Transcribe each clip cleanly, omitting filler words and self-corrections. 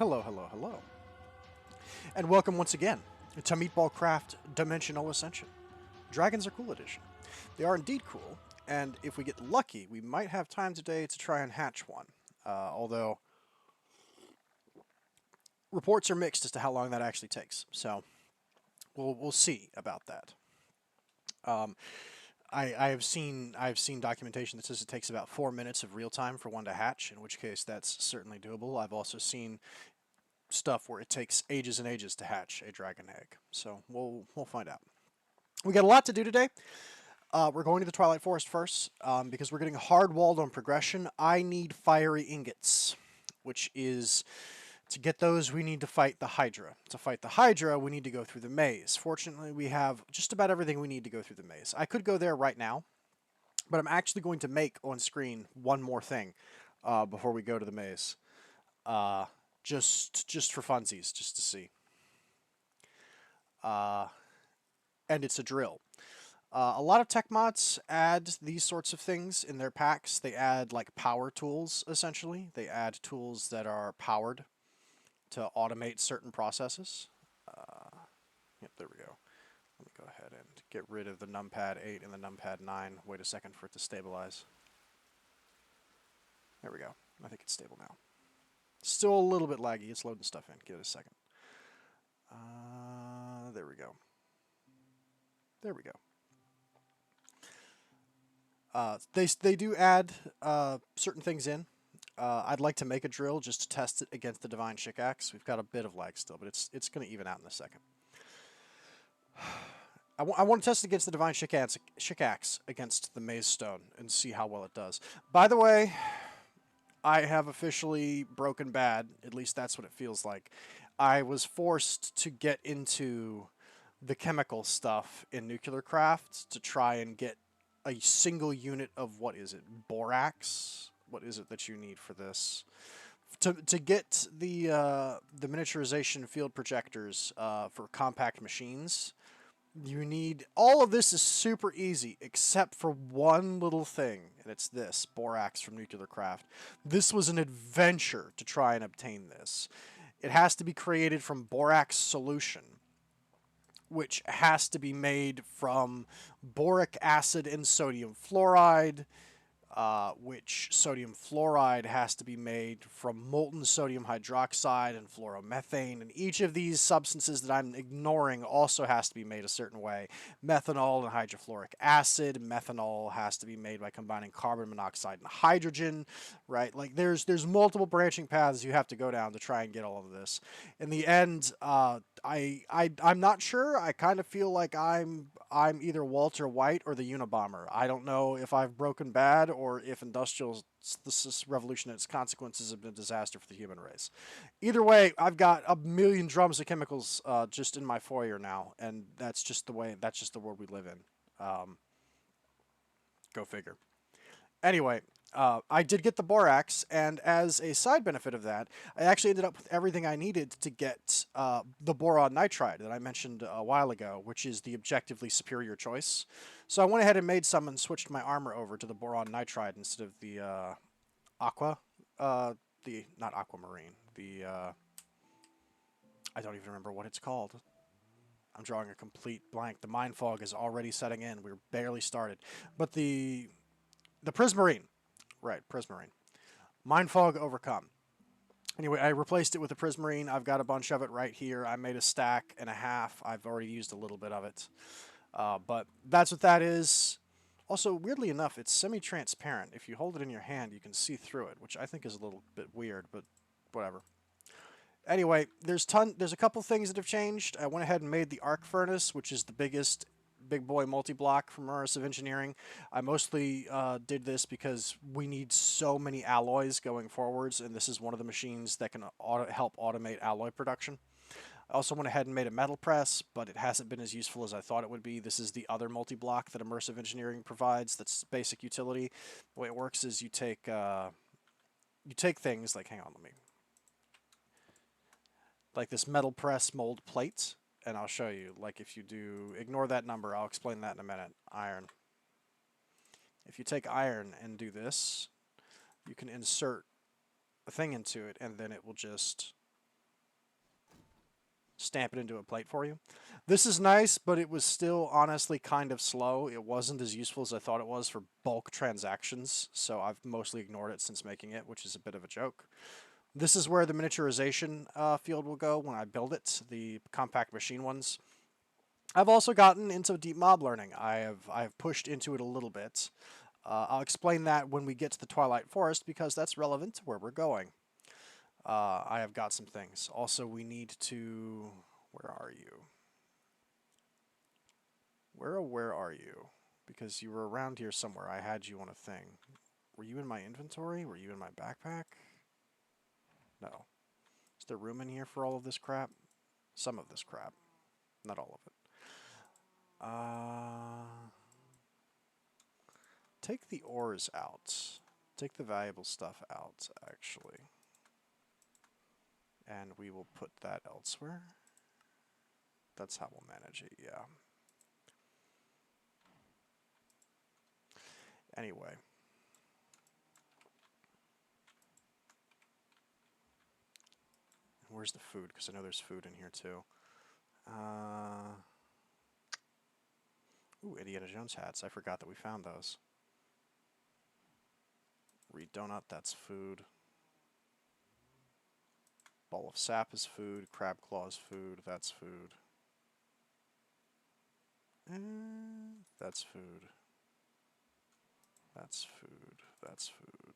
Hello, hello, hello. And welcome once again to Meatballcraft Dimensional Ascension. Dragons are cool edition. They are indeed cool, and if we get lucky, we might have time today to try and hatch one. Although, reports are mixed as to how long that actually takes, so we'll see about that. I've seen documentation that says it takes about 4 minutes of real time for one to hatch, in which case that's certainly doable. I've also seen stuff where it takes ages and ages to hatch a dragon egg, so we'll find out. We got a lot to do today. We're going to the Twilight Forest first because we're getting hard-walled on progression. I need fiery ingots, which is to get those we need to fight the Hydra. To fight the Hydra, we need to go through the maze. Fortunately, we have just about everything we need to go through the maze. I could go there right now, but I'm actually going to make on screen one more thing before we go to the maze. Just for funsies, just to see. And it's a drill. A lot of tech mods add these sorts of things in their packs. They add like power tools, essentially. They add tools that are powered to automate certain processes. Yep, there we go. Let me go ahead and get rid of the numpad 8 and the numpad 9. Wait a second for it to stabilize. There we go. I think it's stable now. Still a little bit laggy. It's loading stuff in. Give it a second. There we go. There we go. They do add certain things in. I'd like to make a drill just to test it against the Divine Shikaxe. We've got a bit of lag still, but it's going to even out in a second. I want to test it against the Divine Shikaxe against the Maze Stone and see how well it does. By the way, I have officially broken bad. At least that's what it feels like. I was forced to get into the chemical stuff in Nuclearcraft to try and get a single unit of, what is it, borax? What is it that you need for this? To get the miniaturization field projectors for compact machines, you need... All of this is super easy, except for one little thing, and it's this, borax from Nuclearcraft. This was an adventure to try and obtain this. It has to be created from borax solution, which has to be made from boric acid and sodium fluoride, which sodium fluoride has to be made from molten sodium hydroxide and fluoromethane, and each of these substances that I'm ignoring also has to be made a certain way. Methanol and hydrofluoric acid. Methanol has to be made by combining carbon monoxide and hydrogen, right? Like there's multiple branching paths you have to go down to try and get all of this. In the end, I'm not sure. I kind of feel like I'm either Walter White or the Unabomber. I don't know if I've broken bad or if this revolution and its consequences have been a disaster for the human race. Either way, I've got a million drums of chemicals just in my foyer now, and that's just the world we live in. Go figure. Anyway, I did get the borax, and as a side benefit of that, I actually ended up with everything I needed to get the boron nitride that I mentioned a while ago, which is the objectively superior choice. So I went ahead and made some and switched my armor over to the boron nitride instead of the not aquamarine, I don't even remember what it's called. I'm drawing a complete blank. The mind fog is already setting in. We're barely started. But the prismarine. Right, prismarine. Mind fog overcome. Anyway, I replaced it with a prismarine. I've got a bunch of it right here. I made a stack and a half. I've already used a little bit of it. But that's what that is. Also, weirdly enough, it's semi-transparent. If you hold it in your hand, you can see through it, which I think is a little bit weird, but whatever. Anyway, there's a couple things that have changed. I went ahead and made the arc furnace, which is the biggest big boy multi-block from Immersive Engineering. I mostly did this because we need so many alloys going forwards, and this is one of the machines that can help automate alloy production. I also went ahead and made a metal press, but it hasn't been as useful as I thought it would be. This is the other multi-block that Immersive Engineering provides. That's basic utility. The way it works is you take things like, hang on, like this metal press mold plate. And I'll show you, like if you do, ignore that number, I'll explain that in a minute. Iron. If you take iron and do this, you can insert a thing into it, and then it will just stamp it into a plate for you. This is nice, but it was still honestly kind of slow. It wasn't as useful as I thought it was for bulk transactions, so I've mostly ignored it since making it, which is a bit of a joke. This is where the miniaturization field will go when I build it, the compact machine ones. I've also gotten into deep mob learning. I've pushed into it a little bit. I'll explain that when we get to the Twilight Forest because that's relevant to where we're going. I have got some things. Also, we need to... Where are you? Where are you? Because you were around here somewhere. I had you on a thing. Were you in my inventory? Were you in my backpack? No. Is there room in here for all of this crap? Some of this crap. Not all of it. Take the ores out. Take the valuable stuff out, actually. And we will put that elsewhere. That's how we'll manage it, yeah. Anyway. Where's the food? Because I know there's food in here, too. Ooh, Indiana Jones hats. I forgot that we found those. Reed donut, that's food. Ball of sap is food. Crab claw is food. That's food. And that's food. That's food. That's food.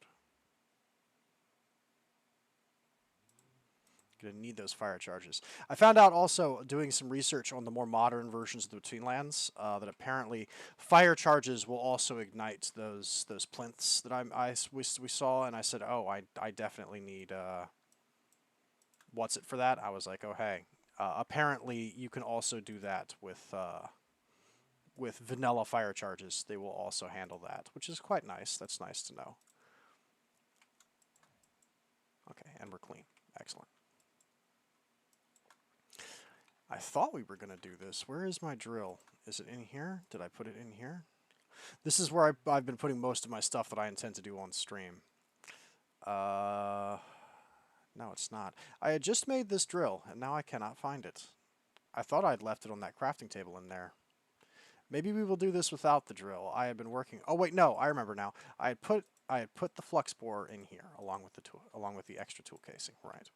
Gonna need those fire charges. I found out also doing some research on the more modern versions of the Betweenlands that apparently fire charges will also ignite those plinths that we saw, and I said, oh, I definitely need what's it for that? I was like, oh hey, apparently you can also do that with vanilla fire charges. They will also handle that, which is quite nice. That's nice to know. Okay, and we're clean. Excellent. I thought we were going to do this. Where is my drill? Is it in here? Did I put it in here? This is where I've been putting most of my stuff that I intend to do on stream. No, it's not. I had just made this drill, and now I cannot find it. I thought I'd left it on that crafting table in there. Maybe we will do this without the drill. I have been working... Oh, wait, no, I remember now. I had put the flux bore in here, along with the extra tool casing, right.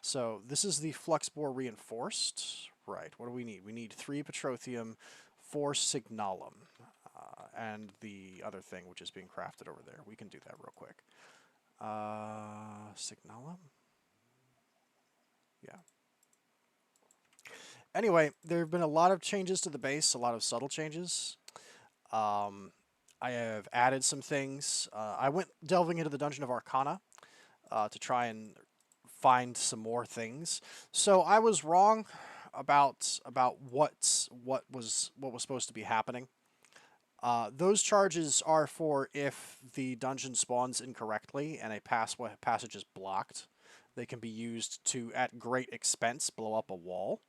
So this is the flux bore reinforced. Right, what do we need? We need 3 petrothium, 4 signalum, and the other thing which is being crafted over there. We can do that real quick. Signalum? Yeah. Anyway, there have been a lot of changes to the base, a lot of subtle changes. I have added some things. I went delving into the Dungeon of Arcana to try and find some more things. So I was wrong about what was supposed to be happening. Those charges are for if the dungeon spawns incorrectly and a passage is blocked. They can be used to, at great expense, blow up a wall.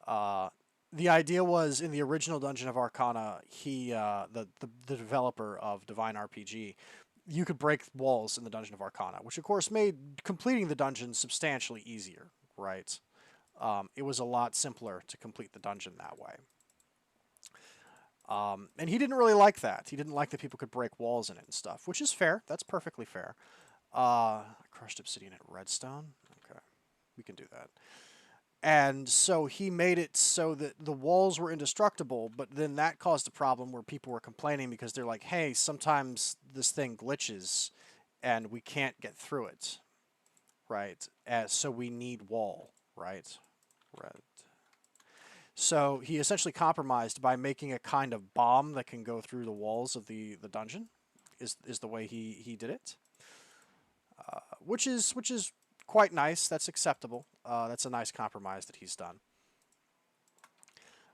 The idea was in the original Dungeon of Arcana, the developer of Divine RPG, you could break walls in the Dungeon of Arcana, which of course made completing the dungeon substantially easier, right? It was a lot simpler to complete the dungeon that way. And he didn't really like that. He didn't like that people could break walls in it and stuff, which is fair. That's perfectly fair. Crushed obsidian at redstone. Okay, we can do that. And so he made it so that the walls were indestructible, but then that caused a problem where people were complaining because they're like, hey, sometimes this thing glitches and we can't get through it, right? So we need wall, right? Red. So he essentially compromised by making a kind of bomb that can go through the walls of the dungeon, is the way he did it, which is quite nice. That's acceptable. That's a nice compromise that he's done.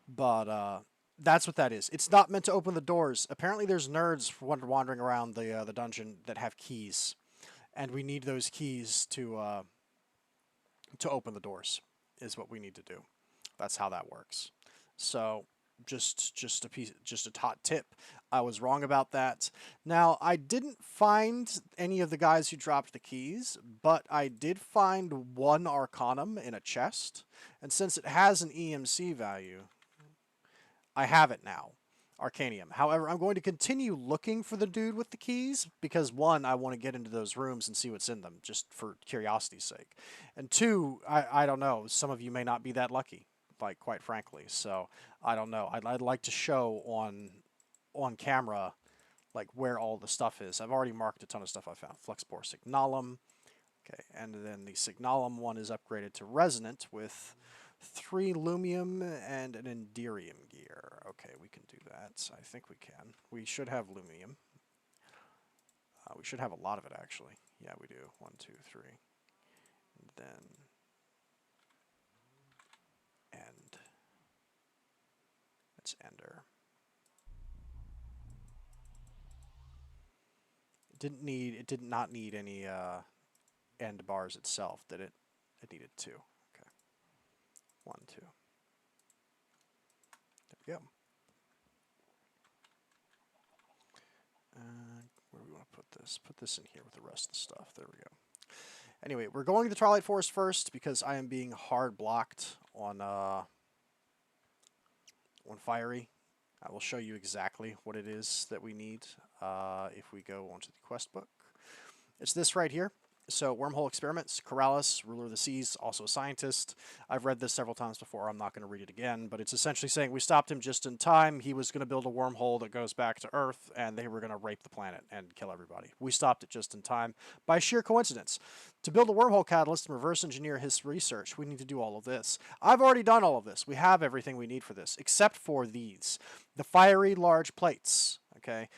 But that's what that is. It's not meant to open the doors. Apparently there's nerds wandering around the dungeon that have keys, and we need those keys to open the doors, is what we need to do. That's how that works. So just a piece, just a hot tip. I was wrong about that. Now, I didn't find any of the guys who dropped the keys, but I did find one Arcanum in a chest, and since it has an EMC value, I have it now. Arcanium. However, I'm going to continue looking for the dude with the keys because one, I want to get into those rooms and see what's in them, just for curiosity's sake. And two, I don't know, some of you may not be that lucky, like, quite frankly. So, I don't know. I'd like to show on camera, like, where all the stuff is. I've already marked a ton of stuff I found. Fluxpore Signalum. Okay, and then the Signalum one is upgraded to Resonant with 3 Lumium and an Enderium gear. Okay, we can do that. I think we can. We should have Lumium. We should have a lot of it, actually. Yeah, we do. 1, 2, 3. And then... End. Let's ender. It did not need any end bars itself, did it? It needed 2. Okay. 1, 2. There we go. Where do we want to put this? Put this in here with the rest of the stuff. There we go. Anyway, we're going to the Twilight Forest first because I am being hard blocked on Fiery. I will show you exactly what it is that we need if we go onto the quest book. It's this right here. So, Wormhole Experiments, Corallus, Ruler of the Seas, also a scientist. I've read this several times before. I'm not going to read it again, but it's essentially saying we stopped him just in time. He was going to build a wormhole that goes back to Earth, and they were going to rape the planet and kill everybody. We stopped it just in time by sheer coincidence. To build a wormhole catalyst and reverse engineer his research, we need to do all of this. I've already done all of this. We have everything we need for this, except for these. The fiery large plates, okay?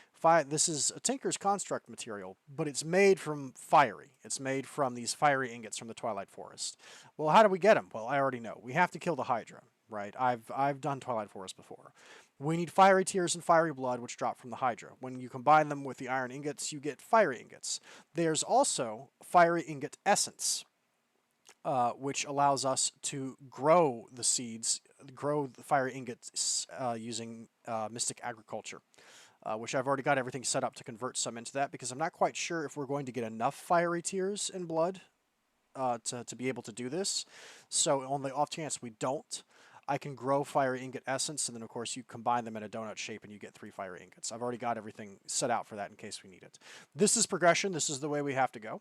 This is a Tinker's Construct material, but it's made from fiery. It's made from these fiery ingots from the Twilight Forest. Well, how do we get them? Well, I already know. We have to kill the Hydra, right? I've done Twilight Forest before. We need fiery tears and fiery blood, which drop from the Hydra. When you combine them with the iron ingots, you get fiery ingots. There's also fiery ingot essence, which allows us to grow the seeds, grow the fiery ingots using Mystic Agriculture. Which I've already got everything set up to convert some into that, because I'm not quite sure if we're going to get enough fiery tears and blood to be able to do this. So on the off chance we don't, I can grow fiery ingot essence, and then of course you combine them in a donut shape and you get 3 fiery ingots. I've already got everything set out for that in case we need it. This is progression. This is the way we have to go.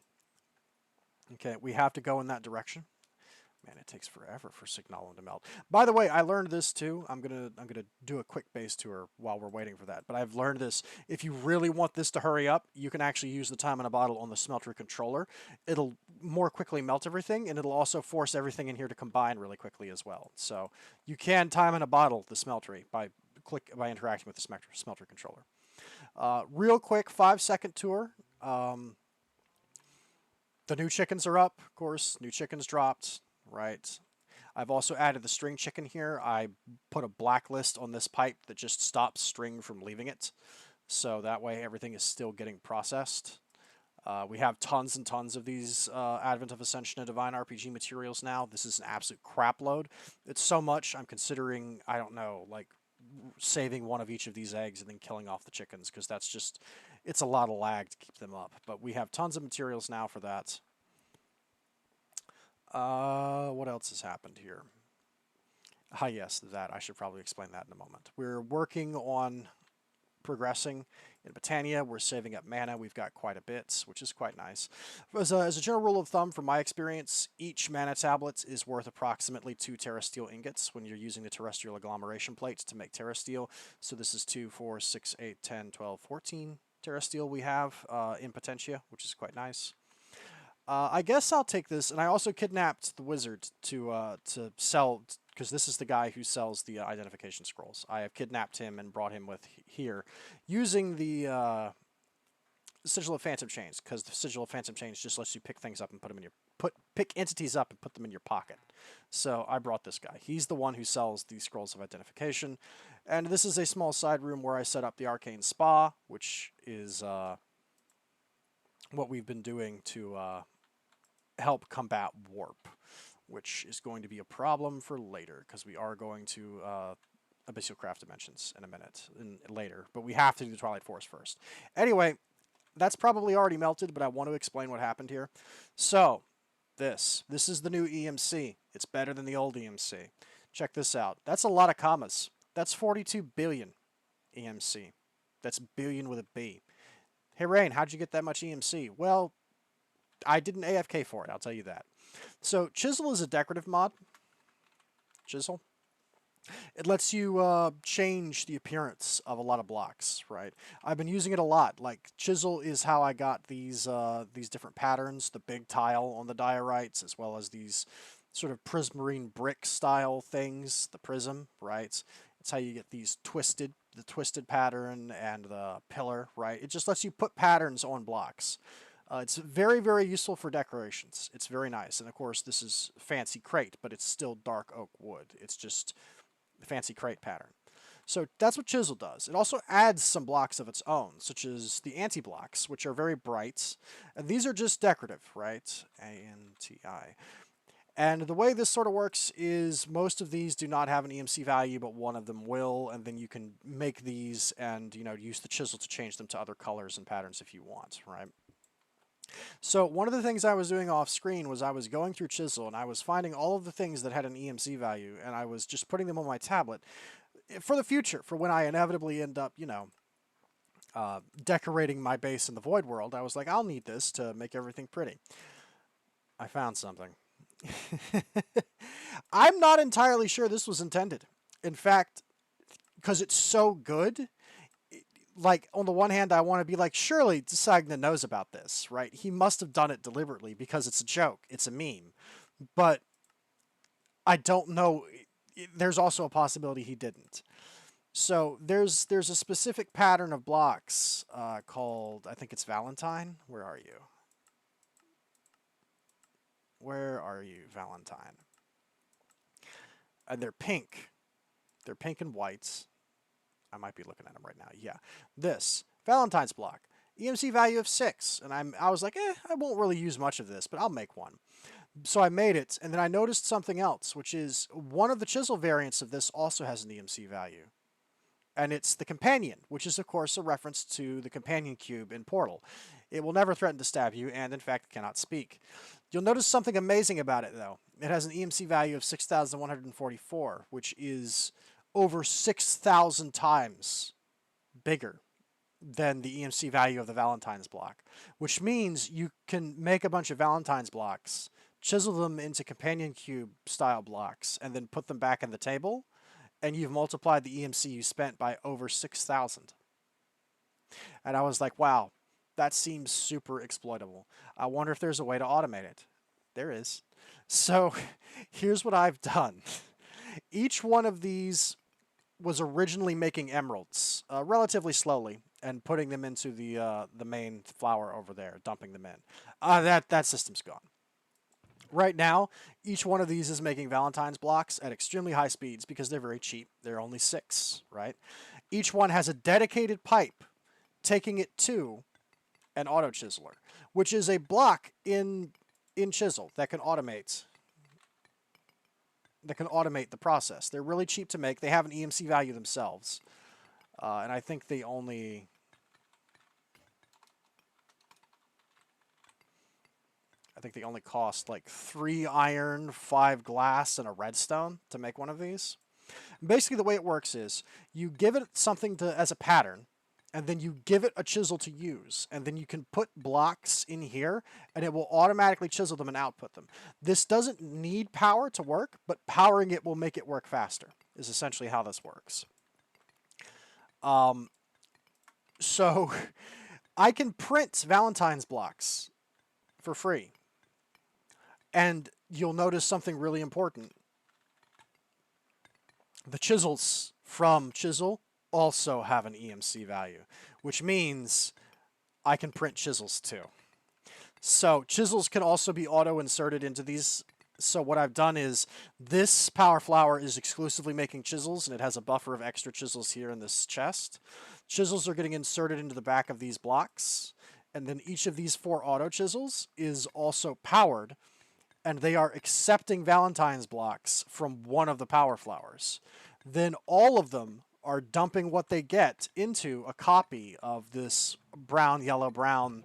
Okay, we have to go in that direction. Man, it takes forever for Signalum to melt. By the way, I learned this too. I'm gonna do a quick base tour while we're waiting for that. But I've learned this. If you really want this to hurry up, you can actually use the time in a bottle on the smeltery controller. It'll more quickly melt everything, and it'll also force everything in here to combine really quickly as well. So you can time in a bottle the smeltery by interacting with the smeltery controller. Real quick 5-second tour. The new chickens are up, of course. New chickens dropped. Right. I've also added the string chicken here. I put a blacklist on this pipe that just stops string from leaving it. So that way everything is still getting processed. We have tons and tons of these Advent of Ascension and Divine RPG materials now. This is an absolute crap load. It's so much I'm considering, I don't know, like saving one of each of these eggs and then killing off the chickens, because that's just, it's a lot of lag to keep them up. But we have tons of materials now for that. What else has happened here? Yes, that. I should probably explain that in a moment. We're working on progressing in Botania. We're saving up mana. We've got quite a bit, which is quite nice. As a general rule of thumb, from my experience, each mana tablet is worth approximately 2 Terrasteel ingots when you're using the terrestrial agglomeration plates to make Terrasteel. So this is 2, 4, 6, 8, 10, 12, 14 Terrasteel we have in Potentia, which is quite nice. I guess I'll take this, and I also kidnapped the wizard to sell, because this is the guy who sells the identification scrolls. I have kidnapped him and brought him with here, using the Sigil of Phantom Chains, because the Sigil of Phantom Chains just lets you pick things up and put them in your pick entities up and put them in your pocket. So I brought this guy. He's the one who sells the scrolls of identification, and this is a small side room where I set up the Arcane Spa, which is what we've been doing to help combat warp, which is going to be a problem for later, because we are going to Abyssal Craft Dimensions in a minute, later, but we have to do the Twilight Forest first. Anyway, that's probably already melted, but I want to explain what happened here. So, this is the new EMC. It's better than the old EMC. Check this out. That's a lot of commas. That's 42 billion EMC. That's billion with a B. Hey, Rain, how'd you get that much EMC? Well, I didn't AFK for it, I'll tell you that. So, Chisel is a decorative mod. Chisel. It lets you change the appearance of a lot of blocks, right? I've been using it a lot. Like, Chisel is how I got these different patterns, the big tile on the diorites, as well as these sort of prismarine brick style things, the prism, right? It's how you get these the twisted pattern and the pillar, right? It just lets you put patterns on blocks. It's very, very useful for decorations. It's very nice. And of course, this is fancy crate, but it's still dark oak wood. It's just the fancy crate pattern. So that's what Chisel does. It also adds some blocks of its own, such as the anti-blocks, which are very bright. And these are just decorative, right? ANTI. And the way this sort of works is most of these do not have an EMC value, but one of them will, and then you can make these and, you know, use the Chisel to change them to other colors and patterns if you want, right? So one of the things I was doing off screen was I was going through Chisel and I was finding all of the things that had an EMC value, and I was just putting them on my tablet for the future, for when I inevitably end up, you know, decorating my base in the Void World. I was like, I'll need this to make everything pretty. I found something. I'm not entirely sure this was intended. In fact, because it's so good, like, on the one hand, I want to be like, surely Sainagh knows about this, right? He must have done it deliberately because it's a joke. It's a meme. But I don't know. There's also a possibility he didn't. So there's a specific pattern of blocks called, I think it's Valentine. Where are you? Where are you, Valentine? And they're pink. They're pink and white. I might be looking at them right now. Yeah. This. Valentine's block. EMC value of 6. And I was like, I won't really use much of this, but I'll make one. So I made it, and then I noticed something else, which is one of the Chisel variants of this also has an EMC value. And it's the Companion, which is, of course, a reference to the Companion Cube in Portal. It will never threaten to stab you, and in fact cannot speak. You'll notice something amazing about it, though. It has an EMC value of 6,144, which is over 6,000 times bigger than the EMC value of the Valentine's block, which means you can make a bunch of Valentine's blocks, chisel them into Companion Cube style blocks, and then put them back in the table, and you've multiplied the EMC you spent by over 6,000. And I was like, wow, that seems super exploitable. I wonder if there's a way to automate it. There is. So here's what I've done. Each one of these was originally making emeralds relatively slowly and putting them into the main flower over there, dumping them in. That system's gone. Right now, each one of these is making Valentine's blocks at extremely high speeds because they're very cheap. They're only 6, right? Each one has a dedicated pipe taking it to an auto chiseler, which is a block in Chisel that can automate the process. They're really cheap to make. They have an EMC value themselves. And I think they only... cost like 3 iron, 5 glass, and a redstone to make one of these. Basically, the way it works is you give it something as a pattern, and then you give it a chisel to use, and then you can put blocks in here, and it will automatically chisel them and output them. This doesn't need power to work, but powering it will make it work faster, is essentially how this works. So I can print Valentine's blocks for free. And you'll notice something really important. The chisels from Chisel also have an EMC value, which means I can print chisels too. So chisels can also be auto-inserted into these. So what I've done is this power flower is exclusively making chisels, and it has a buffer of extra chisels here in this chest. Chisels are getting inserted into the back of these blocks, and then each of these 4 auto chisels is also powered, and they are accepting Valentine's blocks from one of the power flowers. then all of them are dumping what they get into a copy of this brown, yellow, brown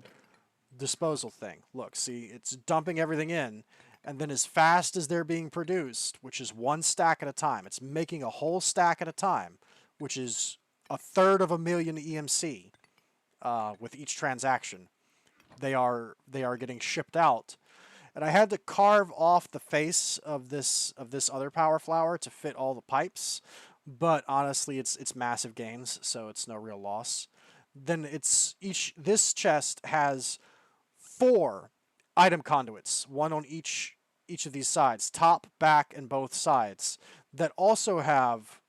disposal thing. Look, see, it's dumping everything in, and then as fast as they're being produced, which is one stack at a time, it's making a whole stack at a time, which is a third of a million EMC with each transaction. They are getting shipped out, and I had to carve off the face of this other power flower to fit all the pipes. But honestly, it's massive gains, so it's no real loss. Then this chest has 4 item conduits, one on each of these sides, top, back, and both sides, that also have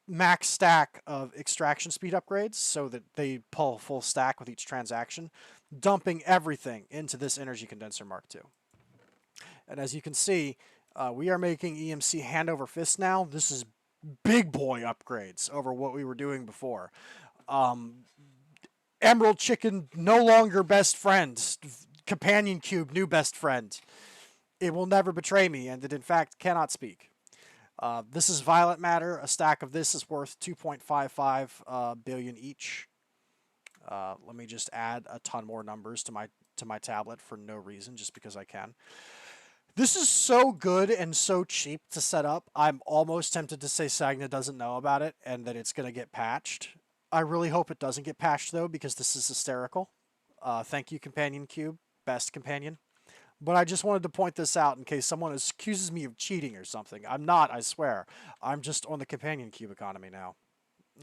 max stack of extraction speed upgrades so that they pull full stack with each transaction, dumping everything into this energy condenser Mark II. And as you can see, we are making EMC hand over fist now. This is big boy upgrades over what we were doing before. Emerald Chicken, no longer best friend. Companion Cube, new best friend. It will never betray me, and it in fact cannot speak. This is Violet Matter. A stack of this is worth 2.55 billion each. Let me just add a ton more numbers to my tablet for no reason, just because I can. This is so good and so cheap to set up. I'm almost tempted to say sainagh doesn't know about it and that it's going to get patched. I really hope it doesn't get patched, though, because this is hysterical. Thank you, Companion Cube. Best companion. But I just wanted to point this out in case someone accuses me of cheating or something. I'm not, I swear. I'm just on the Companion Cube economy now.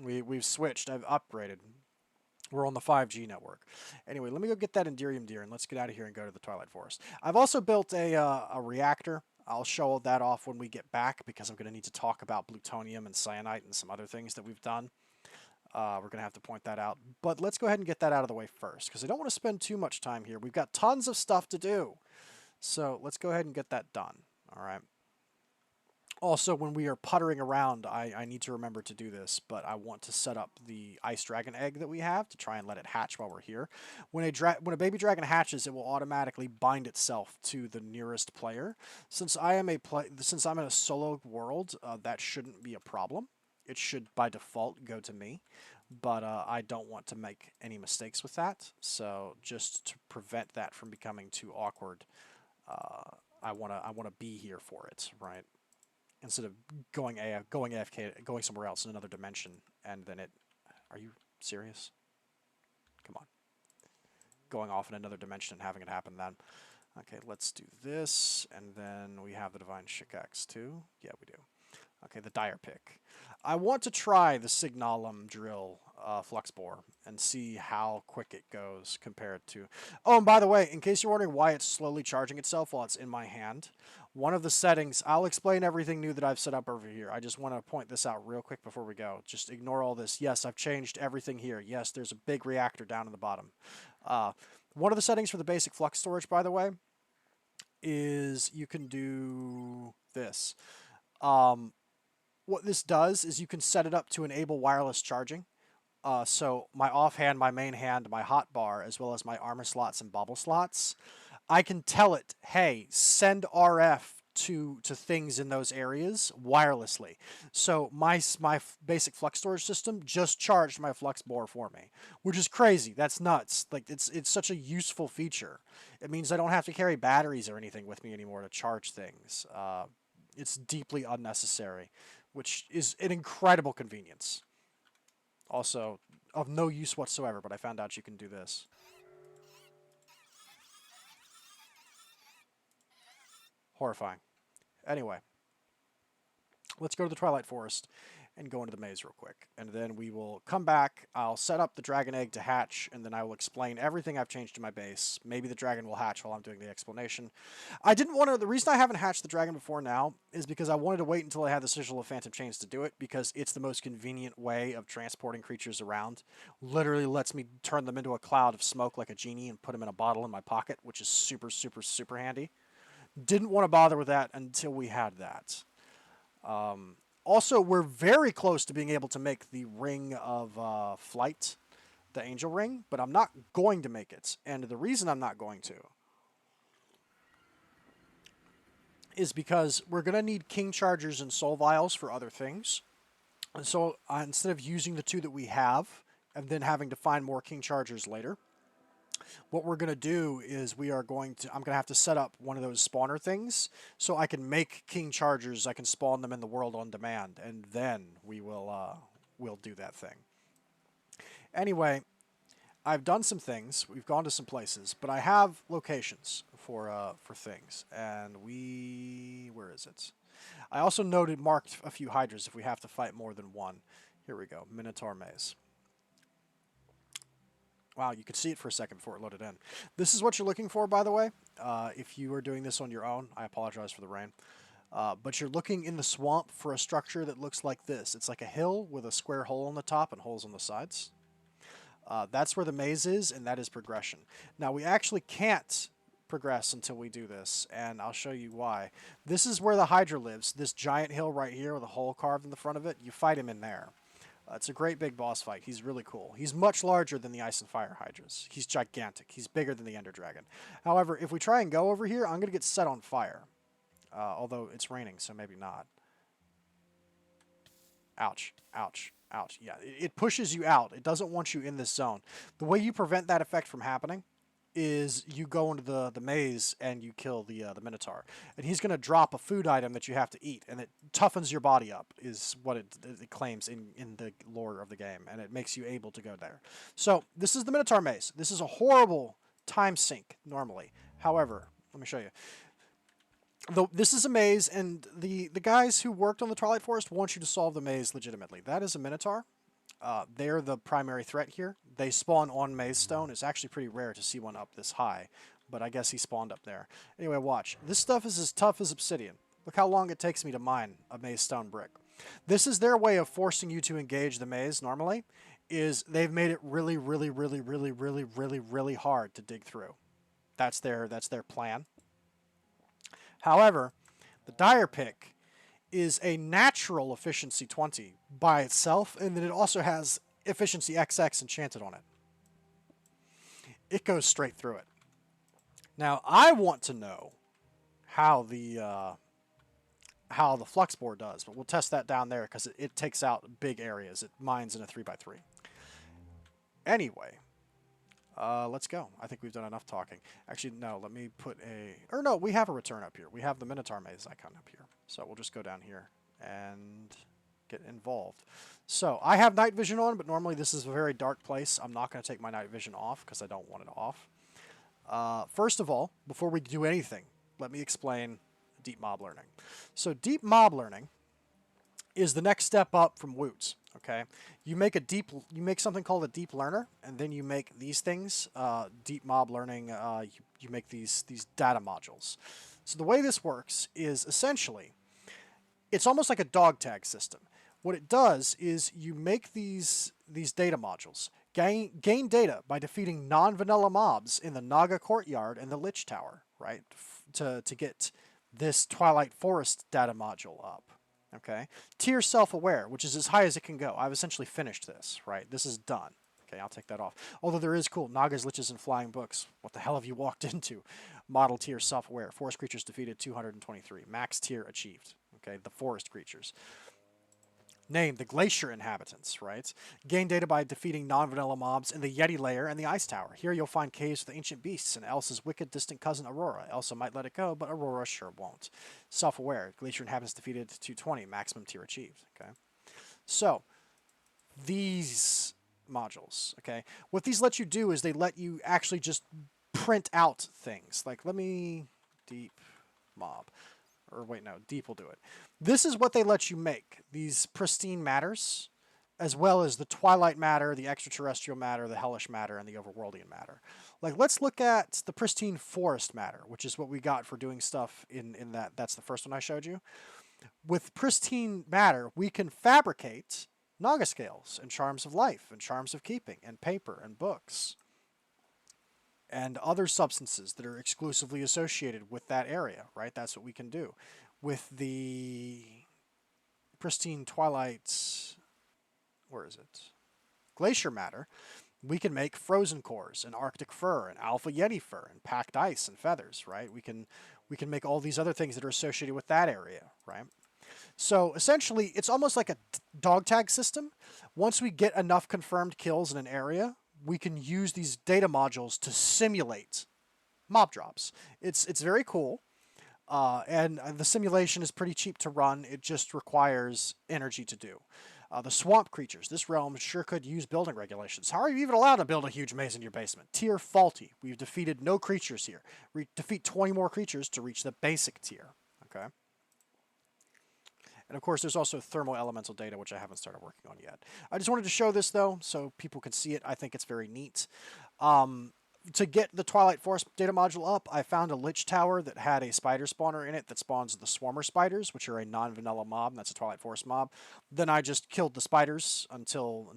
We've switched. I've upgraded. We're on the 5G network. Anyway, let me go get that Enderium Deer, and let's get out of here and go to the Twilight Forest. I've also built a reactor. I'll show that off when we get back, because I'm going to need to talk about plutonium and cyanite and some other things that we've done. We're going to have to point that out. But let's go ahead and get that out of the way first, because I don't want to spend too much time here. We've got tons of stuff to do. So let's go ahead and get that done. All right. Also, when we are puttering around, I need to remember to do this, but I want to set up the ice dragon egg that we have to try and let it hatch while we're here. When a baby dragon hatches, it will automatically bind itself to the nearest player. Since I'm in a solo world, that shouldn't be a problem. It should by default go to me, but I don't want to make any mistakes with that. So just to prevent that from becoming too awkward, I wanna be here for it, right? Instead of going AFK, going somewhere else in another dimension, and then it... Are you serious? Come on. Going off in another dimension and having it happen then. Okay, let's do this, and then we have the Divine Shikax too. Yeah, we do. Okay, the Dire Pick. I want to try the Signalum Drill Flux Bore and see how quick it goes compared to... Oh, and by the way, in case you're wondering why it's slowly charging itself while it's in my hand, one of the settings... I'll explain everything new that I've set up over here. I just want to point this out real quick before we go. Just ignore all this. Yes, I've changed everything here. Yes, there's a big reactor down in the bottom. One of the settings for the basic flux storage, by the way, is you can do this. What this does is you can set it up to enable wireless charging. So my offhand, my main hand, my hotbar, as well as my armor slots and bauble slots, I can tell it, hey, send RF to things in those areas wirelessly. So my basic flux storage system just charged my flux bore for me, which is crazy. That's nuts. Like it's such a useful feature. It means I don't have to carry batteries or anything with me anymore to charge things. It's deeply unnecessary, which is an incredible convenience. Also, of no use whatsoever, but I found out you can do this. Horrifying. Anyway, let's go to the Twilight Forest and go into the maze real quick. And then we will come back, I'll set up the dragon egg to hatch, and then I will explain everything I've changed to my base. Maybe the dragon will hatch while I'm doing the explanation. The reason I haven't hatched the dragon before now is because I wanted to wait until I had the Sigil of Phantom Chains to do it, because it's the most convenient way of transporting creatures around. Literally lets me turn them into a cloud of smoke like a genie and put them in a bottle in my pocket, which is super, super, super handy. Didn't want to bother with that until we had that. Also, we're very close to being able to make the Ring of Flight, the Angel Ring, but I'm not going to make it. And the reason I'm not going to is because we're going to need king chargers and soul vials for other things. And so instead of using the 2 that we have and then having to find more king chargers later, what we're going to do is I'm going to have to set up one of those spawner things so I can make king chargers. I can spawn them in the world on demand, and then we'll do that thing. Anyway, I've done some things. We've gone to some places, but I have locations for things. And where is it? I also marked a few hydras if we have to fight more than one. Here we go, Minotaur Maze. Wow, you could see it for a second before it loaded in. This is what you're looking for, by the way. If you are doing this on your own, I apologize for the rain. But you're looking in the swamp for a structure that looks like this. It's like a hill with a square hole on the top and holes on the sides. That's where the maze is, and that is progression. Now, we actually can't progress until we do this, and I'll show you why. This is where the Hydra lives, this giant hill right here with a hole carved in the front of it. You fight him in there. It's a great big boss fight. He's really cool. He's much larger than the Ice and Fire Hydras. He's gigantic. He's bigger than the Ender Dragon. However, if we try and go over here, I'm going to get set on fire. Although it's raining, so maybe not. Ouch. Ouch. Ouch. Yeah, it pushes you out. It doesn't want you in this zone. The way you prevent that effect from happening is you go into the maze and you kill the Minotaur. And he's going to drop a food item that you have to eat, and it toughens your body up, is what it claims in the lore of the game, and it makes you able to go there. So this is the Minotaur Maze. This is a horrible time sink normally. However, let me show you. This is a maze, and the guys who worked on the Twilight Forest want you to solve the maze legitimately. That is a Minotaur. They're the primary threat here. They spawn on Maze Stone. It's actually pretty rare to see one up this high, but I guess he spawned up there. Anyway, watch. This stuff is as tough as obsidian. Look how long it takes me to mine a Maze Stone brick. This is their way of forcing you to engage the maze normally, is they've made it really, really, really, really, really, really, really hard to dig through. That's their plan. However, the Dire Pick is a natural efficiency 20 by itself, and then it also has efficiency XX enchanted on it. It goes straight through it. Now, I want to know how the Fluxbore does, but we'll test that down there because it takes out big areas. It mines in a 3x3. Anyway, let's go. I think we've done enough talking. Actually, no, let me put no, we have a return up here. We have the Minotaur Maze icon up here. So we'll just go down here and get involved. So I have night vision on, but normally this is a very dark place. I'm not going to take my night vision off because I don't want it off. First of all, before we do anything, let me explain deep mob learning. So deep mob learning is the next step up from Woots. Okay, you make something called a deep learner, and then you make these things. Deep mob learning. You make these data modules. So the way this works is essentially, it's almost like a dog tag system. What it does is you make these data modules, gain data by defeating non-vanilla mobs in the Naga Courtyard and the Lich Tower, right? To get this Twilight Forest data module up. Okay, tier self-aware, which is as high as it can go. I've essentially finished this, right? This is done. Okay, I'll take that off. Although there is cool. Nagas, Liches, and Flying Books. What the hell have you walked into? Model tier self-aware. Forest creatures defeated 223. Max tier achieved. Okay, the forest creatures. Name, the Glacier Inhabitants, right? Gain data by defeating non-vanilla mobs in the Yeti Lair and the Ice Tower. Here you'll find caves with ancient beasts and Elsa's wicked distant cousin Aurora. Elsa might let it go, but Aurora sure won't. Self-aware, Glacier Inhabitants defeated 220, maximum tier achieved, okay? So, these modules, okay? What these let you do is they let you actually just print out things. Like, let me deep mob. Or wait, no, deep will do it. This is what they let you make. These pristine matters, as well as the twilight matter, the extraterrestrial matter, the hellish matter, and the overworldian matter. Like, let's look at the pristine forest matter, which is what we got for doing stuff in that. That's the first one I showed you. With pristine matter, we can fabricate Naga scales and charms of life and charms of keeping and paper and books and other substances that are exclusively associated with that area, right? That's what we can do. With the pristine twilight, where is it? Glacier matter, We can make frozen cores and Arctic fur and alpha yeti fur and packed ice and feathers, right? We can make all these other things that are associated with that area, right? So essentially, it's almost like a dog tag system. Once we get enough confirmed kills in an area, we can use these data modules to simulate mob drops. It's very cool. And the simulation is pretty cheap to run. It just requires energy to do. The swamp creatures. This realm sure could use building regulations. How are you even allowed to build a huge maze in your basement? Tier faulty. We've defeated no creatures here. Defeat 20 more creatures to reach the basic tier. Okay. And of course, there's also thermal elemental data, which I haven't started working on yet. I just wanted to show this, though, so people can see it. I think it's very neat. To get the Twilight Forest data module up, I found a Lich Tower that had a spider spawner in it that spawns the Swarmer spiders, which are a non-vanilla mob, and that's a Twilight Forest mob. Then I just killed the spiders until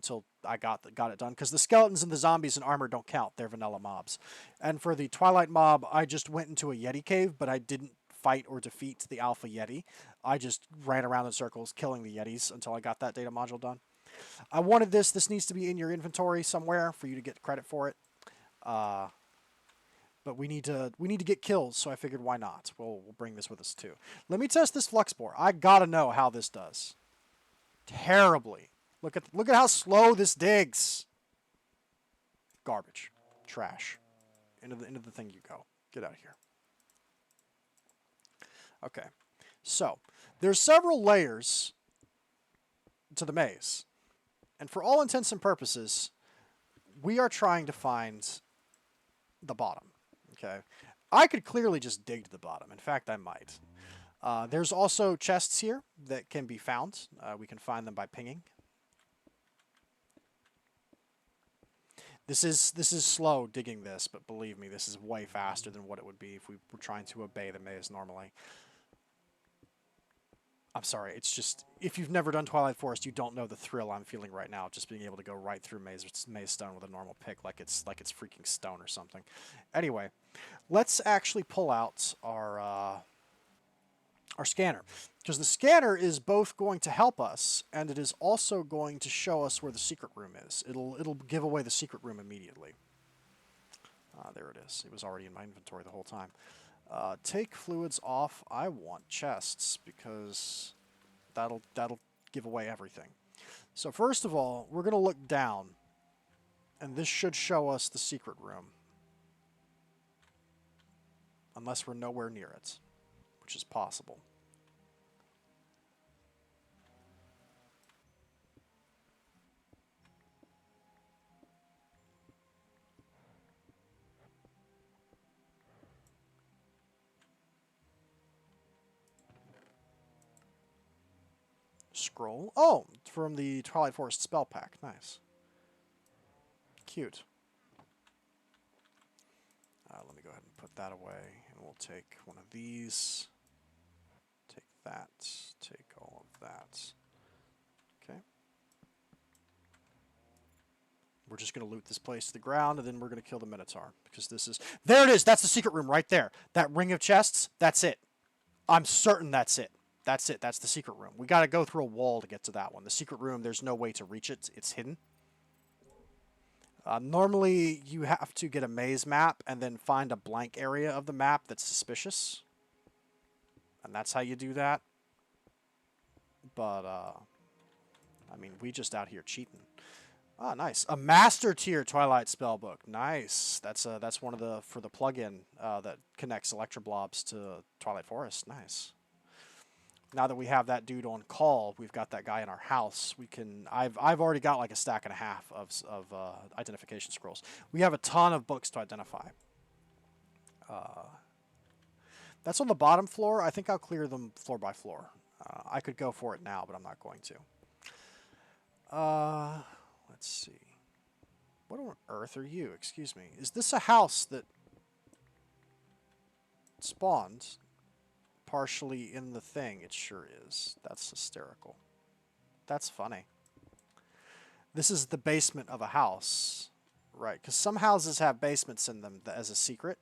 I got it done, because the skeletons and the zombies and armor don't count. They're vanilla mobs. And for the Twilight mob, I just went into a Yeti cave, but I didn't fight or defeat the Alpha Yeti. I just ran around in circles killing the Yetis until I got that data module done. I wanted this. This needs to be in your inventory somewhere for you to get credit for it. But we need to get kills, so I figured why not? We'll bring this with us too. Let me test this flux spore. I gotta know how this does. Terribly. Look at how slow this digs. Garbage. Trash. Into the thing you go. Get out of here. Okay. So, there's several layers to the maze. And for all intents and purposes, we are trying to find the bottom. Okay. I could clearly just dig to the bottom. In fact, I might. There's also chests here that can be found. We can find them by pinging. This is slow digging this, but believe me, this is way faster than what it would be if we were trying to obey the maze normally. I'm sorry, it's just, if you've never done Twilight Forest, you don't know the thrill I'm feeling right now, just being able to go right through maze stone with a normal pick like it's freaking stone or something. Anyway, let's actually pull out our scanner, because the scanner is both going to help us, and it is also going to show us where the secret room is. It'll give away the secret room immediately. There it is. It was already in my inventory the whole time. Take fluids off. I want chests because that'll give away everything. So first of all, we're going to look down, and this should show us the secret room. Unless we're nowhere near it, which is possible. Scroll. Oh, from the Twilight Forest spell pack. Nice. Cute. Let me go ahead and put that away, and we'll take one of these. Take that. Take all of that. Okay. We're just going to loot this place to the ground, and then we're going to kill the Minotaur, because this is... There it is! That's the secret room right there. That ring of chests, that's it. I'm certain that's it. That's it. That's the secret room. We got to go through a wall to get to that one. The secret room, there's no way to reach it. It's hidden. Normally, you have to get a maze map and then find a blank area of the map that's suspicious. And that's how you do that. But, I mean, we just out here cheating. Ah, nice. A master tier Twilight spellbook. Nice. That's one of the, for the plugin that connects Electroblobs to Twilight Forest. Nice. Now that we have that dude on call, we've got that guy in our house. We can. I've already got like a stack and a half of identification scrolls. We have a ton of books to identify. That's on the bottom floor. I think I'll clear them floor by floor. I could go for it now, but I'm not going to. Let's see. What on earth are you? Excuse me. Is this a house that spawned partially in the thing? It sure is. That's hysterical. That's funny. This is the basement of a house, right? Because some houses have basements in them as a secret.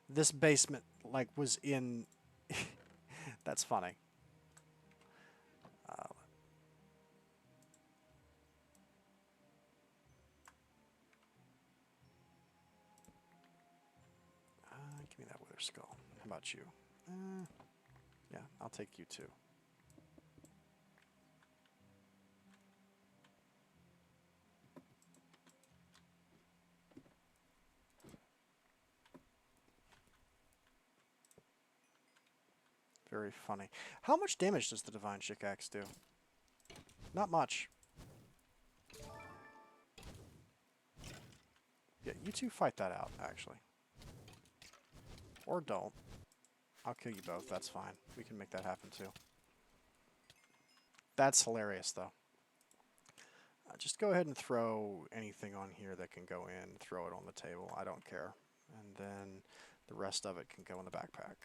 This basement, like, was in... That's funny. skull. How about you? Yeah, I'll take you too. Very funny. How much damage does the Divine Shikaxe do? Not much. Yeah, you two fight that out, actually. Or don't. I'll kill you both, that's fine. We can make that happen too. That's hilarious, though. Just go ahead and throw anything on here that can go in. Throw it on the table. I don't care. And then the rest of it can go in the backpack.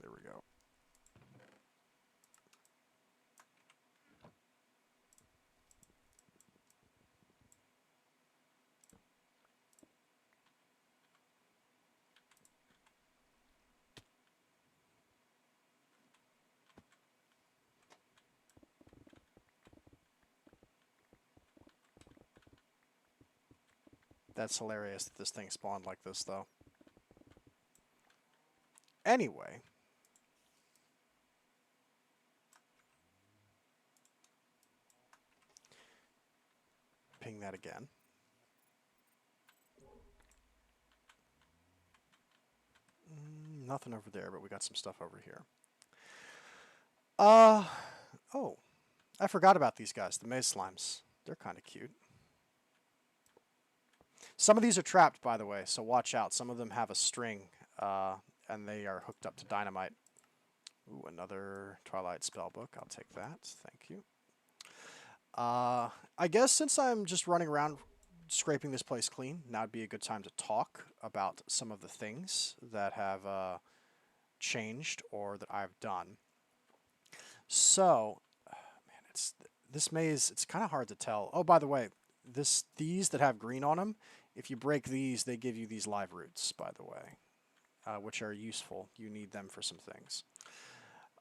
There we go. That's hilarious that this thing spawned like this, though. Anyway. Ping that again. Nothing over there, but we got some stuff over here. Oh. I forgot about these guys, the maze slimes. They're kind of cute. Some of these are trapped, by the way, so watch out. Some of them have a string, and they are hooked up to dynamite. Ooh, another Twilight spellbook. I'll take that. Thank you. I guess since I'm just running around scraping this place clean, now would be a good time to talk about some of the things that have changed or that I've done. So, man, this maze, it's kind of hard to tell. Oh, by the way, these that have green on them, if you break these, they give you these live roots, by the way, which are useful. You need them for some things.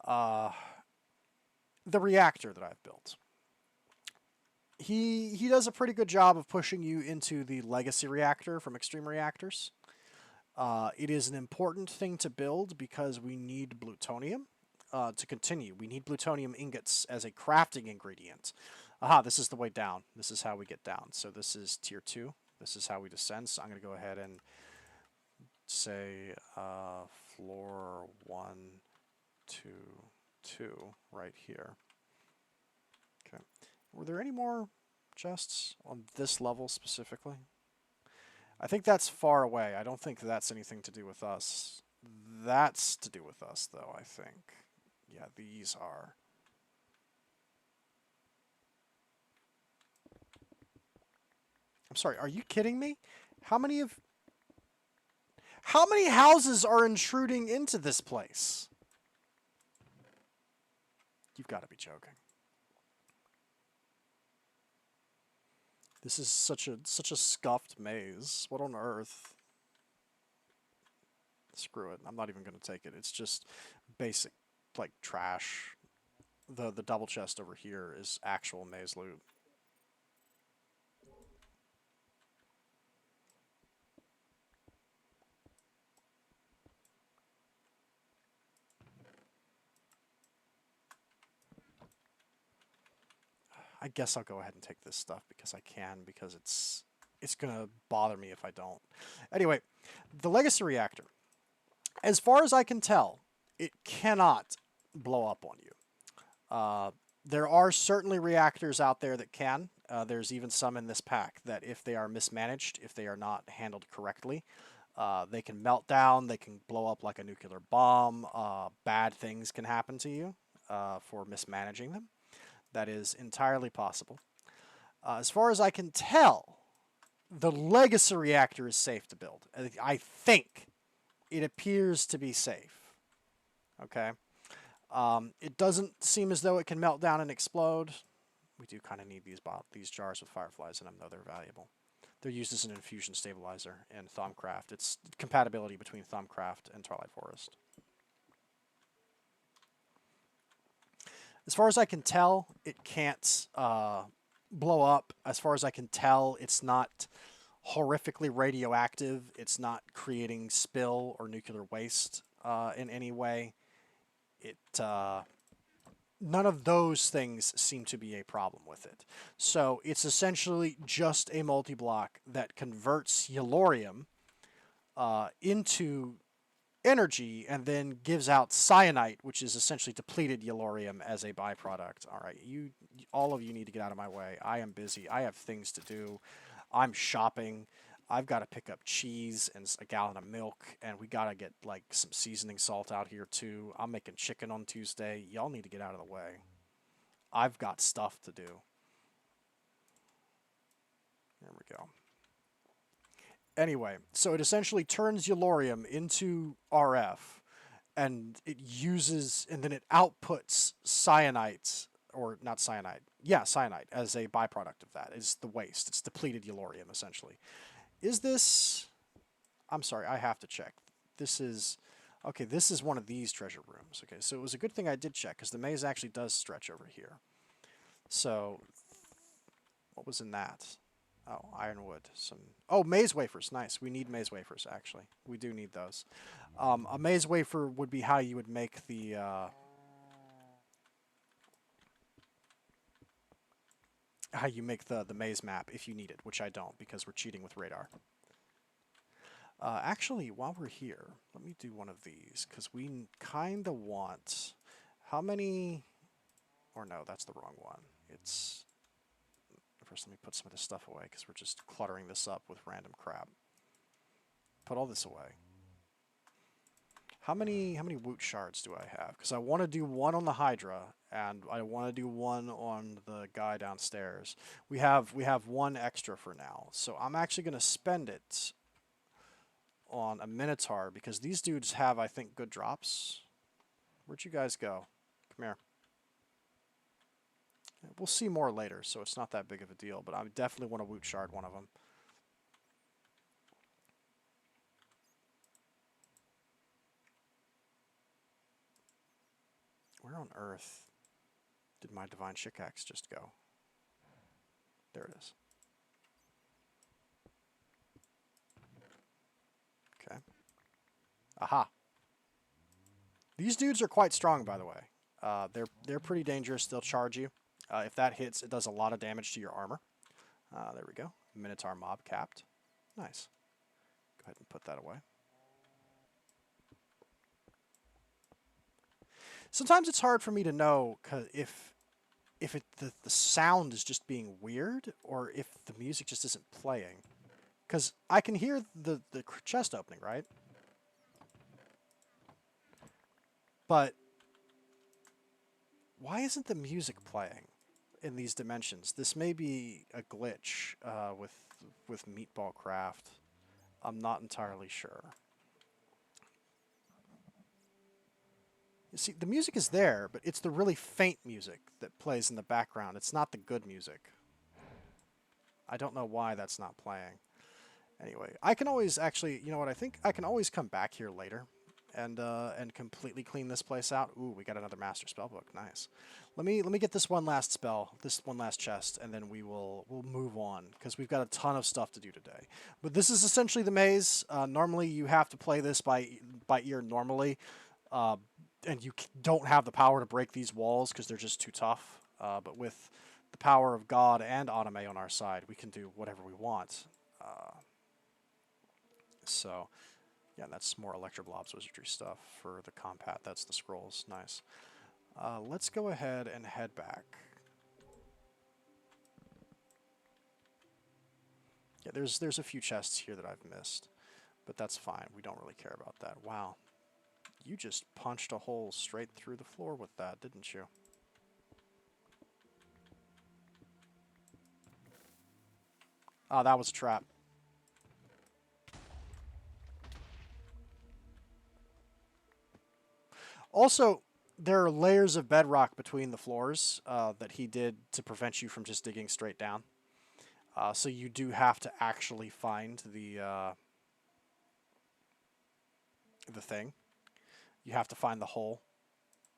The reactor that I've built. He does a pretty good job of pushing you into the legacy reactor from Extreme Reactors. It is an important thing to build because we need plutonium to continue. We need plutonium ingots as a crafting ingredient. Aha, this is the way down. This is how we get down. So this is tier 2. This is how we descend. So I'm going to go ahead and say floor 1, 2, 2 right here. Okay. Were there any more chests on this level specifically? I think that's far away. I don't think that's anything to do with us. That's to do with us, though, I think. Yeah, these are. I'm sorry, are you kidding me? How many houses are intruding into this place? You've got to be joking. This is such a scuffed maze. What on earth? Screw it. I'm not even going to take it. It's just basic, like, trash. The double chest over here is actual maze loot. I guess I'll go ahead and take this stuff because I can, because it's going to bother me if I don't. Anyway, the legacy reactor. As far as I can tell, it cannot blow up on you. There are certainly reactors out there that can. There's even some in this pack that if they are mismanaged, if they are not handled correctly, they can melt down, they can blow up like a nuclear bomb. Bad things can happen to you for mismanaging them. That is entirely possible. As far as I can tell, the legacy reactor is safe to build. I think it appears to be safe. Okay? It doesn't seem as though it can melt down and explode. We do kind of need these jars with fireflies in them, though they're valuable. They're used as an infusion stabilizer in Thaumcraft. It's compatibility between Thaumcraft and Twilight Forest. As far as I can tell, it can't blow up. As far as I can tell, it's not horrifically radioactive. It's not creating spill or nuclear waste in any way. It none of those things seem to be a problem with it. So it's essentially just a multi-block that converts Yellorium into energy and then gives out cyanite, which is essentially depleted Yellorium as a byproduct. All right, all of you need to get out of my way. I am busy. I have things to do. I'm shopping. I've got to pick up cheese and a gallon of milk, and we got to get like some seasoning salt out here too. I'm making chicken on Tuesday. Y'all need to get out of the way. I've got stuff to do. There we go. Anyway, so it essentially turns Yellorium into RF, and it uses, and then it outputs cyanite, or not cyanide, yeah, cyanide, as a byproduct of that. It's the waste. It's depleted Yellorium, essentially. Is this... I'm sorry, I have to check. This is... Okay, this is one of these treasure rooms. Okay, so it was a good thing I did check, because the maze actually does stretch over here. So, what was in that? Oh, ironwood. Oh, maze wafers. Nice. We need maze wafers, actually. We do need those. A maze wafer would be how you would make the... how you make the maze map if you need it, which I don't because we're cheating with radar. Actually, while we're here, let me do one of these because we kind of want... How many... Or no, that's the wrong one. It's... First, let me put some of this stuff away because we're just cluttering this up with random crap. Put all this away. How many woot shards do I have? Because I want to do one on the Hydra, and I want to do one on the guy downstairs. We have one extra for now, so I'm actually going to spend it on a Minotaur because these dudes have, I think, good drops. Where'd you guys go? Come here. We'll see more later, so it's not that big of a deal, but I definitely want to woot shard one of them. Where on earth did my Divine Shikax just go? There it is. Okay. Aha. These dudes are quite strong, by the way. They're pretty dangerous. They'll charge you. If that hits, it does a lot of damage to your armor. There we go. Minotaur mob capped. Nice. Go ahead and put that away. Sometimes it's hard for me to know if the sound is just being weird or if the music just isn't playing. Because I can hear the chest opening, right? But why isn't the music playing in these dimensions? This may be a glitch with Meatballcraft. I'm not entirely sure. You see, the music is there, but it's the really faint music that plays in the background. It's not the good music. I don't know why that's not playing. Anyway, I can always actually, you know what, I think I can always come back here later and completely clean this place out. Ooh, we got another master spellbook. Nice. Let me get this one last spell, this one last chest, and then we'll move on because we've got a ton of stuff to do today. But this is essentially the maze. Normally you have to play this by ear normally. And you don't have the power to break these walls because they're just too tough. But with the power of God and anime on our side, we can do whatever we want. So, yeah, that's more Electroblob's wizardry stuff for the compat. That's the scrolls. Nice. Let's go ahead and head back. Yeah, there's a few chests here that I've missed, but that's fine. We don't really care about that. Wow. You just punched a hole straight through the floor with that, didn't you? Ah, that was a trap. Also, there are layers of bedrock between the floors that he did to prevent you from just digging straight down. So you do have to actually find the thing. You have to find the hole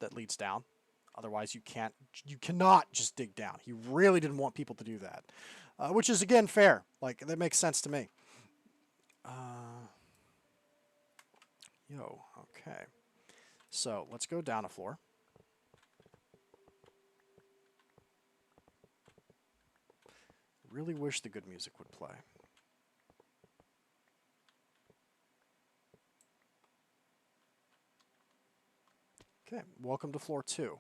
that leads down. Otherwise, you cannot just dig down. He really didn't want people to do that, which is again fair. Like that makes sense to me. Yo, okay. So let's go down a floor. Really wish the good music would play. Okay, welcome to floor 2.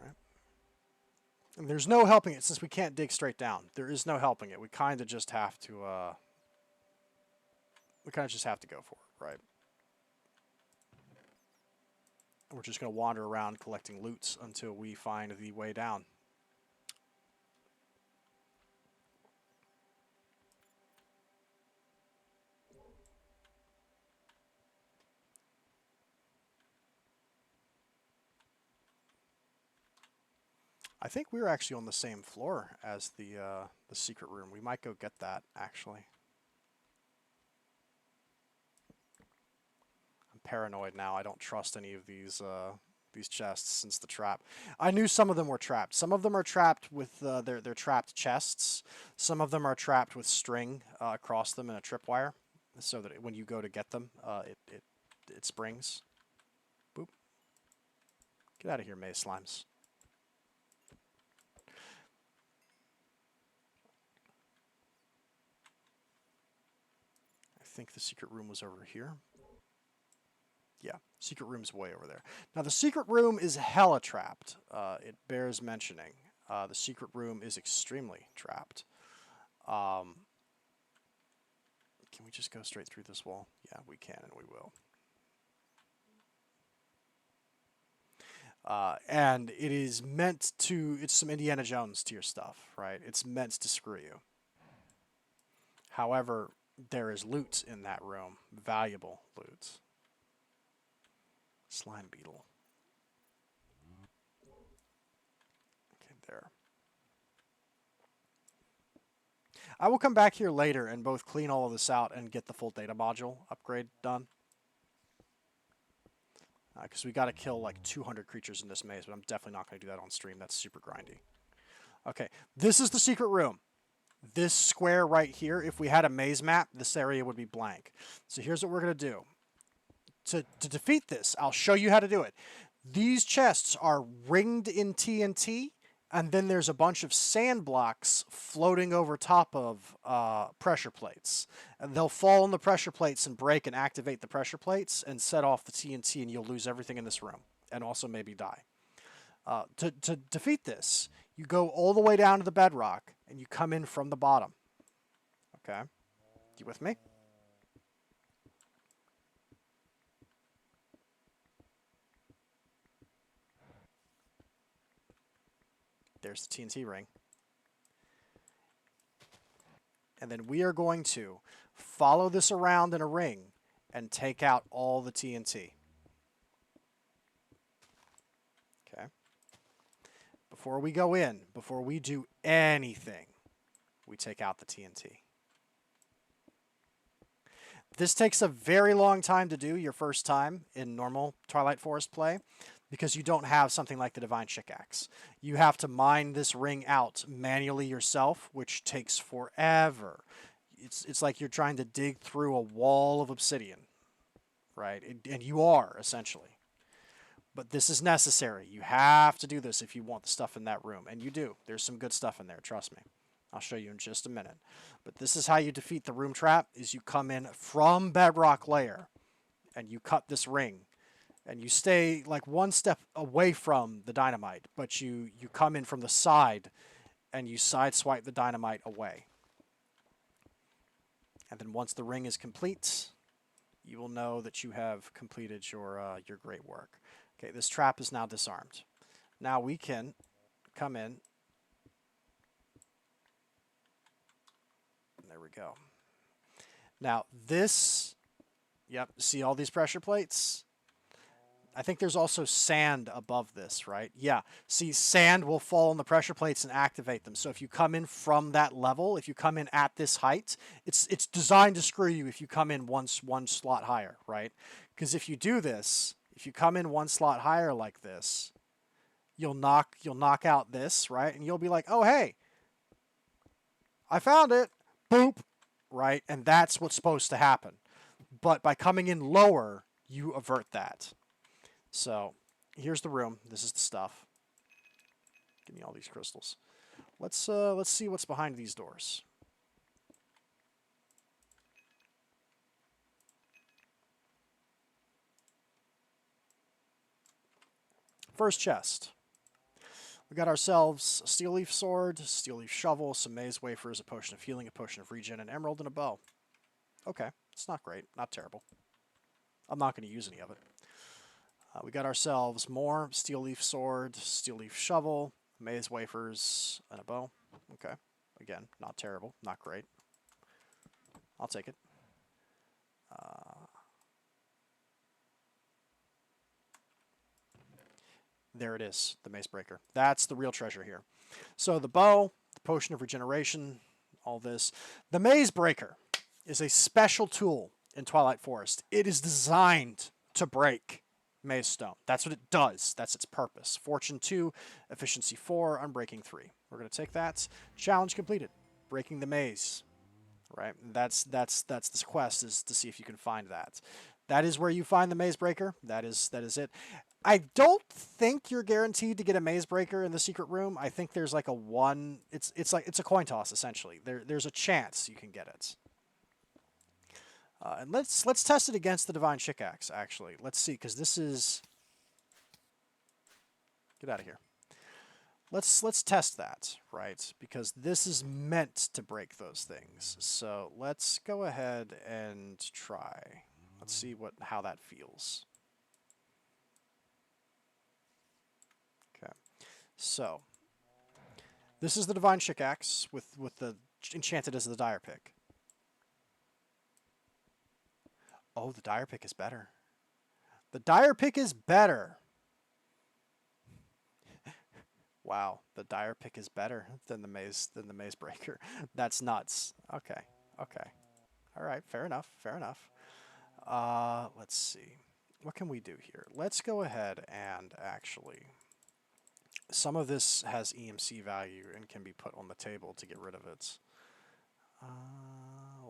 Right. And there's no helping it since we can't dig straight down. There is no helping it. We kind of just have to go for it, right? We're just going to wander around collecting loots until we find the way down. I think we're actually on the same floor as the secret room. We might go get that, actually. I'm paranoid now. I don't trust any of these chests since the trap. I knew some of them were trapped. Some of them are trapped with they're trapped chests. Some of them are trapped with string across them and a tripwire, so that when you go to get them, it springs. Boop. Get out of here, maze slimes. I think the secret room was over here. Yeah, secret room's way over there. Now, the secret room is hella trapped. It bears mentioning. The secret room is extremely trapped. Can we just go straight through this wall? Yeah, we can and we will. And it is meant to, it's some Indiana Jones to your stuff, right? It's meant to screw you. However, there is loot in that room. Valuable loot. Slime beetle. Okay, there. I will come back here later and both clean all of this out and get the full data module upgrade done. Because we got to kill like 200 creatures in this maze, but I'm definitely not going to do that on stream. That's super grindy. Okay, this is the secret room. This square right here, if we had a maze map, this area would be blank. So here's what we're going to do. To defeat this, I'll show you how to do it. These chests are ringed in TNT, and then there's a bunch of sand blocks floating over top of pressure plates. And they'll fall on the pressure plates and break and activate the pressure plates and set off the TNT, and you'll lose everything in this room, and also maybe die. To defeat this, you go all the way down to the bedrock, and you come in from the bottom. Okay? You with me? There's the TNT ring. And then we are going to follow this around in a ring and take out all the TNT. Okay. Before we go in, before we do anything, we take out the TNT. This takes a very long time to do your first time in normal Twilight Forest play, because you don't have something like the Divine Pickaxe. You have to mine this ring out manually yourself, which takes forever. It's like you're trying to dig through a wall of obsidian, right? And you are, essentially. But this is necessary. You have to do this if you want the stuff in that room. And you do. There's some good stuff in there, trust me. I'll show you in just a minute. But this is how you defeat the room trap, is you come in from bedrock layer, and you cut this ring. And you stay like one step away from the dynamite, but you come in from the side and you sideswipe the dynamite away. And then once the ring is complete, you will know that you have completed your great work. Okay, this trap is now disarmed. Now we can come in. There we go. Now this, yep, see all these pressure plates? I think there's also sand above this, right? Yeah. See, sand will fall on the pressure plates and activate them. So if you come in from that level, if you come in at this height, it's designed to screw you if you come in one slot higher, right? Because if you do this, if you come in one slot higher like this, you'll knock out this, right? And you'll be like, oh, hey, I found it. boop, right? And that's what's supposed to happen. But by coming in lower, you avert that. So here's the room. This is the stuff. Give me all these crystals. Let's see what's behind these doors. First chest. We got ourselves a steel leaf sword, steel leaf shovel, some maize wafers, a potion of healing, a potion of regen, an emerald, and a bow. Okay, it's not great, not terrible. I'm not going to use any of it. We got ourselves more steel leaf sword, steel leaf shovel, maize wafers, and a bow. Okay, again, not terrible, not great. I'll take it. There it is, the mace breaker. That's the real treasure here. So the bow, the potion of regeneration, all this. The maze breaker is a special tool in Twilight Forest. It is designed to break maze stone. That's what it does. That's its purpose. Fortune 2, efficiency 4, unbreaking 3. We're going to take that. Challenge completed. Breaking the maze. Right? That's this quest, is to see if you can find that. That is where you find the maze breaker. That is it. I don't think you're guaranteed to get a maze breaker in the secret room. I think there's like a one. It's a coin toss essentially. There's a chance you can get it. And let's test it against the divine shikaxe. Actually, let's see, because this is. Get out of here. Let's test that, right? Because this is meant to break those things. So let's go ahead and try. Let's see how that feels. Okay. So this is the divine shikaxe with the enchanted as the dire pick. Oh, the dire pick is better. The dire pick is better. Wow, the dire pick is better than the maze breaker. That's nuts. Okay. All right, fair enough. Let's see. What can we do here? Let's go ahead and actually. Some of this has EMC value and can be put on the table to get rid of it.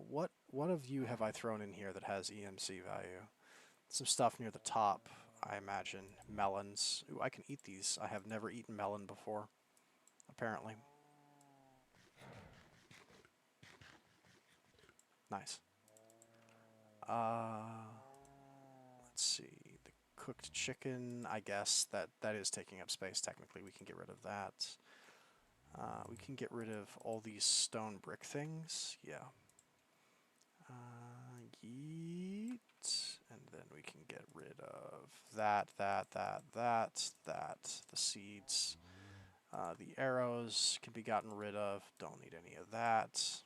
What of you have I thrown in here that has EMC value? Some stuff near the top, I imagine. Melons. Ooh, I can eat these. I have never eaten melon before, apparently. Nice. Let's see. The cooked chicken, I guess that is taking up space. Technically, we can get rid of that. We can get rid of all these stone brick things. Yeah. Yeet. And then we can get rid of that, the seeds. The arrows can be gotten rid of. Don't need any of that.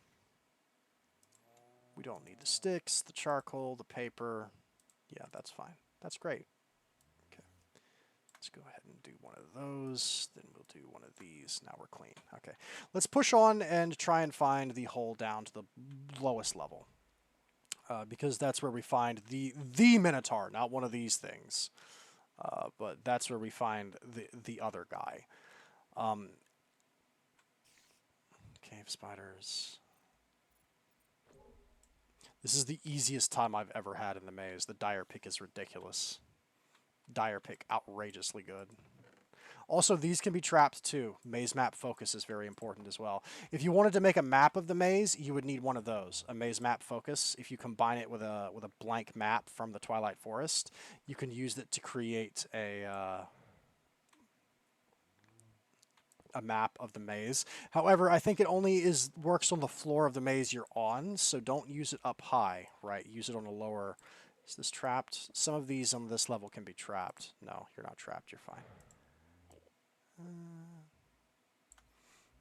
We don't need the sticks, the charcoal, the paper. Yeah, that's fine. That's great. Okay. Let's go ahead and do one of those. Then we'll do one of these. Now we're clean. Okay. Let's push on and try and find the hole down to the lowest level. Because that's where we find the minotaur, not one of these things. But that's where we find the other guy. Cave spiders. This is the easiest time I've ever had in the maze. The dire pick is ridiculous. Dire pick, outrageously good. Also, these can be trapped too. Maze map focus is very important as well. If you wanted to make a map of the maze, you would need one of those, a maze map focus. If you combine it with a blank map from the Twilight Forest, you can use it to create a map of the maze. However, I think it only works on the floor of the maze you're on, so don't use it up high, right? Use it on a lower. Is this trapped? Some of these on this level can be trapped. No, you're not trapped. You're fine.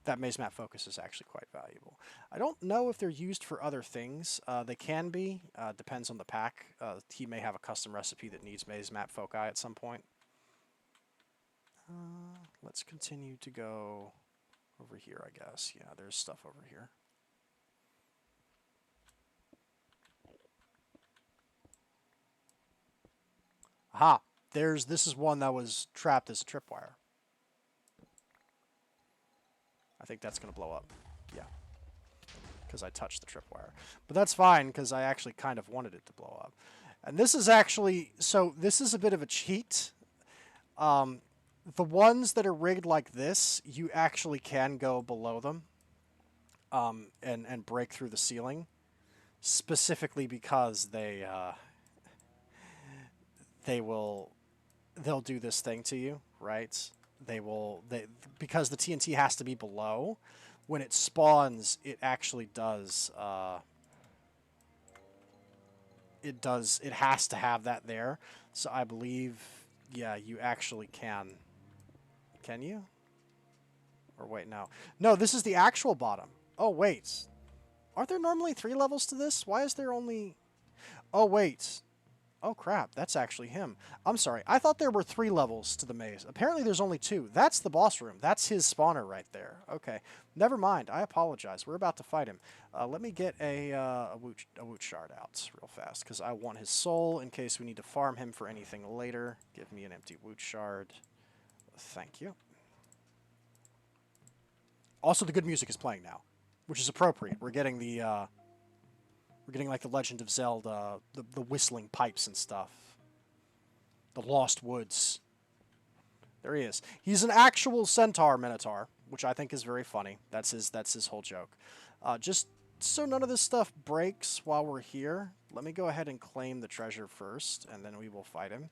That maze map focus is actually quite valuable. I don't know if they're used for other things. They can be. Depends on the pack. He may have a custom recipe that needs maze map foci at some point. Let's continue to go over here, I guess. Yeah, there's stuff over here. Aha! This is one that was trapped as a tripwire. I think that's going to blow up. Yeah. because I touched the tripwire. But that's fine, because I actually kind of wanted it to blow up. And this is actually... So, this is a bit of a cheat. The ones that are rigged like this, you actually can go below them and break through the ceiling, specifically because they'll do this thing to you, right? Because the TNT has to be below. When it spawns, it actually does. It has to have that there. So I believe, yeah, you actually can. Can you? Or wait, no. No, this is the actual bottom. Oh, wait. Aren't there normally 3 levels to this? Why is there only... Oh, wait. Oh, crap. That's actually him. I'm sorry. I thought there were 3 levels to the maze. Apparently there's only 2. That's the boss room. That's his spawner right there. Okay. Never mind. I apologize. We're about to fight him. Let me get a woot shard out real fast, because I want his soul in case we need to farm him for anything later. Give me an empty woot shard. Thank you. Also, the good music is playing now, which is appropriate. We're getting like the Legend of Zelda, the whistling pipes and stuff. The Lost Woods. There he is. He's an actual centaur minotaur, which I think is very funny. That's his whole joke. Just so none of this stuff breaks while we're here, let me go ahead and claim the treasure first, and then we will fight him.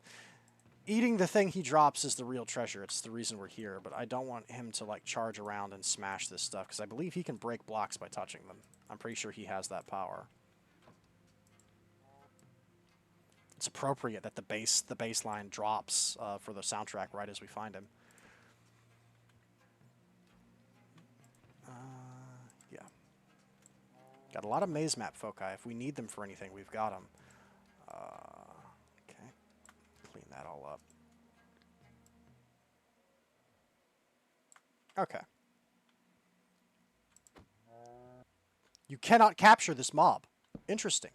Eating the thing he drops is the real treasure. It's the reason we're here, but I don't want him to like charge around and smash this stuff, because I believe he can break blocks by touching them. I'm pretty sure he has that power. It's appropriate that the bass line drops for the soundtrack right as we find him. Yeah. Got a lot of maze map foci. If we need them for anything, we've got them. Okay. Clean that all up. Okay. You cannot capture this mob. Interesting.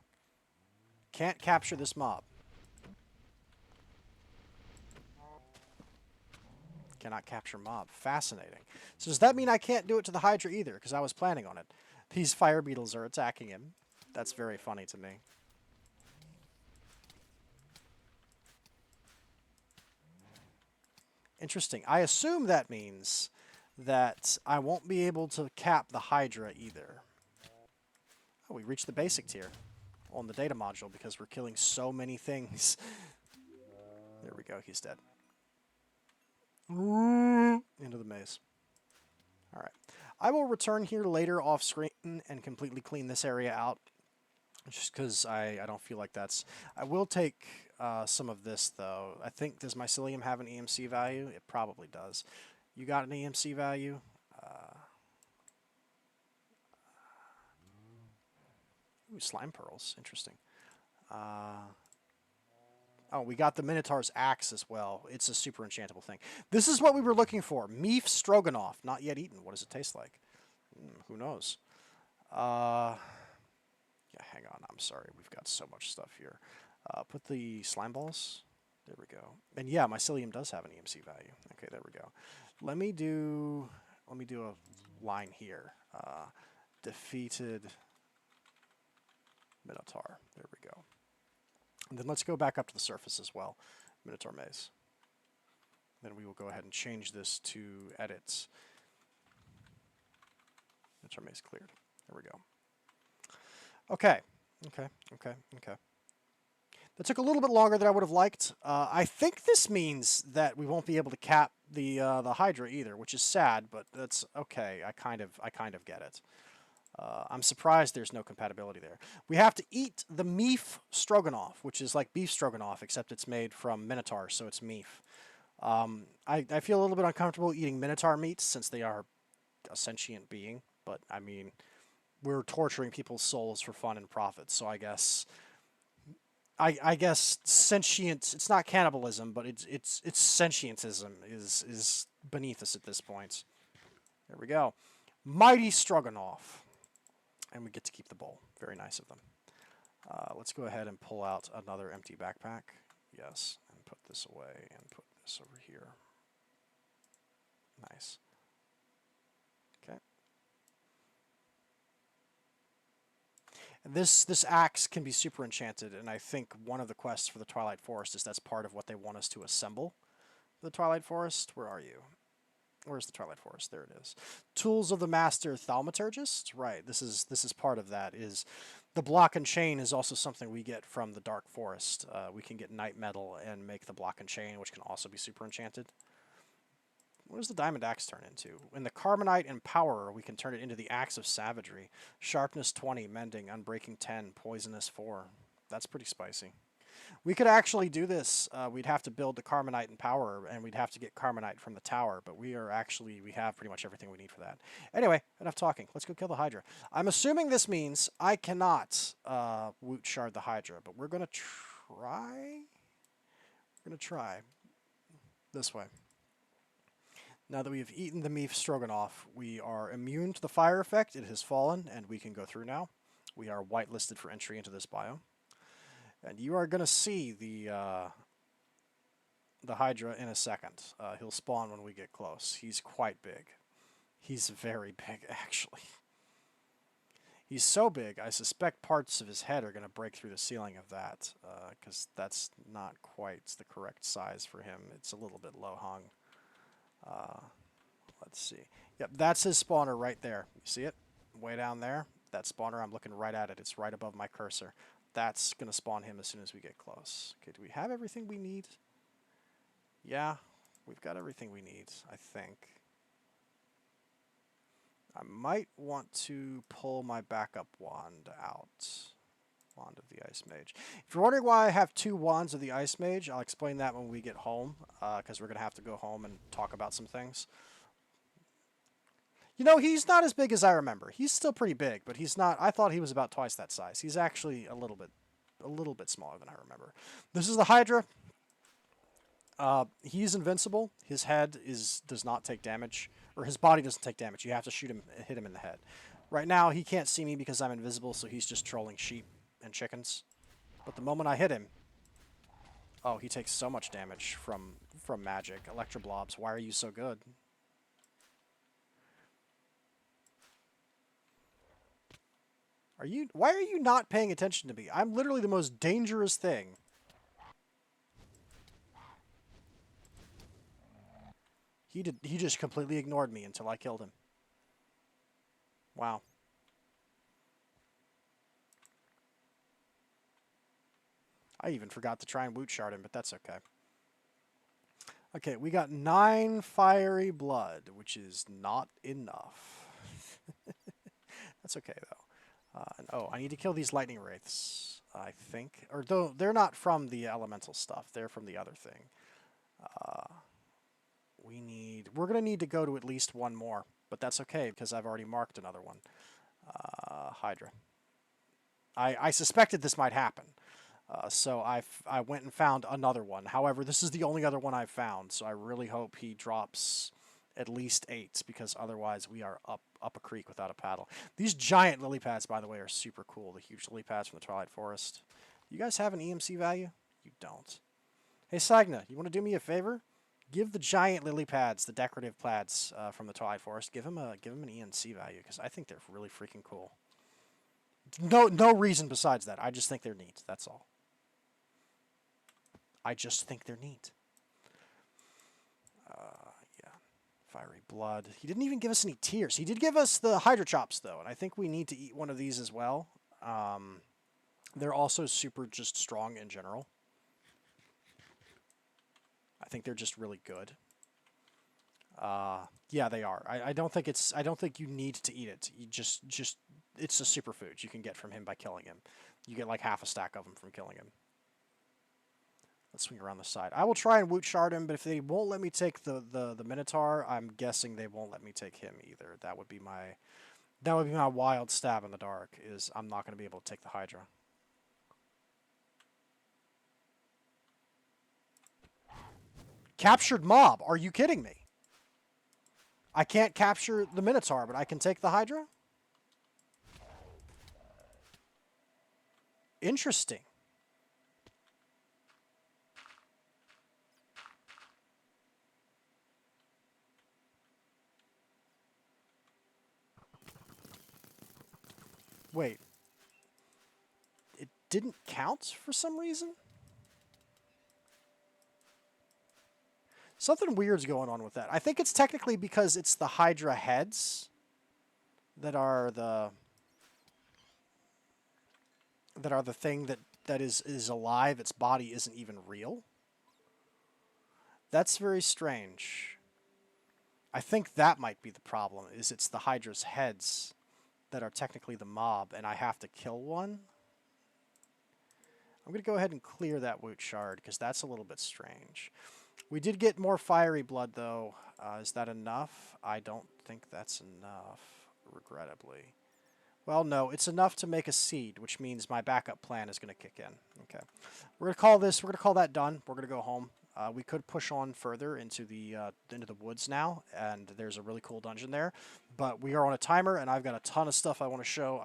Can't capture this mob. Cannot capture mob. Fascinating. So does that mean I can't do it to the Hydra either? Because I was planning on it. These fire beetles are attacking him. That's very funny to me. Interesting. I assume that means that I won't be able to cap the Hydra either. Oh, we reached the basic tier on the data module because we're killing so many things. There we go. He's dead. Into the maze. All right. I will return here later off screen and completely clean this area out, just because I don't feel like that's... I will take some of this, though. I think, does mycelium have an EMC value? It probably does. You got an EMC value? Ooh, slime pearls. Interesting. Oh, we got the Minotaur's axe as well. It's a super enchantable thing. This is what we were looking for. Meef stroganoff. Not yet eaten. What does it taste like? Who knows? Yeah, hang on. I'm sorry. We've got so much stuff here. Put the slime balls. There we go. And yeah, mycelium does have an EMC value. Okay, there we go. Let me do a line here. Defeated Minotaur. There we go. And then let's go back up to the surface as well. Minotaur maze. Then we will go ahead and change this to edit. Minotaur maze cleared. There we go. Okay. Okay. That took a little bit longer than I would have liked. I think this means that we won't be able to cap the Hydra either, which is sad, but that's okay. I kind of get it. I'm surprised there's no compatibility there. We have to eat the Meef Stroganoff, which is like beef stroganoff, except it's made from Minotaur, so it's Meef. I feel a little bit uncomfortable eating Minotaur meats since they are a sentient being, but I mean, we're torturing people's souls for fun and profit, so I guess sentient, it's not cannibalism, but it's sentientism is beneath us at this point. There we go. Mighty Stroganoff. And we get to keep the bowl. Very nice of them. Let's go ahead and pull out another empty backpack. Yes. And put this away and put this over here. Nice. Okay. This axe can be super enchanted, and I think one of the quests for the Twilight Forest is that's part of what they want us to assemble. The Twilight Forest, where are you? Where's the Twilight Forest? There it is. Tools of the Master Thaumaturgist. Right. This is part of that. Is the block and chain is also something we get from the Dark Forest. We can get night metal and make the block and chain, which can also be super enchanted. What does the diamond axe turn into? In the Carbonite Empowerer, we can turn it into the Axe of Savagery. Sharpness 20, Mending, Unbreaking 10, Poisonous 4. That's pretty spicy. We could actually do this. We'd have to build the Carbonite Empowerer, and we'd have to get Carbonite from the tower, but we have pretty much everything we need for that. Anyway, enough talking. Let's go kill the Hydra. I'm assuming this means I cannot Woot Shard the Hydra, but we're going to try. We're going to try this way. Now that we have eaten the meat stroganoff, we are immune to the fire effect. It has fallen, and we can go through now. We are whitelisted for entry into this biome. And you are going to see the Hydra in a second. He'll spawn when we get close. He's quite big. He's very big, actually. He's so big, I suspect parts of his head are going to break through the ceiling of that, because that's not quite the correct size for him. It's a little bit low hung. Let's see. Yep, that's his spawner right there. You see it? Way down there. That spawner, I'm looking right at it. It's right above my cursor. That's going to spawn him as soon as we get close. Okay, do we have everything we need? Yeah, we've got everything we need, I think. I might want to pull my backup wand out. Wand of the Ice Mage. If you're wondering why I have 2 wands of the Ice Mage, I'll explain that when we get home, because we're going to have to go home and talk about some things. You know, he's not as big as I remember. He's still pretty big, but he's not. I thought he was about twice that size. He's actually a little bit smaller than I remember. This is the Hydra. He's invincible. His head does not take damage, or his body doesn't take damage. You have to shoot him, hit him in the head. Right now, he can't see me because I'm invisible, so he's just trolling sheep and chickens. But the moment I hit him, oh, he takes so much damage from magic. Electroblobs, why are you so good? Why are you not paying attention to me? I'm literally the most dangerous thing. He just completely ignored me until I killed him. Wow. I even forgot to try and Woot Shard him, but that's okay. Okay, we got 9 fiery blood, which is not enough. That's okay, though. Oh, I need to kill these lightning wraiths, I think. Or though they're not from the elemental stuff. They're from the other thing. We're going to need to go to at least 1 more. But that's okay, because I've already marked another one. Hydra. I suspected this might happen. So I went and found another one. However, this is the only other one I've found, so I really hope he drops at least 8, because otherwise we are up a creek without a paddle. These giant lily pads, by the way, are super cool. The huge lily pads from the Twilight Forest. You guys have an EMC value? You don't. Hey, sainagh, you want to do me a favor? Give the giant lily pads, the decorative plaids from the Twilight Forest, give him an EMC value, because I think they're really freaking cool. No reason besides that. I just think they're neat. That's all. I just think they're neat. Yeah. Fiery blood. He didn't even give us any tears. He did give us the Hydra Chops, though, and I think we need to eat one of these as well. They're also super just strong in general. I think they're just really good. Yeah, they are. I don't think you need to eat it. You just it's a superfood you can get from him by killing him. You get like half a stack of them from killing him. Let's swing around the side. I will try and Woot Shard him, but if they won't let me take the Minotaur, I'm guessing they won't let me take him either. That would be my wild stab in the dark, is I'm not going to be able to take the Hydra. Captured mob. Are you kidding me? I can't capture the Minotaur, but I can take the Hydra? Interesting. Wait. didn't count for some reason. Something weird's going on with that. I think it's technically because it's the Hydra heads that are the thing that is alive. Its body isn't even real. That's very strange. I think that might be the problem, is it's the Hydra's heads that are technically the mob, and I have to kill one. I'm going to go ahead and clear that Woot Shard, because that's a little bit strange. We did get more fiery blood, though. Is that enough? I don't think that's enough, regrettably. Well, no, it's enough to make a seed, which means my backup plan is going to kick in. Okay, we're going to call that done. We're going to go home. We could push on further into the woods now, and there's a really cool dungeon there. But we are on a timer, and I've got a ton of stuff I want to show.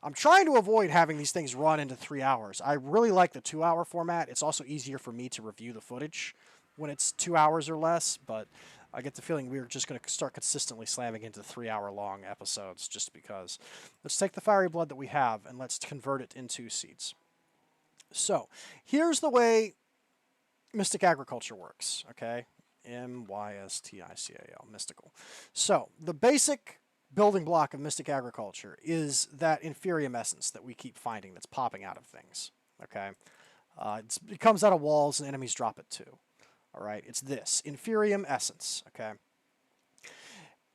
I'm trying to avoid having these things run into 3 hours. I really like the 2-hour format. It's also easier for me to review the footage when it's 2 hours or less, but I get the feeling we're just going to start consistently slamming into 3-hour-long episodes just because. Let's take the fiery blood that we have, and let's convert it into seeds. So, here's the way Mystic Agriculture works, okay? M-Y-S-T-I-C-A-L, mystical. So, the basic building block of Mystic Agriculture is that Inferium essence that we keep finding that's popping out of things, okay? It comes out of walls and enemies drop it too, all right? It's this, Inferium essence, okay?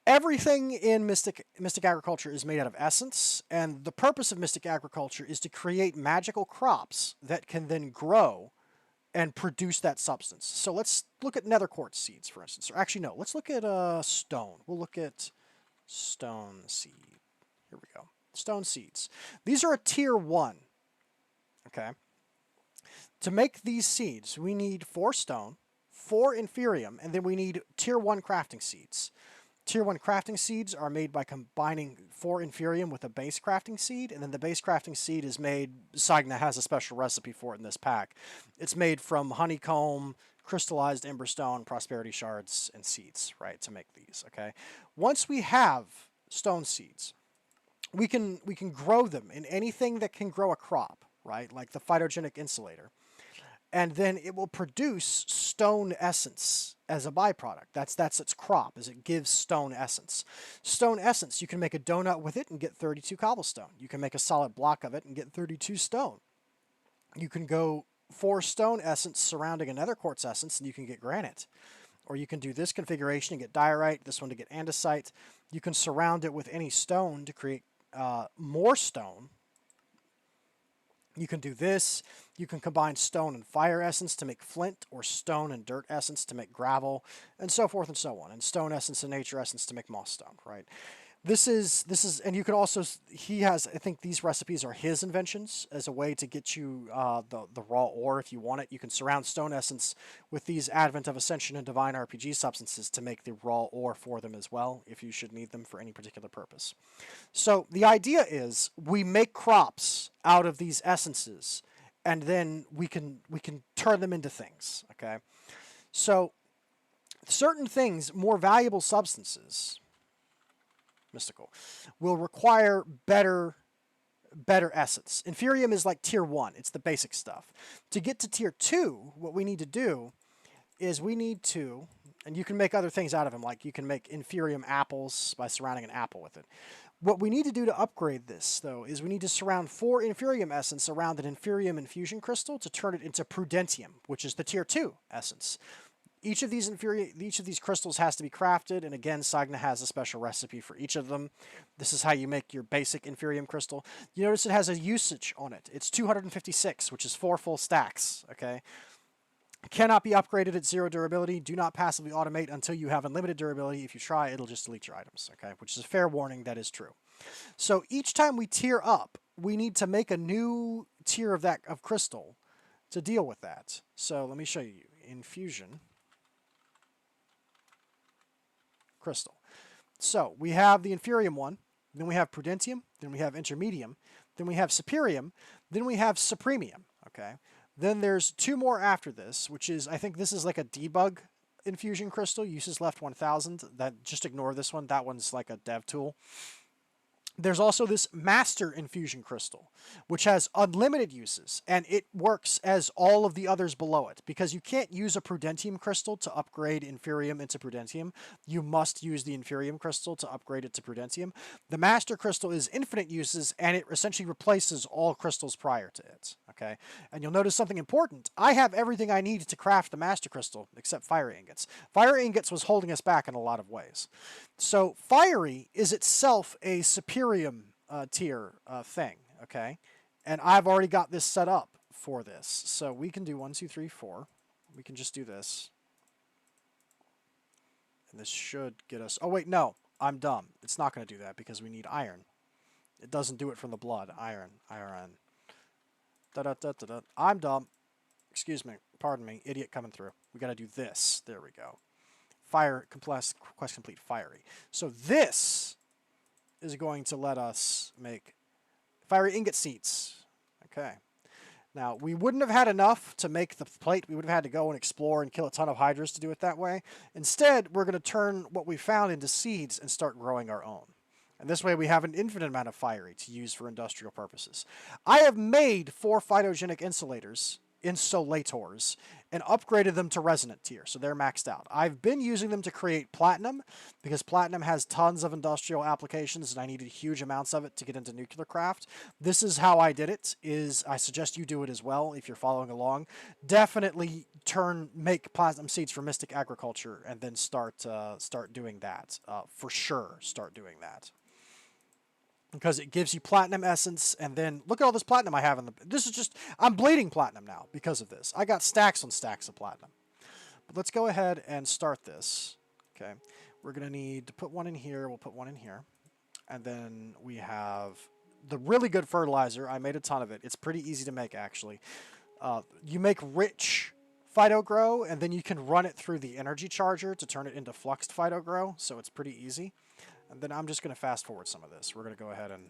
Everything in Mystic Agriculture is made out of essence, and the purpose of Mystic Agriculture is to create magical crops that can then grow and produce that substance. So let's look at nether quartz seeds, for instance. Or actually, no, let's look at stone. We'll look at stone seed. Here we go. Stone seeds. These are a tier 1. Okay. To make these seeds, we need 4 stone, 4 inferium, and then we need tier 1 crafting seeds. Tier 1 crafting seeds are made by combining 4 inferium with a base crafting seed, and then the base crafting seed is made, sainagh has a special recipe for it in this pack. It's made from honeycomb, crystallized emberstone, prosperity shards, and seeds, right, to make these, okay? Once we have stone seeds, we can grow them in anything that can grow a crop, right, like the phytogenic insulator. And then it will produce stone essence as a byproduct. That's its crop, is it gives stone essence. Stone essence, you can make a donut with it and get 32 cobblestone. You can make a solid block of it and get 32 stone. You can go 4 stone essence surrounding another quartz essence and you can get granite. Or you can do this configuration and get diorite, this one to get andesite. You can surround it with any stone to create more stone. You can do this. You can combine stone and fire essence to make flint, or stone and dirt essence to make gravel, and so forth and so on. And stone essence and nature essence to make moss stone, right? This is, and you can also, he has, I think these recipes are his inventions as a way to get you the raw ore if you want it. You can surround stone essence with these Advent of Ascension and Divine RPG substances to make the raw ore for them as well, if you should need them for any particular purpose. So the idea is we make crops out of these essences, and then we can turn them into things, okay? So certain things, more valuable substances, mystical, will require better essence. Inferium is like tier 1. It's the basic stuff. To get to tier 2, what we need to do is we need to, and you can make other things out of them, like you can make inferium apples by surrounding an apple with it. What we need to do to upgrade this, though, is we need to surround 4 inferium essence around an inferium infusion crystal to turn it into prudentium, which is the tier 2 essence. Each of these crystals has to be crafted, and again, sainagh has a special recipe for each of them. This is how you make your basic inferium crystal. You notice it has a usage on it. It's 256, which is 4 full stacks, okay? Cannot be upgraded at 0 durability. Do not passively automate until you have unlimited durability. If you try, it'll just delete your items, okay? Which is a fair warning, that is true. So each time we tier up, we need to make a new tier of crystal to deal with that. So let me show you. Infusion crystal. So we have the inferium one, then we have prudentium, then we have intermedium, then we have superium, then we have supremium, okay? Then there's 2 more after this, which is, I think this is like a debug infusion crystal, uses left 1000. That, just ignore this one. That one's like a dev tool. There's also this Master Infusion Crystal, which has unlimited uses, and it works as all of the others below it, because you can't use a Prudentium Crystal to upgrade Inferium into Prudentium. You must use the Inferium Crystal to upgrade it to Prudentium. The Master Crystal is infinite uses, and it essentially replaces all crystals prior to it, okay? And you'll notice something important. I have everything I need to craft the Master Crystal, except Fire Ingots. Fire Ingots was holding us back in a lot of ways. So Fiery is itself a superior tier thing, okay? And I've already got this set up for this. So we can do 1, 2, 3, 4. We can just do this. And this should get us... Oh, wait, no. I'm dumb. It's not going to do that because we need iron. It doesn't do it from the blood. Iron. Da-da-da-da-da. I'm dumb. Excuse me. Pardon me. Idiot coming through. We got to do this. There we go. Fire, quest complete, Fiery. So this is going to let us make Fiery Ingot Seeds. Okay. Now, we wouldn't have had enough to make the plate. We would have had to go and explore and kill a ton of hydras to do it that way. Instead, we're going to turn what we found into seeds and start growing our own. And this way we have an infinite amount of Fiery to use for industrial purposes. I have made 4 phytogenic insulators, and upgraded them to resonant tier, so they're maxed out. I've been using them to create platinum, because platinum has tons of industrial applications, and I needed huge amounts of it to get into nuclear craft. This is how I did it, I suggest you do it as well if you're following along. Definitely make platinum seeds for Mystic Agriculture, and then start doing that. For sure, start doing that. Because it gives you platinum essence, and then look at all this platinum I have in the... This is just... I'm bleeding platinum now because of this. I got stacks on stacks of platinum. But let's go ahead and start this. Okay. We're going to need to put one in here. We'll put one in here. And then we have the really good fertilizer. I made a ton of it. It's pretty easy to make, actually. You make rich Phytogrow, and then you can run it through the energy charger to turn it into fluxed Phytogrow, so it's pretty easy. And then I'm just going to fast forward some of this. We're going to go ahead and...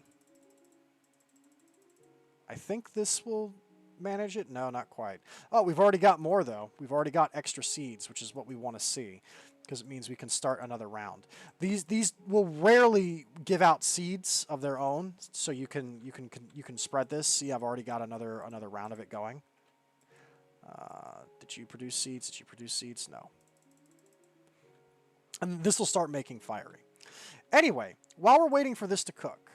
I think this will manage it? No, not quite. Oh, we've already got more, though. We've already got extra seeds, which is what we want to see, because it means we can start another round. These will rarely give out seeds of their own, so you can spread this. See, I've already got another round of it going. Did you produce seeds? Did you produce seeds? No. And this will start making Fiery. Anyway, while we're waiting for this to cook,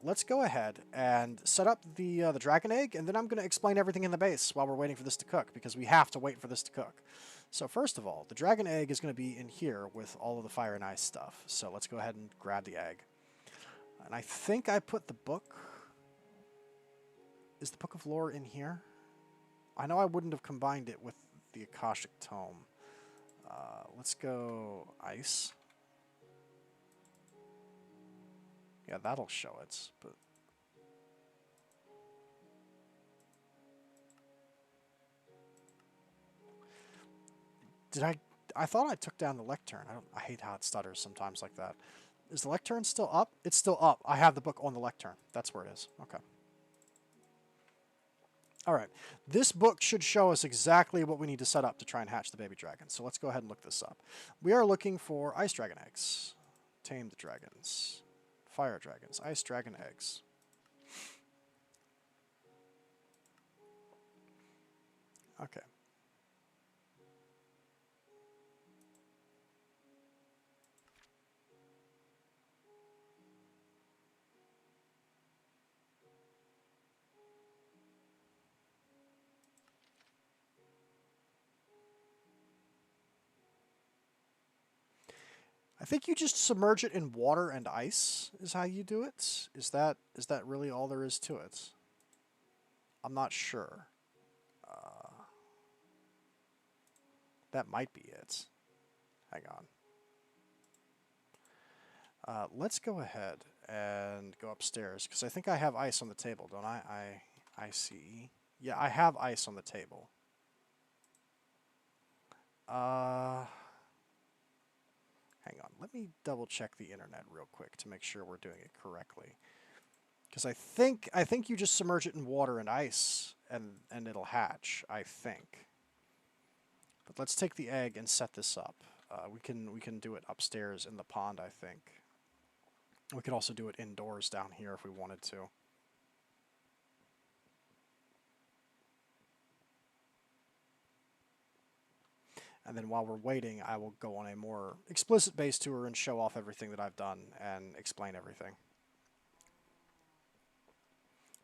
let's go ahead and set up the dragon egg, and then I'm going to explain everything in the base while we're waiting for this to cook, because we have to wait for this to cook. So first of all, the dragon egg is going to be in here with all of the fire and ice stuff. So let's go ahead and grab the egg. And I think I put the book... Is the Book of Lore in here? I know I wouldn't have combined it with the Akashic Tome. Let's go ice. Yeah, that'll show it, but... I thought I took down the lectern. I hate how it stutters sometimes like that. Is the lectern still up? It's still up. I have the book on the lectern. That's where it is. Okay. Alright. This book should show us exactly what we need to set up to try and hatch the baby dragon. So let's go ahead and look this up. We are looking for ice dragon eggs. Tame the dragons. Fire dragons. Ice dragon eggs. Okay. I think you just submerge it in water and ice is how you do it. Is that really all there is to it? I'm not sure. That might be it. Hang on. Let's go ahead and go upstairs, because I think I have ice on the table, don't I? I see. Yeah, I have ice on the table. Hang on, let me double check the internet real quick to make sure we're doing it correctly. Because I think you just submerge it in water and ice and it'll hatch, I think. But let's take the egg and set this up. We can do it upstairs in the pond, I think. We could also do it indoors down here if we wanted to. And then while we're waiting, I will go on a more explicit base tour and show off everything that I've done and explain everything.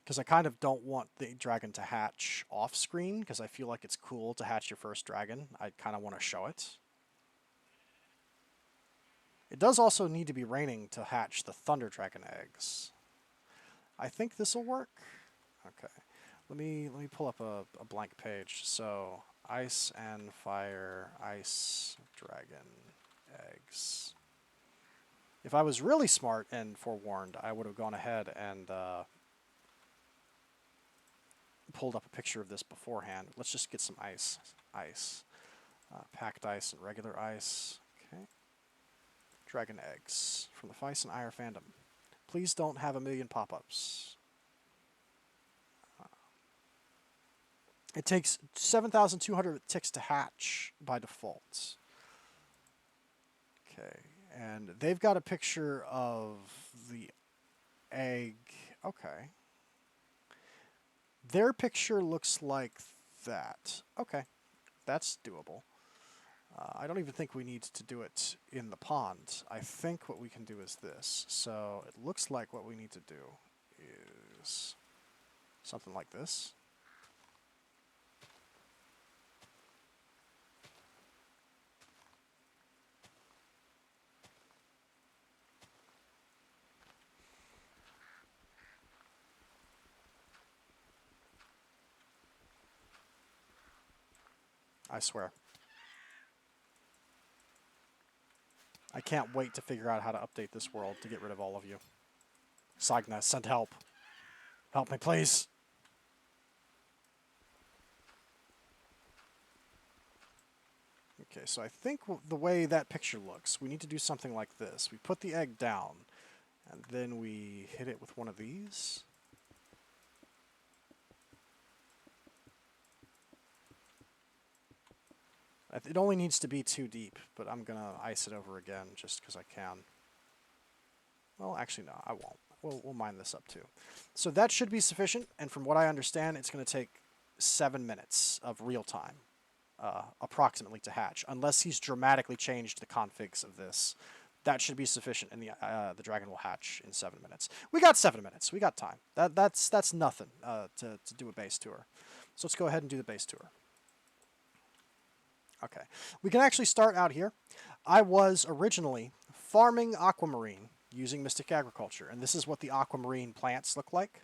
Because I kind of don't want the dragon to hatch off screen, because I feel like it's cool to hatch your first dragon. I kind of want to show it. It does also need to be raining to hatch the thunder dragon eggs. I think this will work. Okay, let me pull up a blank page. So ice and fire, ice dragon eggs. If I was really smart and forewarned, I would have gone ahead and pulled up a picture of this beforehand. Let's just get some ice. Packed ice and regular ice. Okay. Dragon eggs from the Feist and Ire fandom. Please don't have a million pop-ups. It takes 7,200 ticks to hatch by default. Okay, and they've got a picture of the egg. Okay. Their picture looks like that. Okay, that's doable. I don't even think we need to do it in the pond. I think what we can do is this. So it looks like what we need to do is something like this. I swear. I can't wait to figure out how to update this world to get rid of all of you. Sainagh, send help. Help me, please. Okay, so I think the way that picture looks, we need to do something like this. We put the egg down, and then we hit it with one of these. It only needs to be 2 deep, but I'm going to ice it over again just because I can. Well, actually, no, I won't. We'll mine this up too. So that should be sufficient, and from what I understand, it's going to take 7 minutes of real time, approximately, to hatch, unless he's dramatically changed the configs of this. That should be sufficient, and the dragon will hatch in 7 minutes. We got 7 minutes. We got time. That's nothing to do a base tour. So let's go ahead and do the base tour. Okay, we can actually start out here. I was originally farming aquamarine using Mystic Agriculture, and this is what the aquamarine plants look like.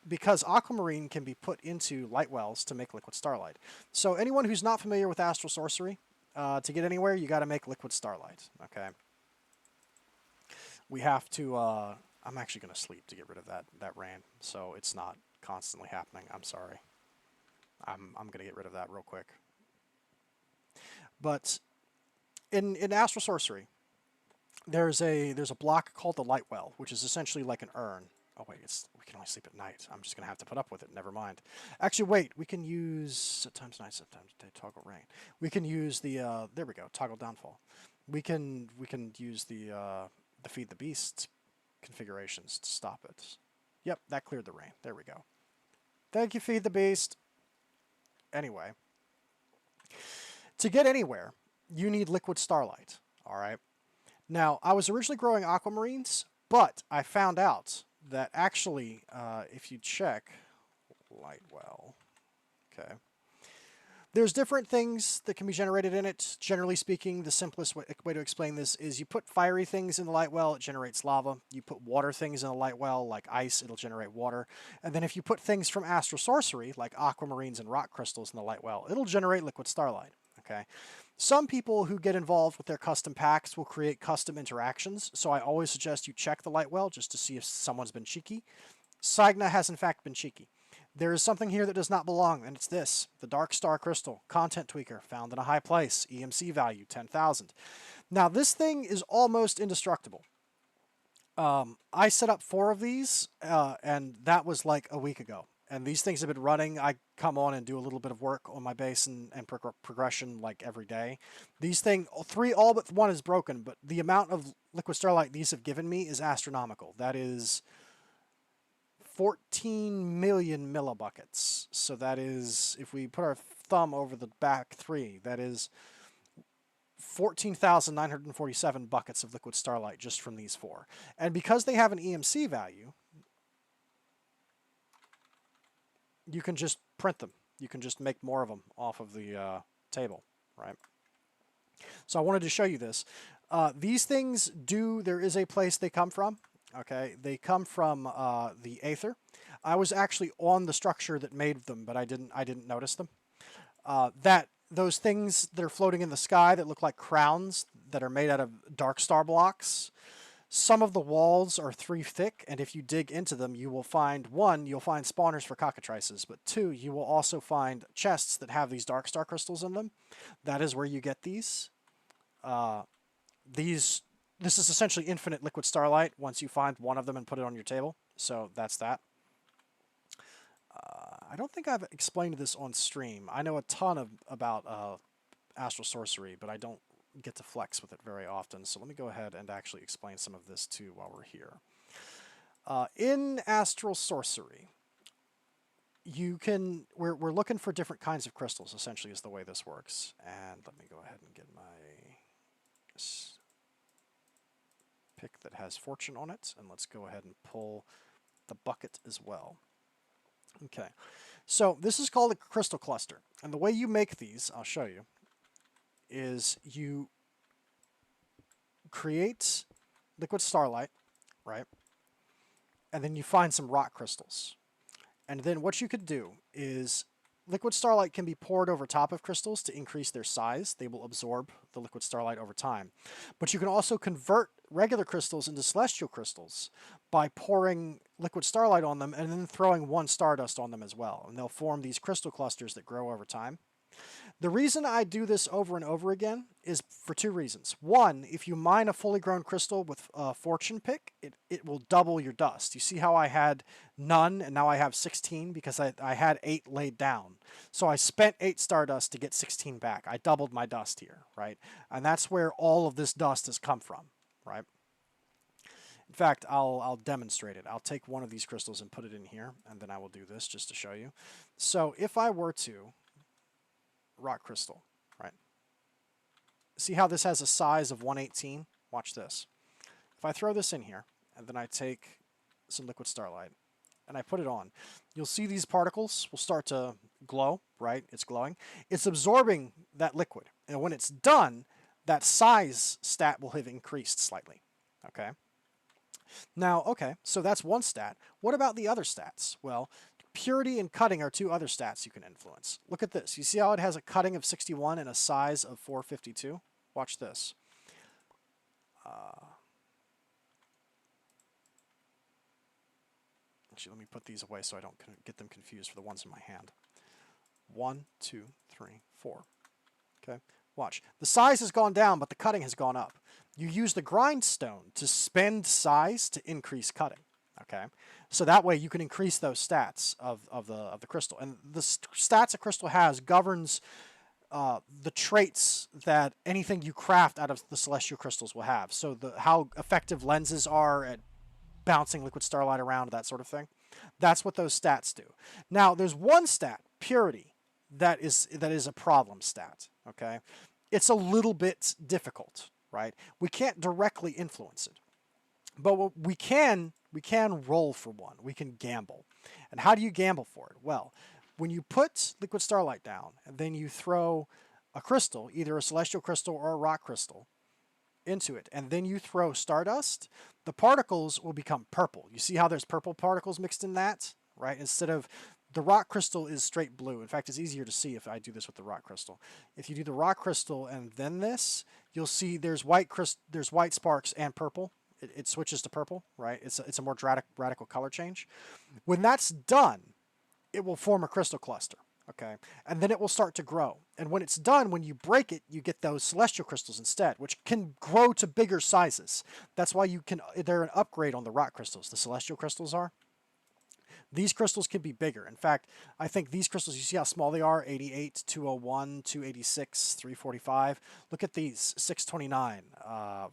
Because aquamarine can be put into light wells to make liquid starlight. So anyone who's not familiar with Astral Sorcery, to get anywhere, you got to make liquid starlight. Okay. We have to. I'm actually going to sleep to get rid of that rain, so it's not constantly happening. I'm sorry. I'm going to get rid of that real quick. But in Astral Sorcery, there's a block called the Light Well, which is essentially like an urn. Oh wait, we can only sleep at night. I'm just going to have to put up with it. Never mind. Actually, wait. We can use at times night, sometimes day, toggle rain. We can use the there we go, toggle downfall. We can use the feed the beast configurations to stop it. Yep, that cleared the rain. There we go. Thank you, feed the beast. Anyway, to get anywhere, you need liquid starlight, all right? Now, I was originally growing aquamarines, but I found out that actually, if you check light well, okay, there's different things that can be generated in it. Generally speaking, the simplest way to explain this is you put fiery things in the light well, it generates lava. You put water things in the light well, like ice, it'll generate water. And then if you put things from Astral Sorcery, like aquamarines and rock crystals in the light well, it'll generate liquid starlight. Okay. Some people who get involved with their custom packs will create custom interactions, so I always suggest you check the light well just to see if someone's been cheeky. Sainagh has in fact been cheeky. There is something here that does not belong, and it's this. The Darkstar Crystal, Content Tweaker, found in a high place, EMC value, 10,000. Now, this thing is almost indestructible. I set up 4 of these, and that was like a week ago. And these things have been running. I come on and do a little bit of work on my base and progression like every day. These things, all but one is broken, but the amount of liquid starlight these have given me is astronomical. That is 14 million millibuckets. So that is, if we put our thumb over the back 3, that is 14,947 buckets of liquid starlight just from these 4. And because they have an EMC value, you can just print them. You can just make more of them off of the table, right? So I wanted to show you this. These things there is a place they come from. Okay, they come from the Aether. I was actually on the structure that made them, but I didn't notice them. Those things that are floating in the sky that look like crowns that are made out of Darkstar blocks. Some of the walls are 3 thick, and if you dig into them, you will find, 1, you'll find spawners for cockatrices, but 2, you will also find chests that have these Darkstar Crystals in them. That is where you get these. This is essentially infinite liquid starlight once you find one of them and put it on your table. So that's that. I don't think I've explained this on stream. I know a ton about Astral Sorcery, but I don't get to flex with it very often. So let me go ahead and actually explain some of this too while we're here. In Astral Sorcery, we're looking for different kinds of crystals, essentially, is the way this works. And let me go ahead and get my pick that has fortune on it, and let's go ahead and pull the bucket as well. Okay, so this is called a crystal cluster, and the way you make these, I'll show you, is you create liquid starlight, right? And then you find some rock crystals. And then what you could do is liquid starlight can be poured over top of crystals to increase their size. They will absorb the liquid starlight over time. But you can also convert regular crystals into celestial crystals by pouring liquid starlight on them and then throwing 1 stardust on them as well. And they'll form these crystal clusters that grow over time. The reason I do this over and over again is for 2 reasons. 1, if you mine a fully grown crystal with a fortune pick, it will double your dust. You see how I had none and now I have 16 because I had 8 laid down. So I spent 8 stardust to get 16 back. I doubled my dust here, right? And that's where all of this dust has come from, right? In fact, I'll demonstrate it. I'll take one of these crystals and put it in here, and then I will do this just to show you. So if I were to rock crystal, right? See how this has a size of 118? Watch this. If I throw this in here, and then I take some liquid starlight, and I put it on, you'll see these particles will start to glow, right? It's glowing. It's absorbing that liquid. And when it's done, that size stat will have increased slightly, okay? Now, okay, so that's one stat. What about the other stats? Well, purity and cutting are 2 other stats you can influence. Look at this. You see how it has a cutting of 61 and a size of 452? Watch this. Actually, let me put these away so I don't get them confused for the ones in my hand. 1, 2, 3, 4. Okay, watch. The size has gone down, but the cutting has gone up. You use the grindstone to spend size to increase cutting. Okay, so that way you can increase those stats of the crystal, and the stats a crystal has governs the traits that anything you craft out of the celestial crystals will have. So how effective lenses are at bouncing liquid starlight around, that sort of thing. That's what those stats do. Now, there's one stat, purity, that is a problem stat. Okay, it's a little bit difficult, right? We can't directly influence it, but we can roll for one. We can gamble. And how do you gamble for it? Well, when you put liquid starlight down and then you throw a crystal, either a celestial crystal or a rock crystal, into it, and then you throw stardust, the particles will become purple. You see how there's purple particles mixed in that, right? Instead of the rock crystal is straight blue. In fact, it's easier to see if I do this with the rock crystal. If you do the rock crystal and then this, you'll see there's white sparks and purple. It switches to purple, right? It's a more radical color change. When that's done, it will form a crystal cluster, okay? And then it will start to grow. And when it's done, when you break it, you get those celestial crystals instead, which can grow to bigger sizes. That's why they're an upgrade on the rock crystals. The celestial crystals are. These crystals can be bigger. In fact, I think these crystals, you see how small they are? 88, 201, 286, 345. Look at these, 629,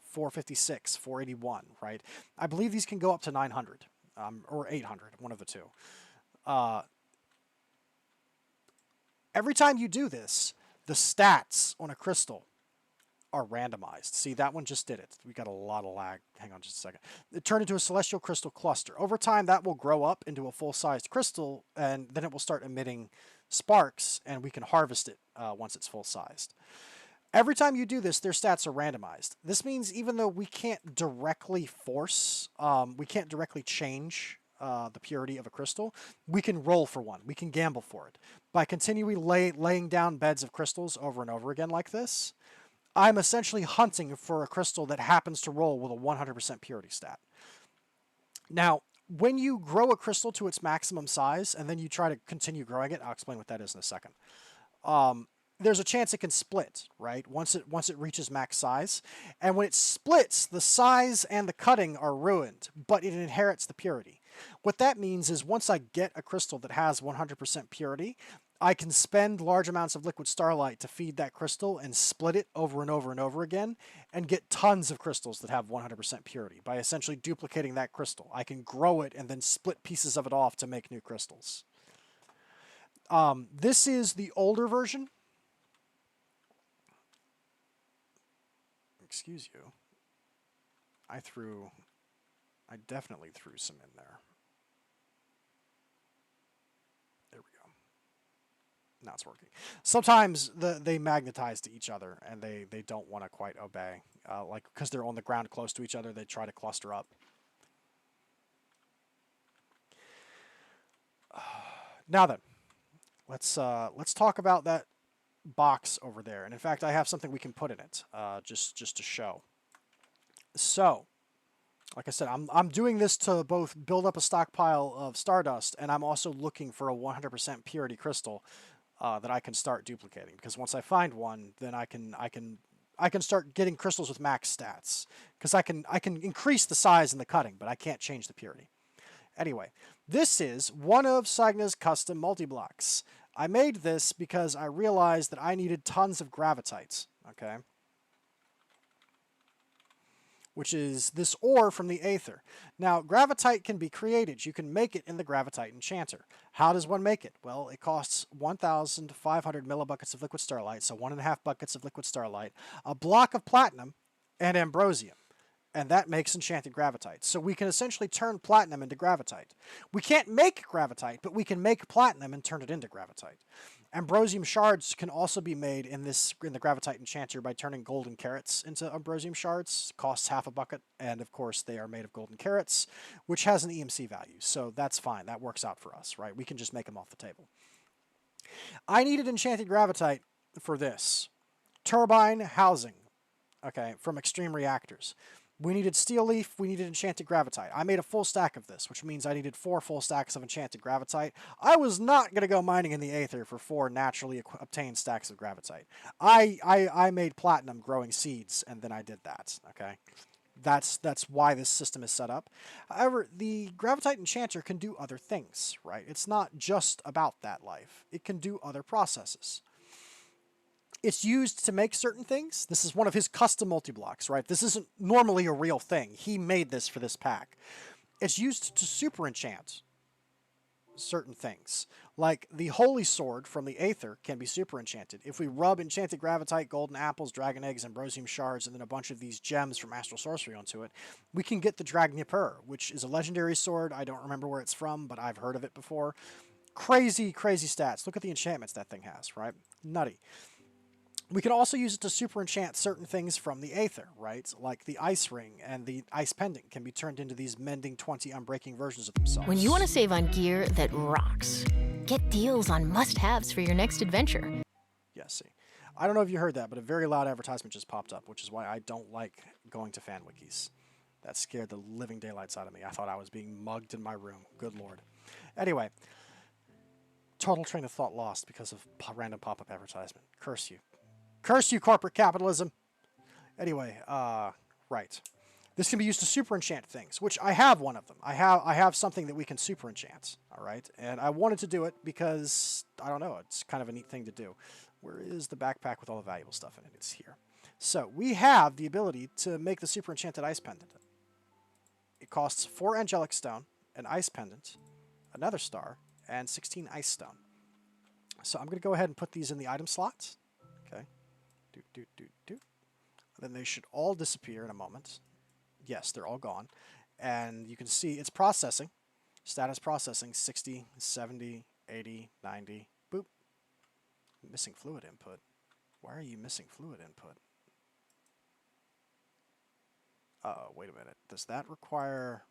456, 481, right? I believe these can go up to 900 or 800, one of the two. Every time you do this, the stats on a crystal are randomized. See, that one just did it. We got a lot of lag. Hang on just a second. It turned into a celestial crystal cluster. Over time, that will grow up into a full-sized crystal, and then it will start emitting sparks, and we can harvest it once it's full-sized. Every time you do this, their stats are randomized. This means even though we can't directly force, we can't directly change the purity of a crystal, we can roll for one. We can gamble for it. By continually laying down beds of crystals over and over again like this, I'm essentially hunting for a crystal that happens to roll with a 100% purity stat. Now, when you grow a crystal to its maximum size, and then you try to continue growing it, I'll explain what that is in a second. There's a chance it can split, right? Once it reaches max size. And when it splits, the size and the cutting are ruined, but it inherits the purity. What that means is once I get a crystal that has 100% purity, I can spend large amounts of liquid starlight to feed that crystal and split it over and over and over again and get tons of crystals that have 100% purity by essentially duplicating that crystal. I can grow it and then split pieces of it off to make new crystals. This is the older version. Excuse you. I definitely threw some in there. There we go. Now it's working. Sometimes they magnetize to each other, and they don't want to quite obey. Like, because they're on the ground close to each other, they try to cluster up. Now then, let's talk about that box over there. And in fact, I have something we can put in it, just to show. So, like I said, I'm doing this to both build up a stockpile of stardust, and I'm also looking for a 100% purity crystal that I can start duplicating. Because once I find one, then I can start getting crystals with max stats. Because I can increase the size and the cutting, but I can't change the purity. Anyway, this is one of Sagna's custom multi-blocks. I made this because I realized that I needed tons of gravitites, okay? Which is this ore from the Aether. Now, gravitite can be created. You can make it in the Gravitite Enchanter. How does one make it? Well, it costs 1,500 millibuckets of liquid starlight, so 1.5 buckets of liquid starlight, a block of platinum, and ambrosium. And that makes enchanted gravitite. So we can essentially turn platinum into gravitite. We can't make gravitite, but we can make platinum and turn it into gravitite. Ambrosium shards can also be made in the Gravitite Enchanter by turning golden carrots into ambrosium shards. It costs 1/2 bucket, and of course they are made of golden carrots, which has an EMC value. So that's fine. That works out for us, right? We can just make them off the table. I needed enchanted gravitite for this. Turbine housing, okay, from Extreme Reactors. We needed steel leaf, we needed enchanted gravitite. I made a full stack of this, which means I needed 4 full stacks of enchanted gravitite. I was not going to go mining in the Aether for 4 naturally obtained stacks of gravitite. I made platinum growing seeds, and then I did that, okay? That's why this system is set up. However, the Gravitite Enchanter can do other things, right? It's not just about that life. It can do other processes. It's used to make certain things. This is one of his custom multi-blocks, right? This isn't normally a real thing. He made this for this pack. It's used to super enchant certain things. Like the Holy Sword from the Aether can be super enchanted. If we rub enchanted gravitite, golden apples, dragon eggs, ambrosium shards, and then a bunch of these gems from Astral Sorcery onto it, we can get the Dragnipur, which is a legendary sword. I don't remember where it's from, but I've heard of it before. Crazy, crazy stats. Look at the enchantments that thing has, right? Nutty. We can also use it to super enchant certain things from the Aether, right? Like the Ice Ring and the Ice Pendant can be turned into these mending 20 unbreaking versions of themselves. When you want to save on gear that rocks, get deals on must-haves for your next adventure. Yeah, see. I don't know if you heard that, but a very loud advertisement just popped up, which is why I don't like going to fan wikis. That scared the living daylights out of me. I thought I was being mugged in my room. Good lord. Anyway, total train of thought lost because of random pop-up advertisement. Curse you. Curse you, corporate capitalism. Anyway, right. This can be used to super enchant things, which I have one of them. I have something that we can super enchant, all right? And I wanted to do it because, I don't know, it's kind of a neat thing to do. Where is the backpack with all the valuable stuff in it? It's here. So we have the ability to make the super enchanted ice pendant. It costs 4 angelic stone, an ice pendant, another star, and 16 ice stone. So I'm going to go ahead and put these in the item slots. Okay. Then they should all disappear in a moment. Yes, they're all gone. And you can see it's processing. Status processing 60, 70, 80, 90. Boop. Missing fluid input. Why are you missing fluid input? Uh-oh, wait a minute. Does that require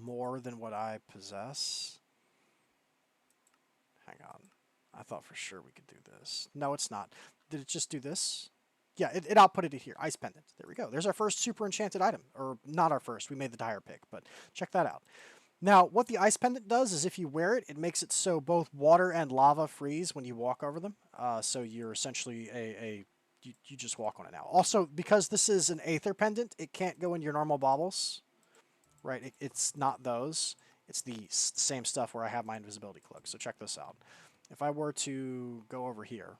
more than what I possess? Hang on. I thought for sure we could do this. No, it's not. Did it just do this? Yeah, it outputted it here. Ice pendant. There we go. There's our first super enchanted item. Or not our first. We made the dire pick, but check that out. Now, what the ice pendant does is if you wear it, it makes it so both water and lava freeze when you walk over them. So you're essentially you just walk on it now. Also, because this is an Aether pendant, it can't go in your normal baubles. Right? It's not those. It's the same stuff where I have my invisibility cloak. So check this out. If I were to go over here,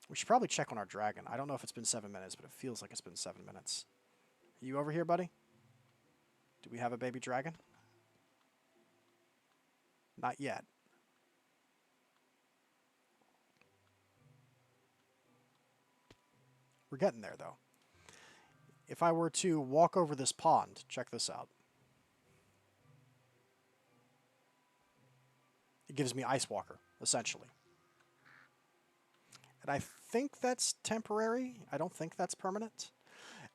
we should probably check on our dragon. I don't know if it's been 7 minutes, but it feels like it's been 7 minutes. Are you over here, buddy? Do we have a baby dragon? Not yet. We're getting there, though. If I were to walk over this pond, check this out. It gives me Ice Walker, essentially. And I think that's temporary. I don't think that's permanent.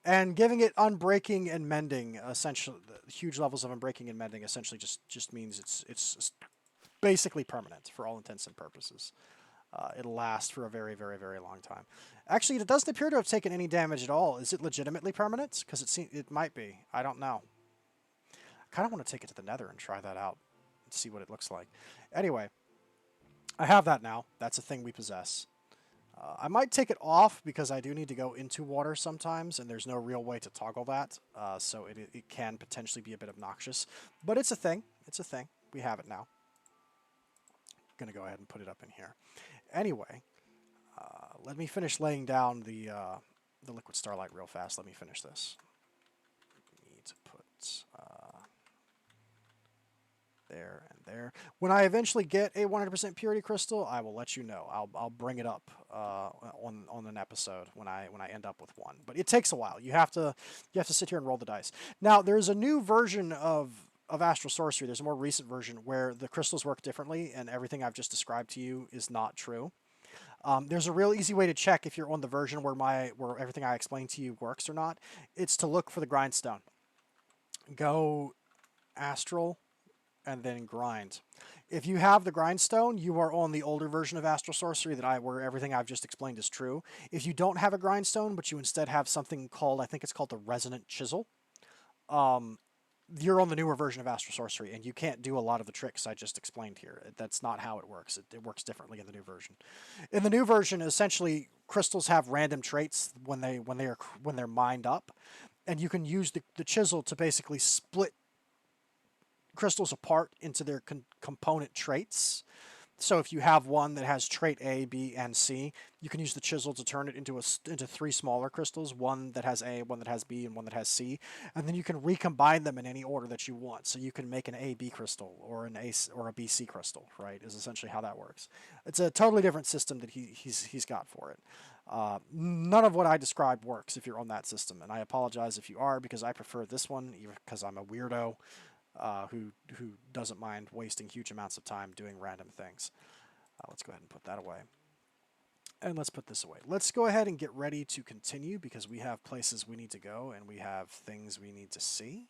And giving it unbreaking and mending, essentially, huge levels of unbreaking and mending, essentially just means it's basically permanent for all intents and purposes. It'll last for a very, very, very long time. Actually, it doesn't appear to have taken any damage at all. Is it legitimately permanent? Because it might be. I don't know. I kind of want to take it to the Nether and try that out and see what it looks like. Anyway, I have that now. That's a thing we possess. I might take it off because I do need to go into water sometimes, and there's no real way to toggle that, so it can potentially be a bit obnoxious. But it's a thing. It's a thing. We have it now. I'm going to go ahead and put it up in here. Anyway, let me finish laying down the liquid starlight real fast. Let me finish this. Need to put there and there. When I eventually get a 100% purity crystal, I will let you know. I'll bring it up on an episode when I end up with one. But it takes a while. You have to sit here and roll the dice. Now there's a new version of Astral Sorcery. There's a more recent version where the crystals work differently, and everything I've just described to you is not true. There's a real easy way to check if you're on the version where everything I explained to you works or not. It's to look for the grindstone. Go Astral and then grind. If you have the grindstone, you are on the older version of Astral Sorcery where everything I've just explained is true. If you don't have a grindstone, but you instead have something called, I think it's called the Resonant Chisel, you're on the newer version of Astral Sorcery, and you can't do a lot of the tricks I just explained here. That's not how it works. It works differently in the new version. In the new version, essentially, crystals have random traits when they're mined up, and you can use the chisel to basically split crystals apart into their component traits. So if you have one that has trait A, B, and C, you can use the chisel to turn it into 3 smaller crystals, one that has A, one that has B, and one that has C, and then you can recombine them in any order that you want. So you can make an AB crystal or an A or a BC crystal, right? Is essentially how that works. It's a totally different system that he's got for it. None of what I described works if you're on that system, and I apologize if you are, because I prefer this one, even because I'm a weirdo. Who doesn't mind wasting huge amounts of time doing random things. Let's go ahead and put that away. And let's put this away. Let's go ahead and get ready to continue because we have places we need to go and we have things we need to see.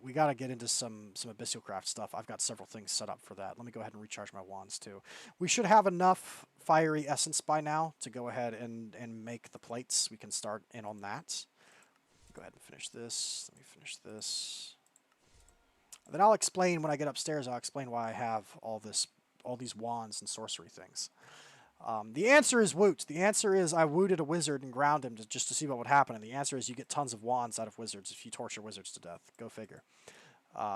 We got to get into some Meatballcraft stuff. I've got several things set up for that. Let me go ahead and recharge my wands too. We should have enough fiery essence by now to go ahead and make the plates. We can start in on that. Go ahead and finish this. Let me finish this. Then I'll explain when I get upstairs. I'll explain why I have all these wands and sorcery things. The answer is woot. The answer is I wooted a wizard and ground him just to see what would happen. And the answer is you get tons of wands out of wizards if you torture wizards to death. Go figure.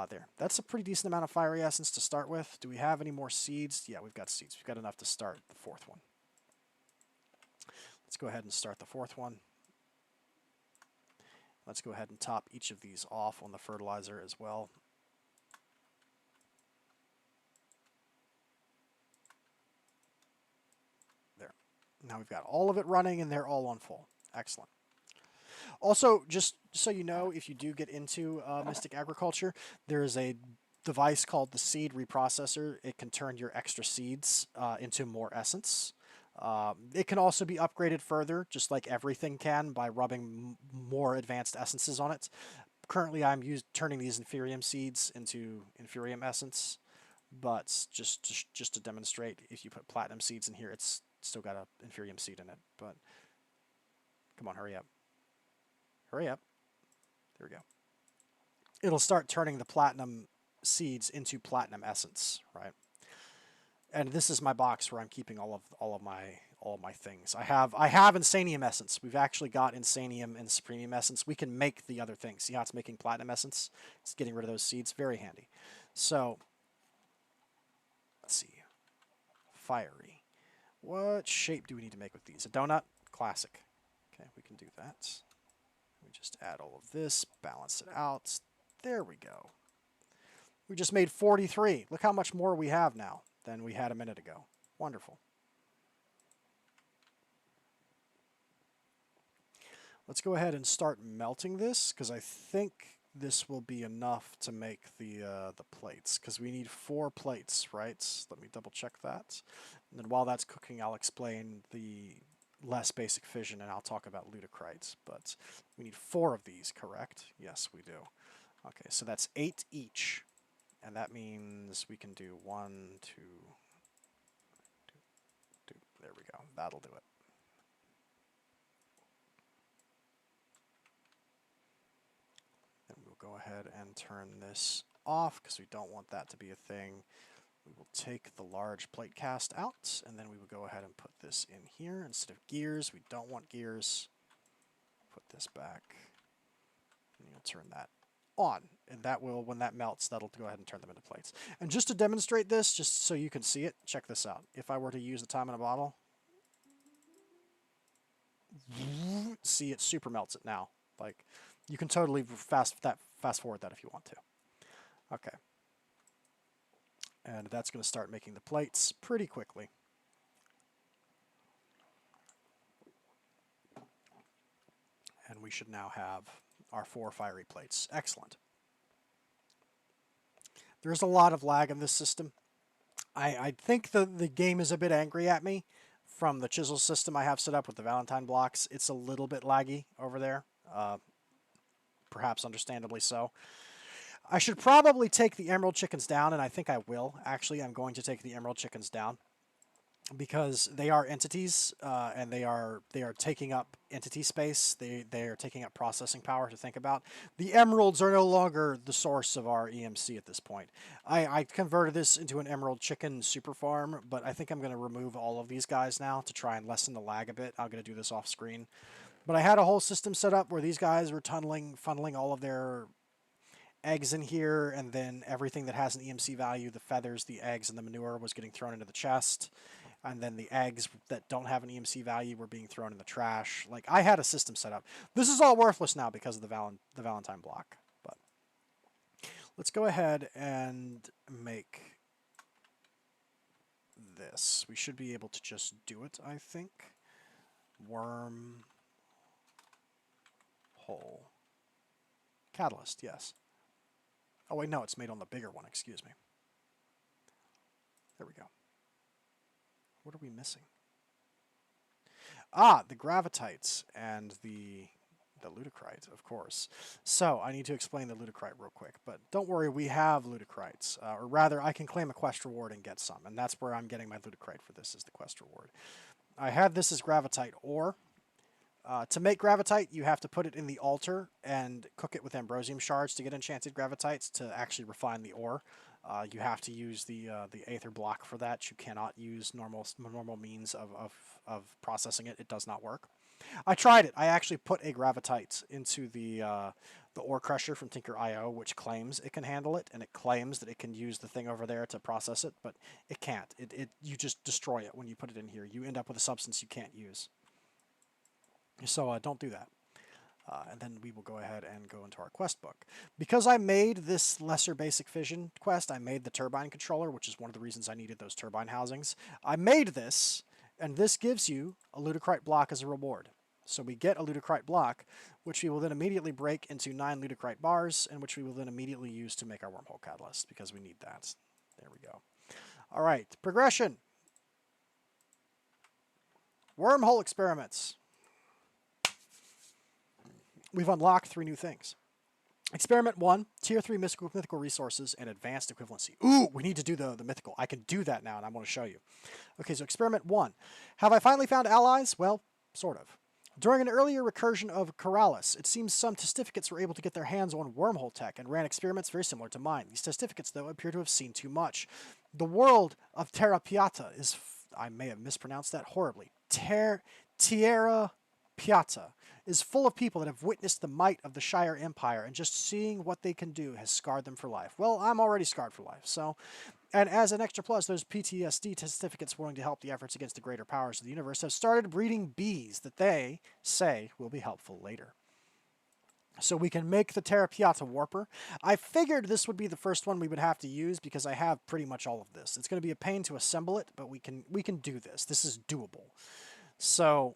There. That's a pretty decent amount of fiery essence to start with. Do we have any more seeds? Yeah, we've got seeds. We've got enough to start the fourth one. Let's go ahead and start the fourth one. Let's go ahead and top each of these off on the fertilizer as well. There. Now we've got all of it running and they're all on full. Excellent. Also, just so you know, if you do get into Mystic Agriculture, there is a device called the Seed Reprocessor. It can turn your extra seeds into more essence. It can also be upgraded further, just like everything can, by rubbing more advanced essences on it. Currently, I'm turning these Inferium seeds into Inferium essence, but just to demonstrate, if you put Platinum seeds in here, it's still got an Inferium seed in it. But come on, hurry up. Hurry up. There we go. It'll start turning the Platinum seeds into Platinum essence, right? And this is my box where I'm keeping all of my things. I have Insanium essence. We've actually got Insanium and Supremium essence. We can make the other things. See how it's making Platinum essence? It's getting rid of those seeds. Very handy. So let's see. Fiery. What shape do we need to make with these? A donut? Classic. Okay, we can do that. We just add all of this, balance it out. There we go. We just made 43. Look how much more we have now than we had a minute ago. Wonderful. Let's go ahead and start melting this, because I think this will be enough to make the plates, because we need 4 plates, right? Let me double check that. And then while that's cooking, I'll explain the less basic fission, and I'll talk about ludocrites. But we need 4 of these, correct? Yes, we do. Okay, so that's 8 each. And that means we can do 1, 2, 2. There we go. That'll do it. Then we'll go ahead and turn this off because we don't want that to be a thing. We will take the large plate cast out, and then we will go ahead and put this in here instead of gears. We don't want gears. Put this back, and you'll turn that on, and that will, when that melts, that'll go ahead and turn them into plates. And just to demonstrate this, just so you can see it, check this out. If I were to use the time in a bottle, see, it super melts it now. Like, you can totally fast forward that if you want to. Okay. And that's going to start making the plates pretty quickly. And we should now have our 4 fiery plates. Excellent. There's a lot of lag in this system. I think the game is a bit angry at me from the chisel system I have set up with the Valentine blocks. It's a little bit laggy over there. Perhaps understandably so. I should probably take the emerald chickens down, and I think I will. Actually, I'm going to take the emerald chickens down because they are entities, and they are taking up entity space. They are taking up processing power to think about. The emeralds are no longer the source of our EMC at this point. I converted this into an emerald chicken super farm, but I think I'm going to remove all of these guys now to try and lessen the lag a bit. I'm going to do this off screen. But I had a whole system set up where these guys were funneling all of their eggs in here, and then everything that has an EMC value, the feathers, the eggs, and the manure was getting thrown into the chest, and then the eggs that don't have an EMC value were being thrown in the trash. Like, I had a system set up. This is all worthless now because of the Valentine block, but let's go ahead and make this. We should be able to just do it, I think. Worm hole. Catalyst, yes. Oh, wait, no, it's made on the bigger one, excuse me. There we go. What are we missing? Ah, the gravitites and the ludocrite, of course. So, I need to explain the ludocrite real quick, but don't worry, we have ludocrites. Or rather, I can claim a quest reward and get some, and that's where I'm getting my ludocrite for this, is the quest reward. I had this as gravitite ore. To make gravitite, you have to put it in the altar and cook it with ambrosium shards to get enchanted gravitites to actually refine the ore. You have to use the Aether block for that. You cannot use normal means of processing it. It does not work. I tried it. I actually put a Gravitite into the ore crusher from Tinker.io, which claims it can handle it, and it claims that it can use the thing over there to process it, but it can't. You just destroy it when you put it in here. You end up with a substance you can't use. So don't do that. And then we will go ahead and go into our quest book. Because I made this lesser basic fission quest, I made the turbine controller, which is one of the reasons I needed those turbine housings. I made this, and this gives you a ludicrite block as a reward. So we get a ludicrite block, which we will then immediately break into 9 ludicrite bars, and which we will then immediately use to make our wormhole catalyst, because we need that. There we go. All right, progression. Wormhole experiments. We've unlocked 3 new things. Experiment 1, Tier 3 mythical resources and advanced equivalency. Ooh, we need to do the mythical. I can do that now, and I want to show you. Okay, so Experiment 1. Have I finally found allies? Well, sort of. During an earlier recursion of CORALIUM, it seems some testificates were able to get their hands on wormhole tech and ran experiments very similar to mine. These testificates, though, appear to have seen too much. The world of Terra Piata is... I may have mispronounced that horribly. Tierra Piata is full of people that have witnessed the might of the Shire Empire, and just seeing what they can do has scarred them for life. Well, I'm already scarred for life, so... And as an extra plus, those PTSD certificates willing to help the efforts against the greater powers of the universe have started breeding bees that they say will be helpful later. So we can make the Terra Piata Warper. I figured this would be the first one we would have to use because I have pretty much all of this. It's going to be a pain to assemble it, but we can do this. This is doable. So...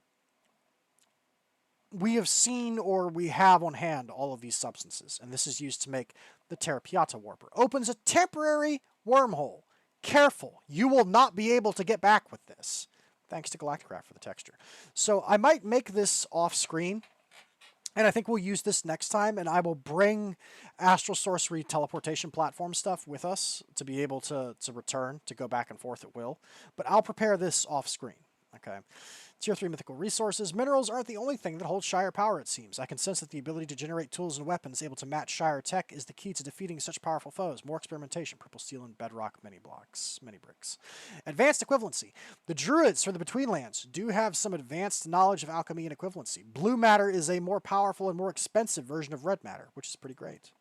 we have seen, or we have on hand, all of these substances, and this is used to make the Terra Piata Warper. Opens a temporary wormhole. Careful, you will not be able to get back with this. Thanks to Galacticraft for the texture. So I might make this off screen, and I think we'll use this next time, and I will bring Astral Sorcery teleportation platform stuff with us to be able to return, to go back and forth at will. But I'll prepare this off screen, okay? Tier 3 mythical resources. Minerals aren't the only thing that holds Shire power, it seems. I can sense that the ability to generate tools and weapons able to match Shire tech is the key to defeating such powerful foes. More experimentation. Purple steel and bedrock mini bricks. Advanced equivalency. The druids from the Betweenlands do have some advanced knowledge of alchemy and equivalency. Blue matter is a more powerful and more expensive version of red matter, which is pretty great.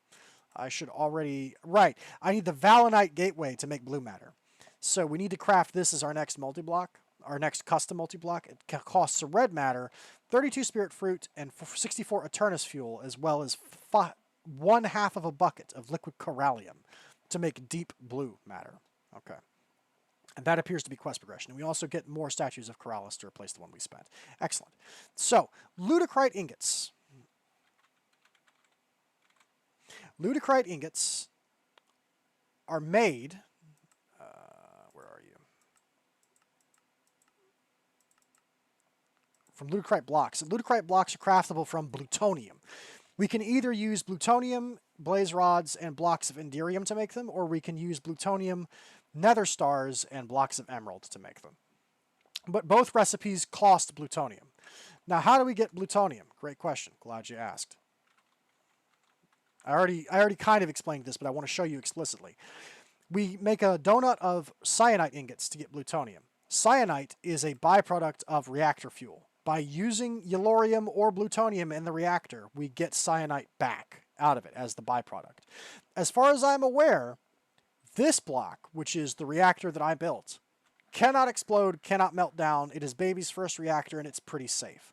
I should already... Right. I need the Valenite gateway to make blue matter. So we need to craft this as our next multi-block. Our next custom multi-block. It costs a red matter, 32 spirit fruit, and 64 Eternus fuel, as well as 1/2 of a bucket of liquid CORALIUM to make deep blue matter. Okay. And that appears to be quest progression. And we also get more statues of CORALIUM to replace the one we spent. Excellent. So, ludicrite ingots. Ludicrite ingots are made... from ludicrite blocks. Ludicrite blocks are craftable from plutonium. We can either use plutonium, blaze rods, and blocks of enderium to make them, or we can use plutonium, nether stars, and blocks of emerald to make them. But both recipes cost plutonium. Now, how do we get plutonium? Great question. Glad you asked. I already kind of explained this, but I want to show you explicitly. We make a donut of cyanite ingots to get plutonium. Cyanite is a byproduct of reactor fuel. By using yellorium or plutonium in the reactor, we get cyanite back out of it as the byproduct. As far as I'm aware, this block, which is the reactor that I built, cannot explode, cannot melt down. It is baby's first reactor, and it's pretty safe.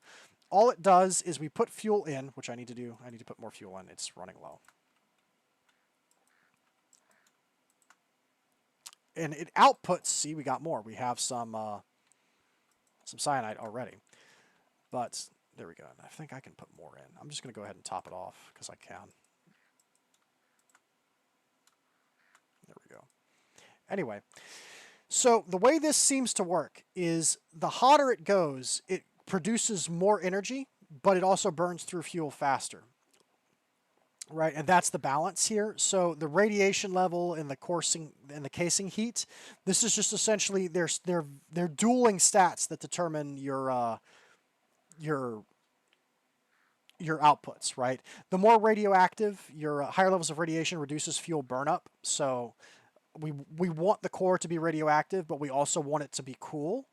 All it does is we put fuel in, which I need to do. I need to put more fuel in. It's running low. And it outputs, see, we got more. We have some cyanide already. But there we go. I think I can put more in. I'm just going to go ahead and top it off because I can. There we go. Anyway, so the way this seems to work is the hotter it goes, it produces more energy, but it also burns through fuel faster. Right, and that's the balance here. So the radiation level and the coursing and the casing heat, this is just essentially they're dueling stats that determine your outputs, right? The more radioactive, your higher levels of radiation reduces fuel burnup. So we want the core to be radioactive, but we also want it to be cool,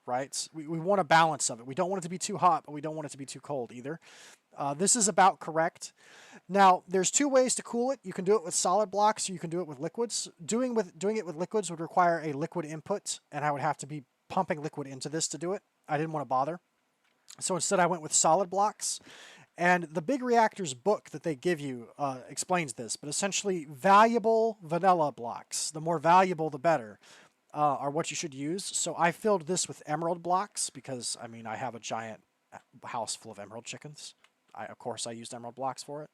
right? We want a balance of it. We don't want it to be too hot, but we don't want it to be too cold either. This is about correct. Now, there's two ways to cool it. You can do it with solid blocks, or you can do it with liquids. Doing it with liquids would require a liquid input, and I would have to be pumping liquid into this to do it. I didn't want to bother. So instead I went with solid blocks. And the Big Reactors book that they give you explains this, but essentially valuable vanilla blocks, the more valuable the better, are what you should use. So I filled this with emerald blocks because, I mean, I have a giant house full of emerald chickens. Of course, I used emerald blocks for it.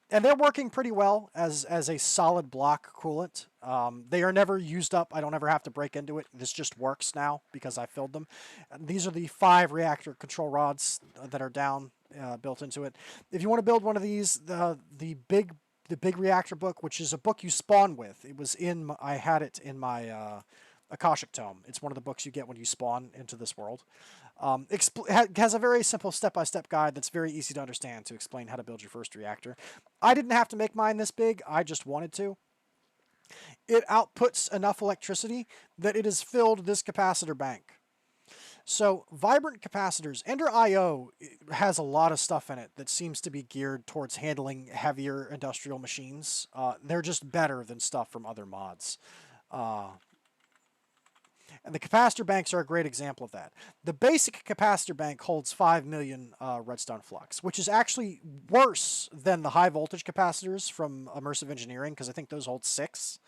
And they're working pretty well as a solid block coolant. They are never used up. I don't ever have to break into it. This just works now because I filled them. And these are the 5 reactor control rods that are down built into it. If you want to build one of these, the big reactor book, which is a book you spawn with, I had it in my Akashic Tome. It's one of the books you get when you spawn into this world. Has a very simple step-by-step guide that's very easy to understand to explain how to build your first reactor. I didn't have to make mine this big. I just wanted to. It outputs enough electricity that it has filled this capacitor bank. So vibrant capacitors, Ender IO has a lot of stuff in it that seems to be geared towards handling heavier industrial machines. They're just better than stuff from other mods. And the capacitor banks are a great example of that. The basic capacitor bank holds 5 million redstone flux, which is actually worse than the high voltage capacitors from Immersive Engineering, because I think those hold 6.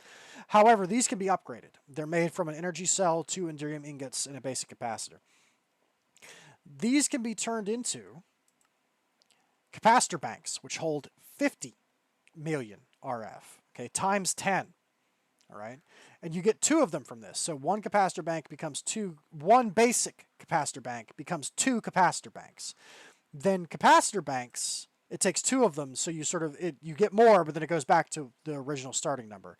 However, these can be upgraded. They're made from an energy cell, 2 Enderium ingots, and a basic capacitor. These can be turned into capacitor banks, which hold 50 million RF, okay, times 10. All right, and you get 2 of them from this. So one capacitor bank becomes 2. One basic capacitor bank becomes 2 capacitor banks. Then capacitor banks, it takes 2 of them, so you you get more, but then it goes back to the original starting number.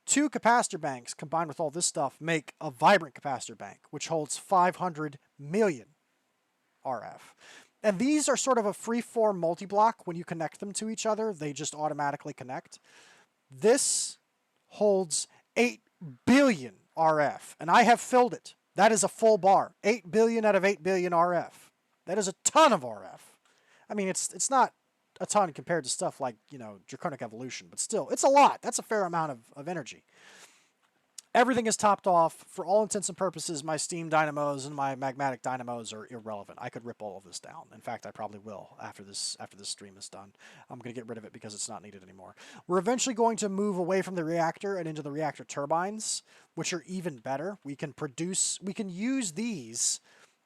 2 capacitor banks combined with all this stuff make a vibrant capacitor bank, which holds 500 million RF. And these are sort of a free-form multi-block. When you connect them to each other, they just automatically connect. This holds 8 billion RF, and I have filled it. That is a full bar. 8 billion out of 8 billion RF. That is a ton of RF. I mean, it's not a ton compared to stuff like, Draconic Evolution, but still, it's a lot. That's a fair amount of energy. Everything is topped off. For all intents and purposes, my steam dynamos and my magmatic dynamos are irrelevant. I could rip all of this down. In fact, I probably will after this stream is done. I'm going to get rid of it because it's not needed anymore. We're eventually going to move away from the reactor and into the reactor turbines, which are even better. We can use these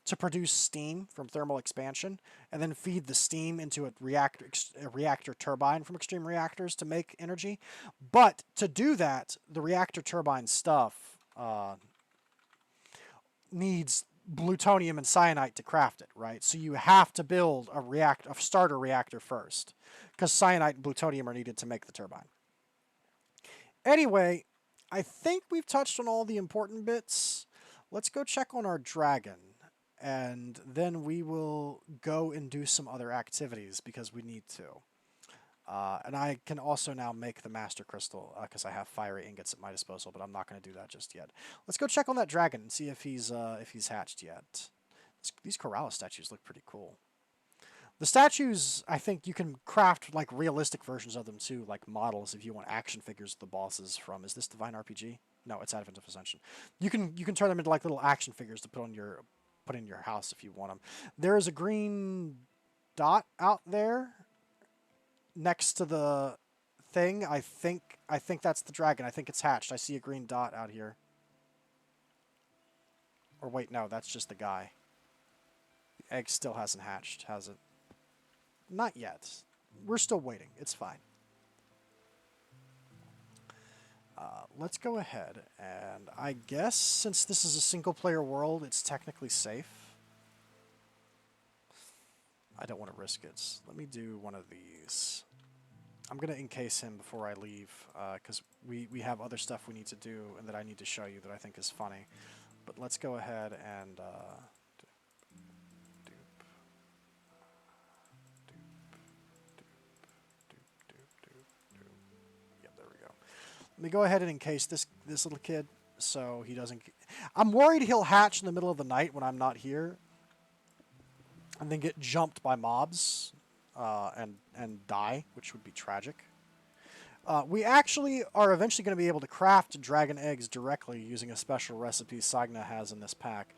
to produce steam from thermal expansion, and then feed the steam into a reactor turbine from Extreme Reactors to make energy. But to do that, the reactor turbine stuff needs plutonium and cyanite to craft it, right? So you have to build a starter reactor first, because cyanite and plutonium are needed to make the turbine. Anyway, I think we've touched on all the important bits. Let's go check on our dragon. And then we will go and do some other activities because we need to. And I can also now make the Master Crystal because I have fiery ingots at my disposal, but I'm not going to do that just yet. Let's go check on that dragon and see if he's hatched yet. These Coralis statues look pretty cool. The statues, I think you can craft like realistic versions of them too, like models if you want action figures of the bosses from. Is this Divine RPG? No, it's Advent of Ascension. You can turn them into like little action figures to put in your house if you want them. There is a green dot out there next to the thing. I think that's the dragon. I think it's hatched. I see a green dot out here. Or wait, no, that's just the guy. The egg still hasn't hatched, has it? Not yet. We're still waiting. It's fine. Let's go ahead, and I guess since this is a single-player world, it's technically safe. I don't want to risk it. Let me do one of these. I'm going to encase him before I leave, because we have other stuff we need to do and that I need to show you that I think is funny. But let's go ahead and... Let me go ahead and encase this little kid so he doesn't... I'm worried he'll hatch in the middle of the night when I'm not here and then get jumped by mobs and die, which would be tragic. We actually are eventually going to be able to craft dragon eggs directly using a special recipe sainagh has in this pack.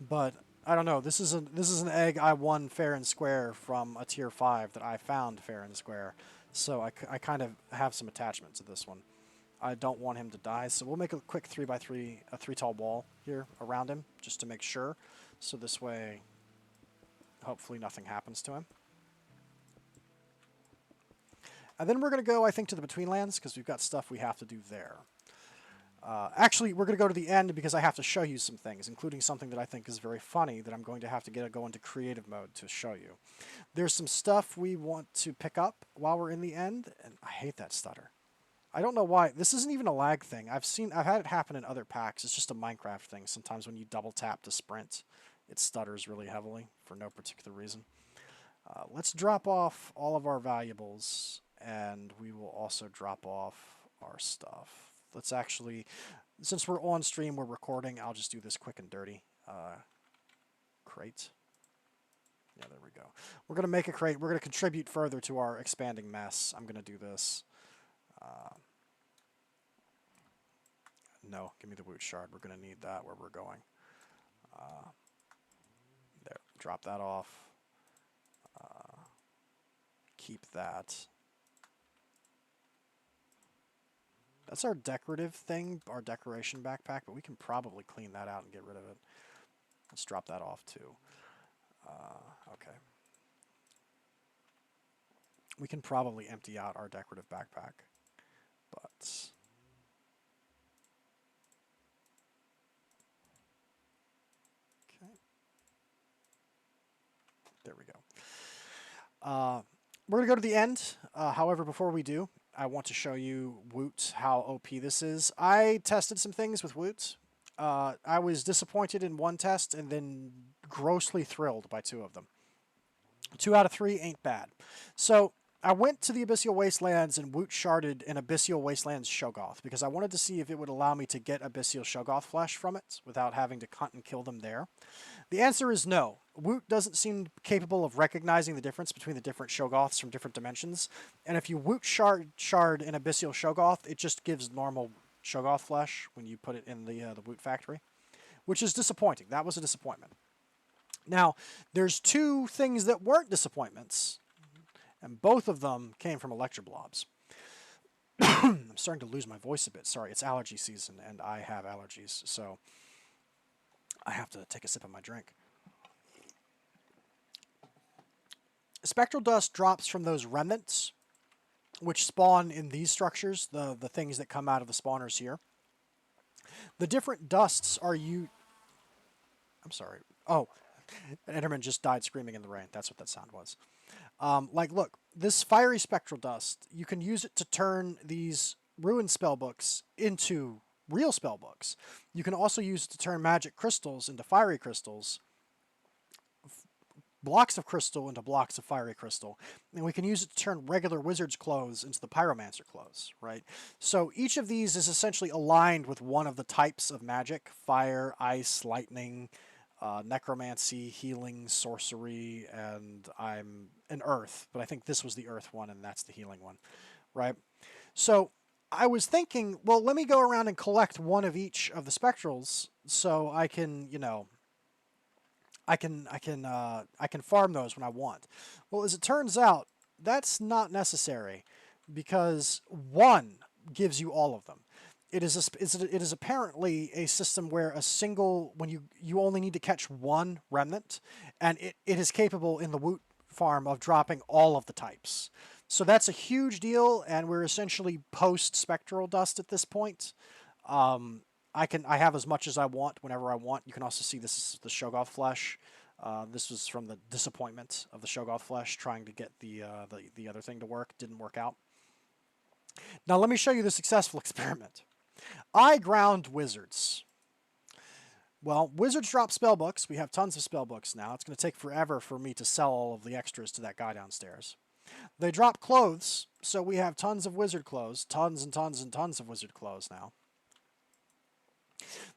But I don't know. This is an egg I won fair and square from a tier 5 that I found fair and square. So I kind of have some attachment to this one. I don't want him to die, so we'll make a quick 3x3, a 3 tall wall here around him just to make sure. So this way, hopefully nothing happens to him. And then we're going to go, I think, to the Betweenlands because we've got stuff we have to do there. Actually, we're going to go to the end because I have to show you some things, including something that I think is very funny that I'm going to have to go into creative mode to show you. There's some stuff we want to pick up while we're in the end, and I hate that stutter. I don't know why. This isn't even a lag thing. I've had it happen in other packs. It's just a Minecraft thing. Sometimes when you double tap to sprint, it stutters really heavily for no particular reason. Let's drop off all of our valuables, and we will also drop off our stuff. Let's actually, since we're on stream, we're recording, I'll just do this quick and dirty. Crate. Yeah, there we go. We're going to make a crate. We're going to contribute further to our expanding mess. I'm going to do this. No, give me the woot shard. We're going to need that where we're going. There, drop that off. Keep that. That's our decorative thing, our decoration backpack, but we can probably clean that out and get rid of it. Let's drop that off too. Okay. We can probably empty out our decorative backpack, but... Okay. There we go. We're going to go to the end. However, before we do, I want to show you Woot, how OP this is. I tested some things with Woot. I was disappointed in one test and then grossly thrilled by 2 of them. 2 out of 3 ain't bad. So I went to the Abyssal Wastelands and Woot sharded an Abyssal Wastelands Shoggoth because I wanted to see if it would allow me to get Abyssal Shoggoth flesh from it without having to hunt and kill them there. The answer is no. Woot doesn't seem capable of recognizing the difference between the different Shoggoths from different dimensions. And if you Woot shard an Abyssal Shoggoth, it just gives normal Shoggoth flesh when you put it in the Woot factory, which is disappointing. That was a disappointment. Now, there's 2 things that weren't disappointments, and both of them came from Electroblobs. I'm starting to lose my voice a bit. Sorry, it's allergy season, and I have allergies, so I have to take a sip of my drink. Spectral dust drops from those remnants, which spawn in these structures, the things that come out of the spawners here. The different dusts are I'm sorry. Oh, an Enderman just died screaming in the rain. That's what that sound was. Like, look, this fiery spectral dust, you can use it to turn these ruined spellbooks into real spellbooks. You can also use it to turn magic crystals into fiery crystals, blocks of crystal into blocks of fiery crystal, and we can use it to turn regular wizard's clothes into the pyromancer clothes, right? So each of these is essentially aligned with one of the types of magic: fire, ice, lightning, necromancy, healing, sorcery, and I'm an earth, but I think this was the earth one and that's the healing one, right? So I was thinking, well, let me go around and collect one of each of the spectrals so I can, you know, I can farm those when I want. Well, as it turns out, that's not necessary because one gives you all of them. It is apparently a system where when you only need to catch one remnant, and it is capable in the Woot farm of dropping all of the types. So that's a huge deal, and we're essentially post spectral dust at this point. I have as much as I want whenever I want. You can also see this is the Shoggoth flesh. This was from the disappointment of the Shoggoth flesh trying to get the other thing to work. Didn't work out. Now let me show you the successful experiment. I ground wizards. Well, wizards drop spellbooks. We have tons of spellbooks now. It's going to take forever for me to sell all of the extras to that guy downstairs. They drop clothes, So we have tons of wizard clothes, tons and tons and tons of wizard clothes now.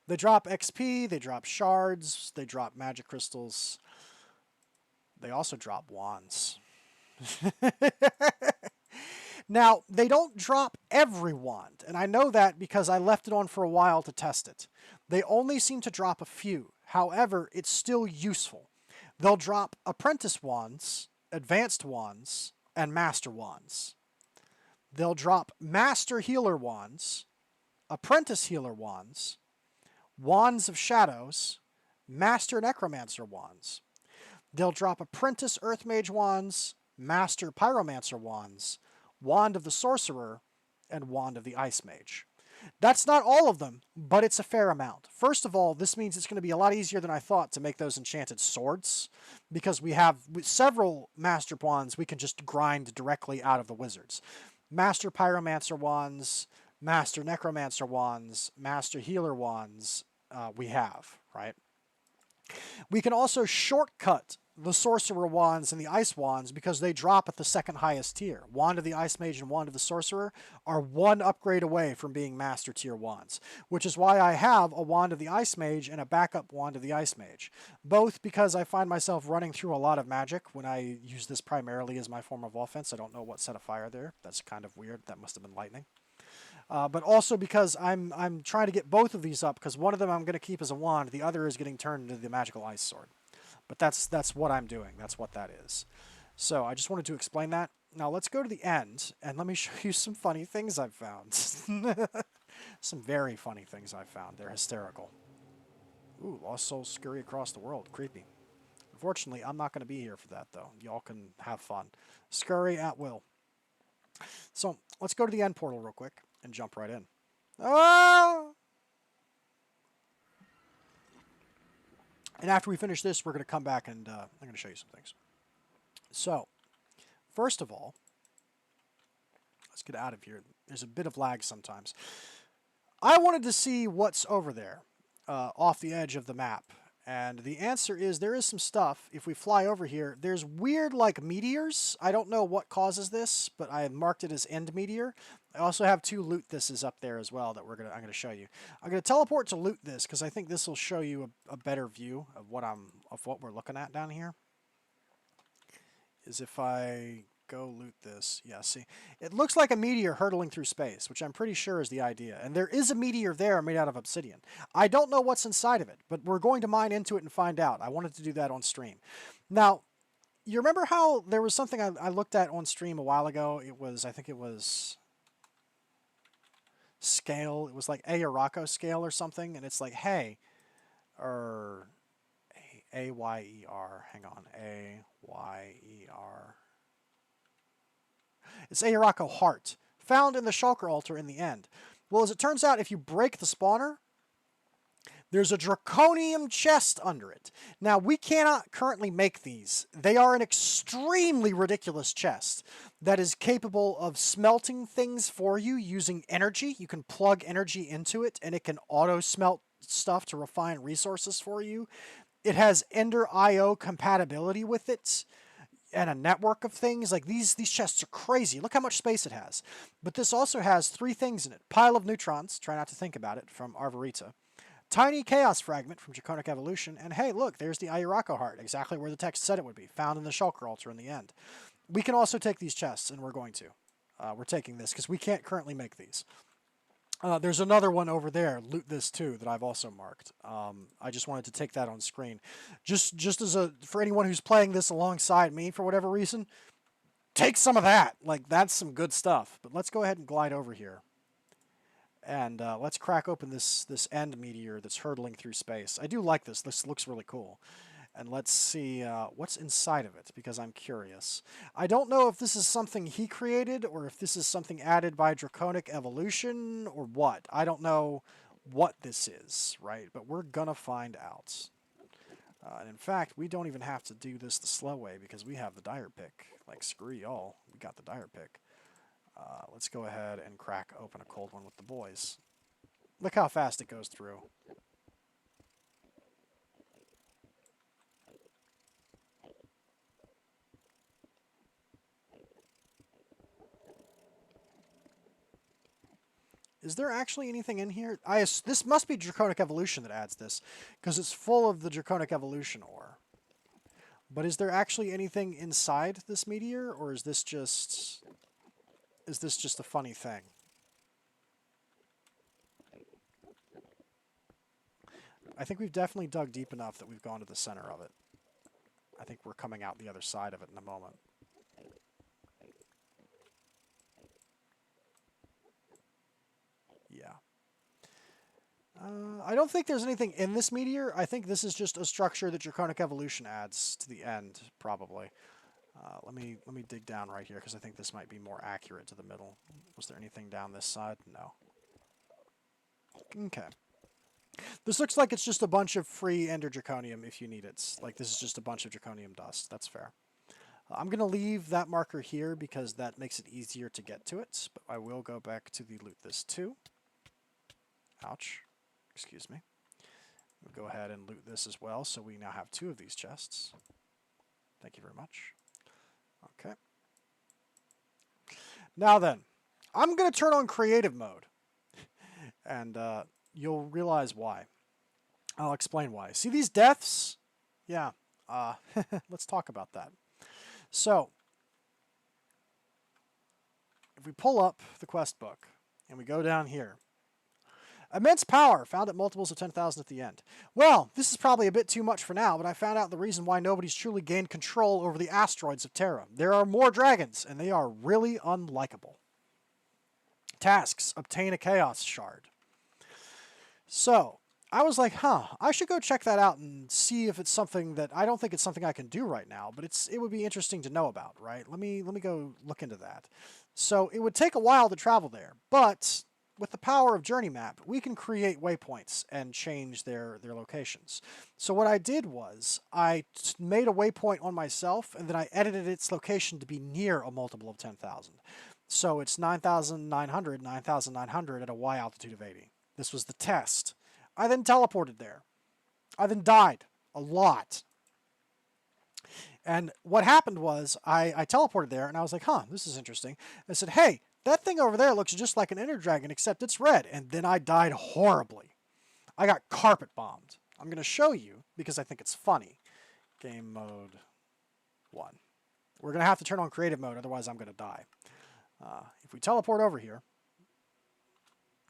They drop XP, they drop shards, they drop magic crystals. They also drop wands. Now, they don't drop every wand, and I know that because I left it on for a while to test it. They only seem to drop a few. However, it's still useful. They'll drop apprentice wands, advanced wands, and master wands. They'll drop master healer wands, apprentice healer wands, wands of shadows, master necromancer wands. They'll drop apprentice earthmage wands, master pyromancer wands, wand of the sorcerer, and wand of the ice mage. That's not all of them, but it's a fair amount. First of all, this means it's going to be a lot easier than I thought to make those enchanted swords, because we have several master wands we can just grind directly out of the wizards. Master pyromancer wands, master necromancer wands, master healer wands we have, right? We can also shortcut the sorcerer wands and the ice wands because they drop at the second highest tier. Wand of the ice mage and wand of the sorcerer are one upgrade away from being master tier wands, which is why I have a wand of the ice mage and a backup wand of the ice mage. Both because I find myself running through a lot of magic when I use this primarily as my form of offense. I don't know what set of fire there. That's kind of weird. That must have been lightning. But also because I'm trying to get both of these up, because one of them I'm going to keep as a wand, the other is getting turned into the magical ice sword. But that's what I'm doing. That's what that is. So I just wanted to explain that. Now let's go to the end, and let me show you some funny things I've found. Some very funny things I've found. They're hysterical. Ooh, lost souls scurry across the world. Creepy. Unfortunately, I'm not going to be here for that, though. Y'all can have fun. Scurry at will. So let's go to the end portal real quick and jump right in. Ah! And after we finish this, we're going to come back and I'm going to show you some things. So, first of all, let's get out of here. There's a bit of lag sometimes. I wanted to see what's over there off the edge of the map. And the answer is there is some stuff. If we fly over here, there's weird like meteors. I don't know what causes this, but I marked it as end meteor. I also have 2 loot thises up there as well that I'm going to show you. I'm going to teleport to loot this because I think this will show you a better view of what we're looking at down here. Is if I go loot this. Yeah, see. It looks like a meteor hurtling through space, which I'm pretty sure is the idea. And there is a meteor there made out of obsidian. I don't know what's inside of it, but we're going to mine into it and find out. I wanted to do that on stream. Now, you remember how there was something I looked at on stream a while ago? I think it was scale. It was like Ayarako scale or something. And it's like, hey, or A-Y-E-R. Hang on. A-Y-E-R. It's Ayarako Heart, found in the Shulker altar in the end. Well, as it turns out, if you break the spawner, there's a draconium chest under it. Now, we cannot currently make these. They are an extremely ridiculous chest that is capable of smelting things for you using energy. You can plug energy into it, and it can auto-smelt stuff to refine resources for you. It has Ender IO compatibility with it, and a network of things. Like these chests are crazy. Look how much space it has. But this also has 3 things in it. Pile of neutrons, try not to think about it, from Arborita. Tiny chaos fragment from Draconic Evolution. And hey, look, there's the Ayarako heart, exactly where the text said it would be, found in the Shulker altar in the end. We can also take these chests, and we're going to. We're taking this, because we can't currently make these. There's another one over there, loot this too, that I've also marked. I just wanted to take that on screen. Just as for anyone who's playing this alongside me for whatever reason, take some of that. Like, that's some good stuff. But let's go ahead and glide over here. And let's crack open this end meteor that's hurtling through space. I do like this. This looks really cool. And let's see what's inside of it, because I'm curious. I don't know if this is something he created, or if this is something added by Draconic Evolution, or what. I don't know what this is, right? But we're gonna find out. And in fact, we don't even have to do this the slow way, because we have the dire pick. Like, screw y'all. We got the dire pick. Let's go ahead and crack open a cold one with the boys. Look how fast it goes through. Is there actually anything in here? This must be Draconic Evolution that adds this, because it's full of the Draconic Evolution ore. But is there actually anything inside this meteor, or is this just a funny thing? I think we've definitely dug deep enough that we've gone to the center of it. I think we're coming out the other side of it in a moment. Yeah. I don't think there's anything in this meteor. I think this is just a structure that Draconic Evolution adds to the end, probably. Let me dig down right here, because I think this might be more accurate to the middle. Was there anything down this side? No. Okay. This looks like it's just a bunch of free Ender Draconium if you need it. Like, this is just a bunch of Draconium dust. That's fair. I'm going to leave that marker here because that makes it easier to get to it, but I will go back to the loot this too. Ouch. Excuse me. We'll go ahead and loot this as well, so we now have 2 of these chests. Thank you very much. Okay. Now then, I'm going to turn on creative mode, and you'll realize why. I'll explain why. See these deaths? Yeah. Let's talk about that. So, if we pull up the quest book, and we go down here, immense power, found at multiples of 10,000 at the end. Well, this is probably a bit too much for now, but I found out the reason why nobody's truly gained control over the asteroids of Terra. There are more dragons, and they are really unlikable. Tasks, obtain a chaos shard. So, I was like, I should go check that out and see if it's something that, I don't think it's something I can do right now, but it would be interesting to know about, right? Let me go look into that. So, it would take a while to travel there, but with the power of Journey Map, we can create waypoints and change their locations. So what I did was, I made a waypoint on myself, and then I edited its location to be near a multiple of 10,000. So it's 9,900, 9,900 at a Y altitude of 80. This was the test. I then teleported there. I then died a lot. And what happened was, I teleported there, and I was like, this is interesting. I said, hey, that thing over there looks just like an Ender Dragon, except it's red. And then I died horribly. I got carpet bombed. I'm going to show you, because I think it's funny. Game mode 1. We're going to have to turn on creative mode, otherwise I'm going to die. If we teleport over here...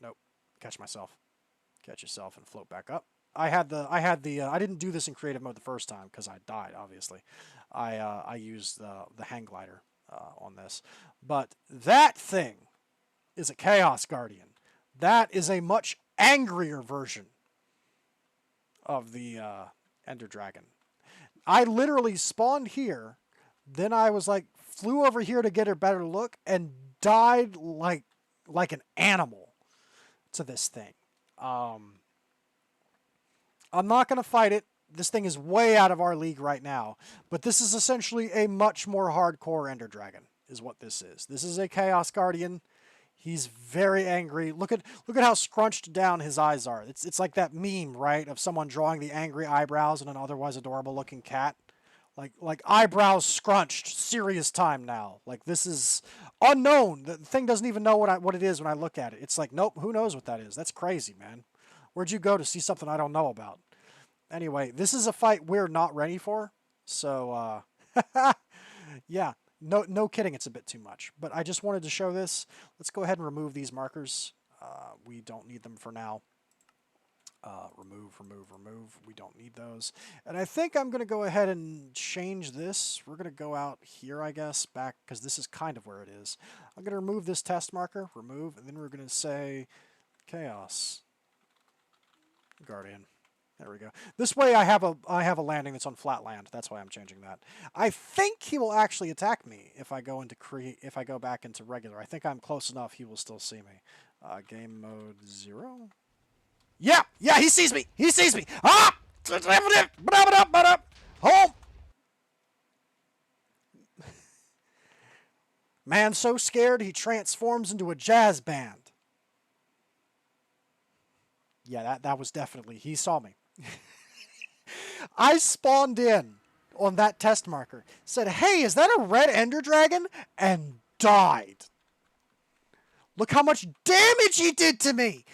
Nope. Catch myself. Catch yourself and float back up. I didn't do this in creative mode the first time, because I died, obviously. I used the hang glider on this. But that thing is a Chaos Guardian. That is a much angrier version of the Ender Dragon. I literally spawned here, then I was like, flew over here to get a better look, and died like an animal to this thing. I'm not going to fight it. This thing is way out of our league right now. But this is essentially a much more hardcore Ender Dragon, is what this is. This is a Chaos Guardian. He's very angry. Look at how scrunched down his eyes are. It's like that meme, right, of someone drawing the angry eyebrows on an otherwise adorable looking cat. Like eyebrows scrunched, serious time now. Like, this is unknown. The thing doesn't even know what it is when I look at it. It's like, nope, who knows what that is? That's crazy, man. Where'd you go to see something I don't know about? Anyway, this is a fight we're not ready for. So, yeah, no kidding, it's a bit too much. But I just wanted to show this. Let's go ahead and remove these markers. We don't need them for now. Remove. We don't need those. And I think I'm going to go ahead and change this. We're going to go out here, I guess, back, because this is kind of where it is. I'm going to remove this test marker, remove, and then we're going to say Chaos Guardian. There we go. This way I have a landing that's on flat land. That's why I'm changing that. I think he will actually attack me if I go back into regular. I think I'm close enough he will still see me. Game mode 0. Yeah, he sees me. He sees me. Ah! Home. Man so scared he transforms into a jazz band. Yeah, that was definitely, he saw me. I spawned in on that test marker, said, hey, is that a red Ender Dragon? And died. Look how much damage he did to me!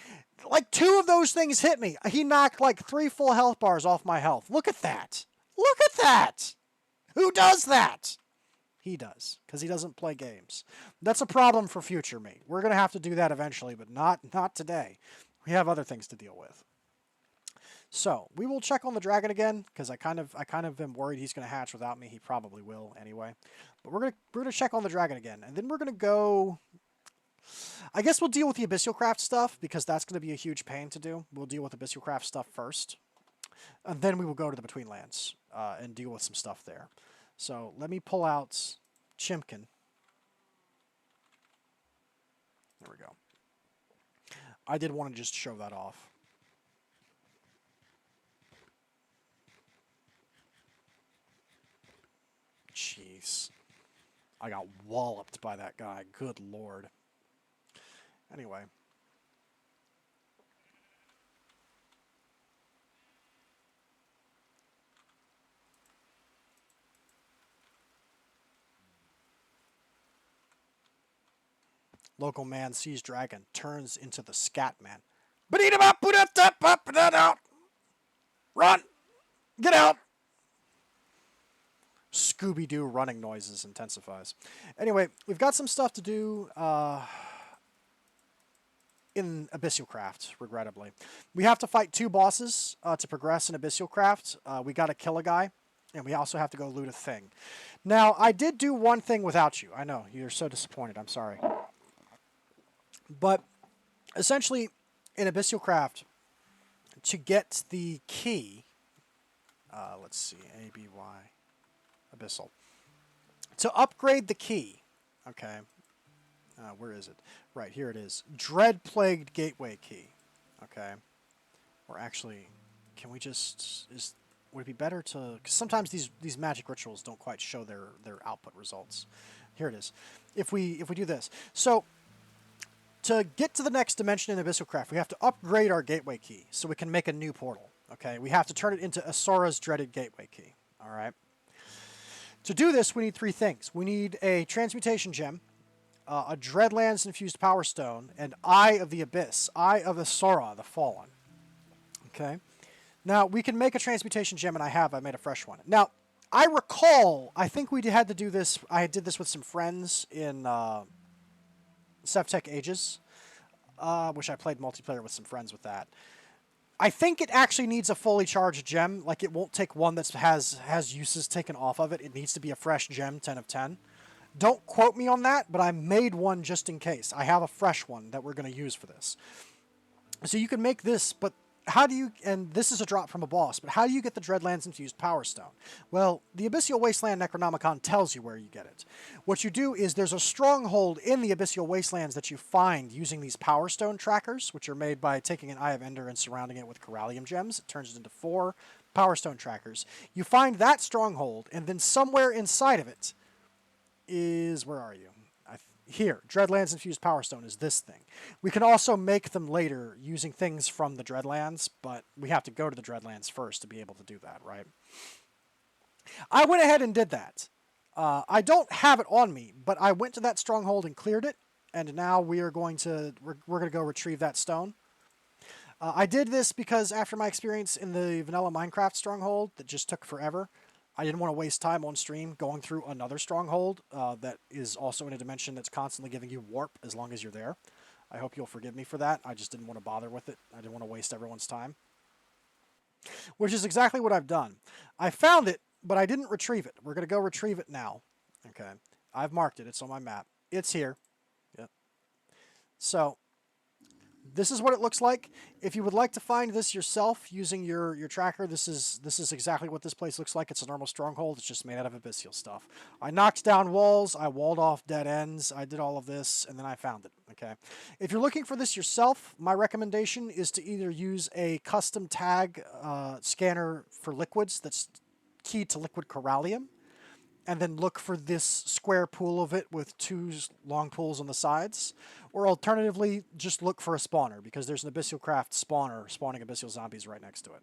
Like 2 of those things hit me. He knocked like 3 full health bars off my health. Look at that. Look at that! Who does that? He does, because he doesn't play games. That's a problem for future me. We're going to have to do that eventually, but not today. We have other things to deal with. So, we will check on the dragon again, because I kind of am worried he's going to hatch without me. He probably will anyway. But we're gonna check on the dragon again, and then we're going to go... I guess we'll deal with the Abyssalcraft stuff, because that's going to be a huge pain to do. We'll deal with Abyssalcraft stuff first. And then we will go to the Betweenlands and deal with some stuff there. So let me pull out Chimkin. There we go. I did want to just show that off. Jeez. I got walloped by that guy. Good lord. Anyway. Local man sees dragon, turns into the Scatman. But eat him up, put that out. Run! Get out! Scooby-Doo running noises intensifies. Anyway, we've got some stuff to do in Abyssalcraft, regrettably. We have to fight 2 bosses to progress in Abyssalcraft. We got to kill a guy, and we also have to go loot a thing. Now, I did do one thing without you. I know, you're so disappointed. I'm sorry. But essentially, in Abyssalcraft, to get the key, let's see, A-B-Y, Abyssal. To upgrade the key, okay, where is it? Right, here it is. Dread-Plagued Gateway Key, okay. Or actually, can we just, would it be better to, because sometimes these magic rituals don't quite show their output results. Here it is. If we do this. So, to get to the next dimension in Abyssalcraft, we have to upgrade our gateway key so we can make a new portal. Okay, we have to turn it into Asora's dreaded gateway key. All right. To do this, we need 3 things. We need a transmutation gem, a Dreadlands infused Powerstone, and Eye of the Abyss, Eye of Asora, the Fallen. Okay. Now we can make a transmutation gem, and I made a fresh one. Now I recall, I think we had to do this. I did this with some friends in. Sevtech Ages, which I played multiplayer with some friends with that. I think it actually needs a fully charged gem. Like, it won't take one that has uses taken off of it. It needs to be a fresh gem, 10 of 10. Don't quote me on that, but I made one just in case. I have a fresh one that we're going to use for this. So you can make this, but how do you... And this is a drop from a boss, but how do you get the Dreadlands Infused Powerstone? Well, the Abyssal Wasteland Necronomicon tells you where you get it. What you do is there's a stronghold in the Abyssal Wastelands that you find using these Powerstone trackers, which are made by taking an Eye of Ender and surrounding it with CORALIUM gems. It turns it into 4 Powerstone trackers. You find that stronghold, and then somewhere inside of it is... Where are you? Here, Dreadlands Infused Powerstone is this thing. We can also make them later using things from the Dreadlands, but we have to go to the Dreadlands first to be able to do that, right? I went ahead and did that. I don't have it on me, but I went to that stronghold and cleared it, and now we're going to go retrieve that stone. I did this because after my experience in the vanilla Minecraft stronghold that just took forever, I didn't want to waste time on stream going through another stronghold that is also in a dimension that's constantly giving you warp as long as you're there. I hope you'll forgive me for that. I just didn't want to bother with it. I didn't want to waste everyone's time. Which is exactly what I've done. I found it, but I didn't retrieve it. We're going to go retrieve it now. Okay. I've marked it. It's on my map. It's here. Yep. So... this is what it looks like. If you would like to find this yourself using your tracker, this is exactly what this place looks like. It's a normal stronghold. It's just made out of abyssal stuff. I knocked down walls. I walled off dead ends. I did all of this, and then I found it. Okay. If you're looking for this yourself, my recommendation is to either use a custom tag scanner for liquids that's keyed to liquid CORALIUM, and then look for this square pool of it with 2 long pools on the sides. Or alternatively, just look for a spawner, because there's an Abyssalcraft spawner spawning abyssal zombies right next to it.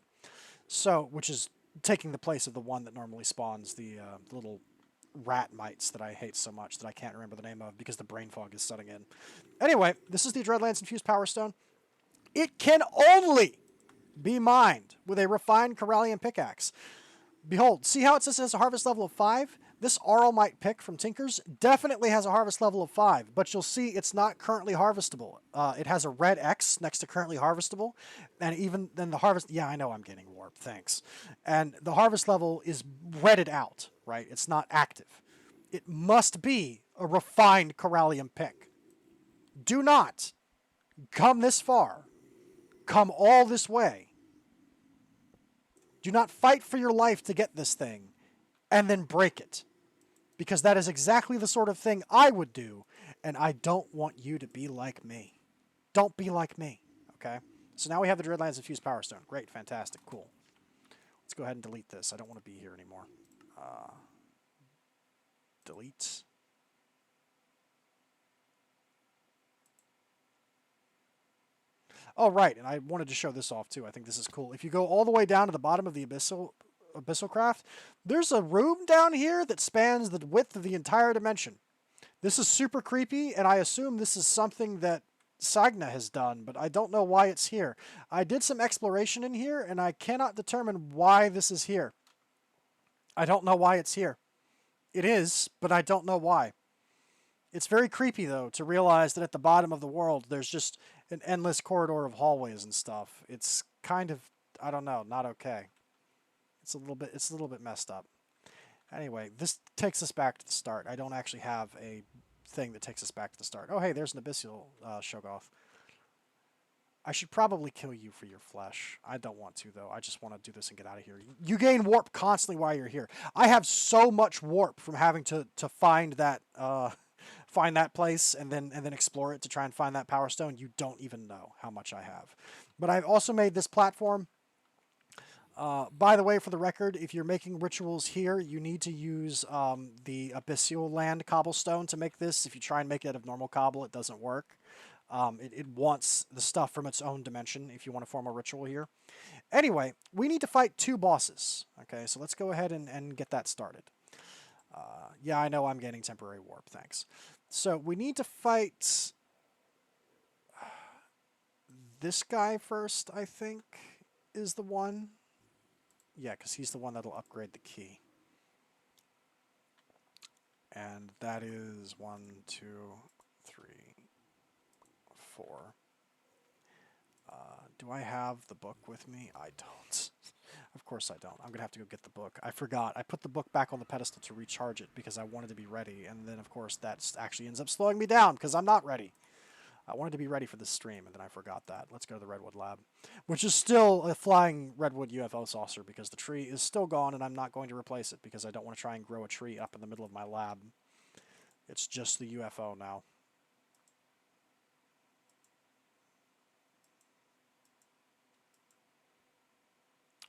So, which is taking the place of the one that normally spawns the little rat mites that I hate so much that I can't remember the name of because the brain fog is setting in. Anyway, this is the Dreadlands Infused Powerstone. It can only be mined with a refined CORALIUM pickaxe. Behold, see how it says it has a harvest level of 5? This Arlmite pick from Tinkers definitely has a harvest level of 5, but you'll see it's not currently harvestable. It has a red X next to currently harvestable, and even then the harvest... Yeah, I know I'm getting warped, thanks. And the harvest level is redded out, right? It's not active. It must be a refined CORALIUM pick. Do not come this far, come all this way. Do not fight for your life to get this thing and then break it. Because that is exactly the sort of thing I would do, and I don't want you to be like me. Don't be like me, okay? So now we have the Dreadlands Infused Powerstone. Great, fantastic, cool. Let's go ahead and delete this. I don't want to be here anymore. Delete. Oh, right, and I wanted to show this off, too. I think this is cool. If you go all the way down to the bottom of the Meatballcraft, there's a room down here that spans the width of the entire dimension. This is super creepy, and I assume this is something that sainagh has done, but I don't know why it's here. I did some exploration in here, and I cannot determine why this is here. I don't know why it's here. It is, but I don't know why. It's very creepy, though, to realize that at the bottom of the world, there's just an endless corridor of hallways and stuff. It's kind of, I don't know, not okay. It's a little bit messed up. Anyway, this takes us back to the start. I don't actually have a thing that takes us back to the start. Oh, hey, there's an Abyssal Shoggoth. I should probably kill you for your flesh. I don't want to, though. I just want to do this and get out of here. You gain warp constantly while you're here. I have so much warp from having to find that place and then explore it to try and find that Power Stone. You don't even know how much I have. But I've also made this platform. By the way, for the record, if you're making rituals here, you need to use the Abyssal Land cobblestone to make this. If you try and make it out of normal cobble, it doesn't work. It wants the stuff from its own dimension if you want to form a ritual here. Anyway, we need to fight 2 bosses. Okay, so let's go ahead and get that started. Yeah, I know I'm getting temporary warp, thanks. So we need to fight this guy first, I think, is the one. Yeah, because he's the one that'll upgrade the key. And that is 1, 2, 3, 4. Do I have the book with me? I don't. Of course I don't. I'm going to have to go get the book. I forgot. I put the book back on the pedestal to recharge it because I wanted to be ready. And then, of course, that actually ends up slowing me down because I'm not ready. I wanted to be ready for this stream, and then I forgot that. Let's go to the Redwood Lab, which is still a flying Redwood UFO saucer because the tree is still gone, and I'm not going to replace it because I don't want to try and grow a tree up in the middle of my lab. It's just the UFO now.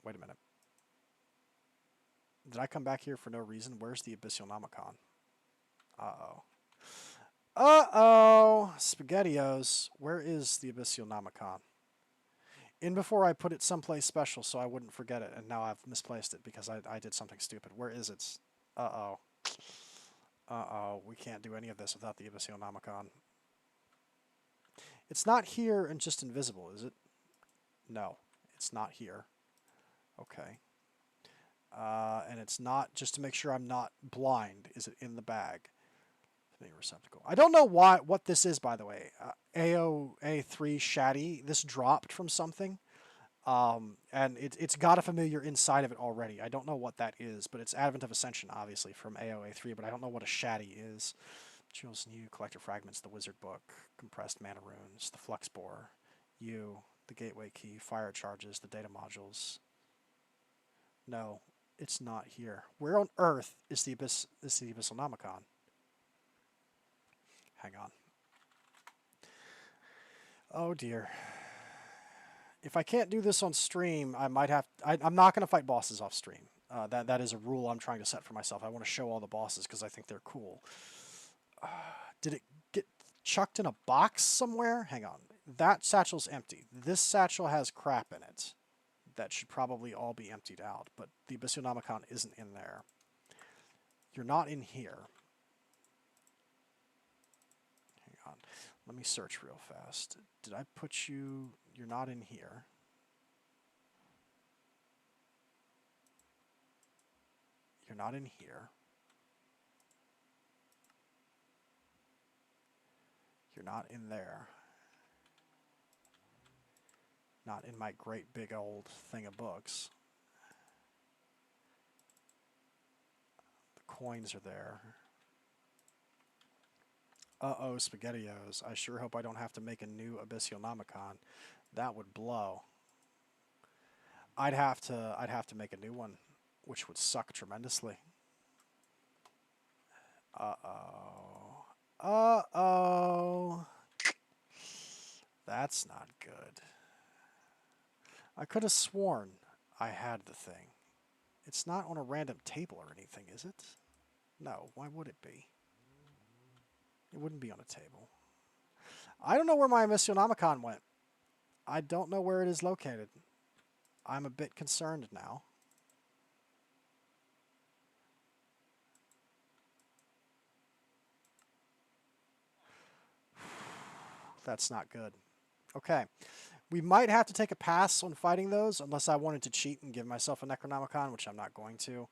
Wait a minute. Did I come back here for no reason? Where's the Abyssal Nomicon? Uh-oh. Uh-oh. SpaghettiOs. Where is the Abyssal Nomicon? In before I put it someplace special so I wouldn't forget it, and now I've misplaced it because I did something stupid. Where is it? Uh-oh. Uh-oh. We can't do any of this without the Abyssal Nomicon. It's not here and just invisible, is it? No. It's not here. Okay. And it's not, just to make sure I'm not blind, is it in the bag? Receptacle. I don't know what this is, by the way. AOA3 Shaddy. This dropped from something. And it's got a familiar inside of it already. I don't know what that is, but it's Advent of Ascension, obviously, from AOA3, but I don't know what a Shaddy is. Choose new collector fragments, the wizard book, compressed mana runes, the flux bore, the gateway key, fire charges, the data modules. No, it's not here. Where on earth is the Abyssal Nomicon? Hang on. Oh dear. If I can't do this on stream, I might have... I'm not going to fight bosses off stream. That is a rule I'm trying to set for myself. I want to show all the bosses because I think they're cool. Did it get chucked in a box somewhere? Hang on. That satchel's empty. This satchel has crap in it. That should probably all be emptied out, but the Abyssal Nomicon isn't in there. You're not in here. Hang on. Let me search real fast. Did I put you... You're not in here. You're not in here. You're not in there. Not in my great big old thing of books. The coins are there. Uh-oh, SpaghettiOs. I sure hope I don't have to make a new Abyssal-nomicon. That would blow. I'd have to make a new one, which would suck tremendously. Uh-oh. Uh-oh. That's not good. I could have sworn I had the thing. It's not on a random table or anything, is it? No, why would it be? It wouldn't be on a table. I don't know where my Abyssal-nomicon went. I don't know where it is located. I'm a bit concerned now. That's not good. Okay. We might have to take a pass on fighting those, unless I wanted to cheat and give myself a Necronomicon, which I'm not going to.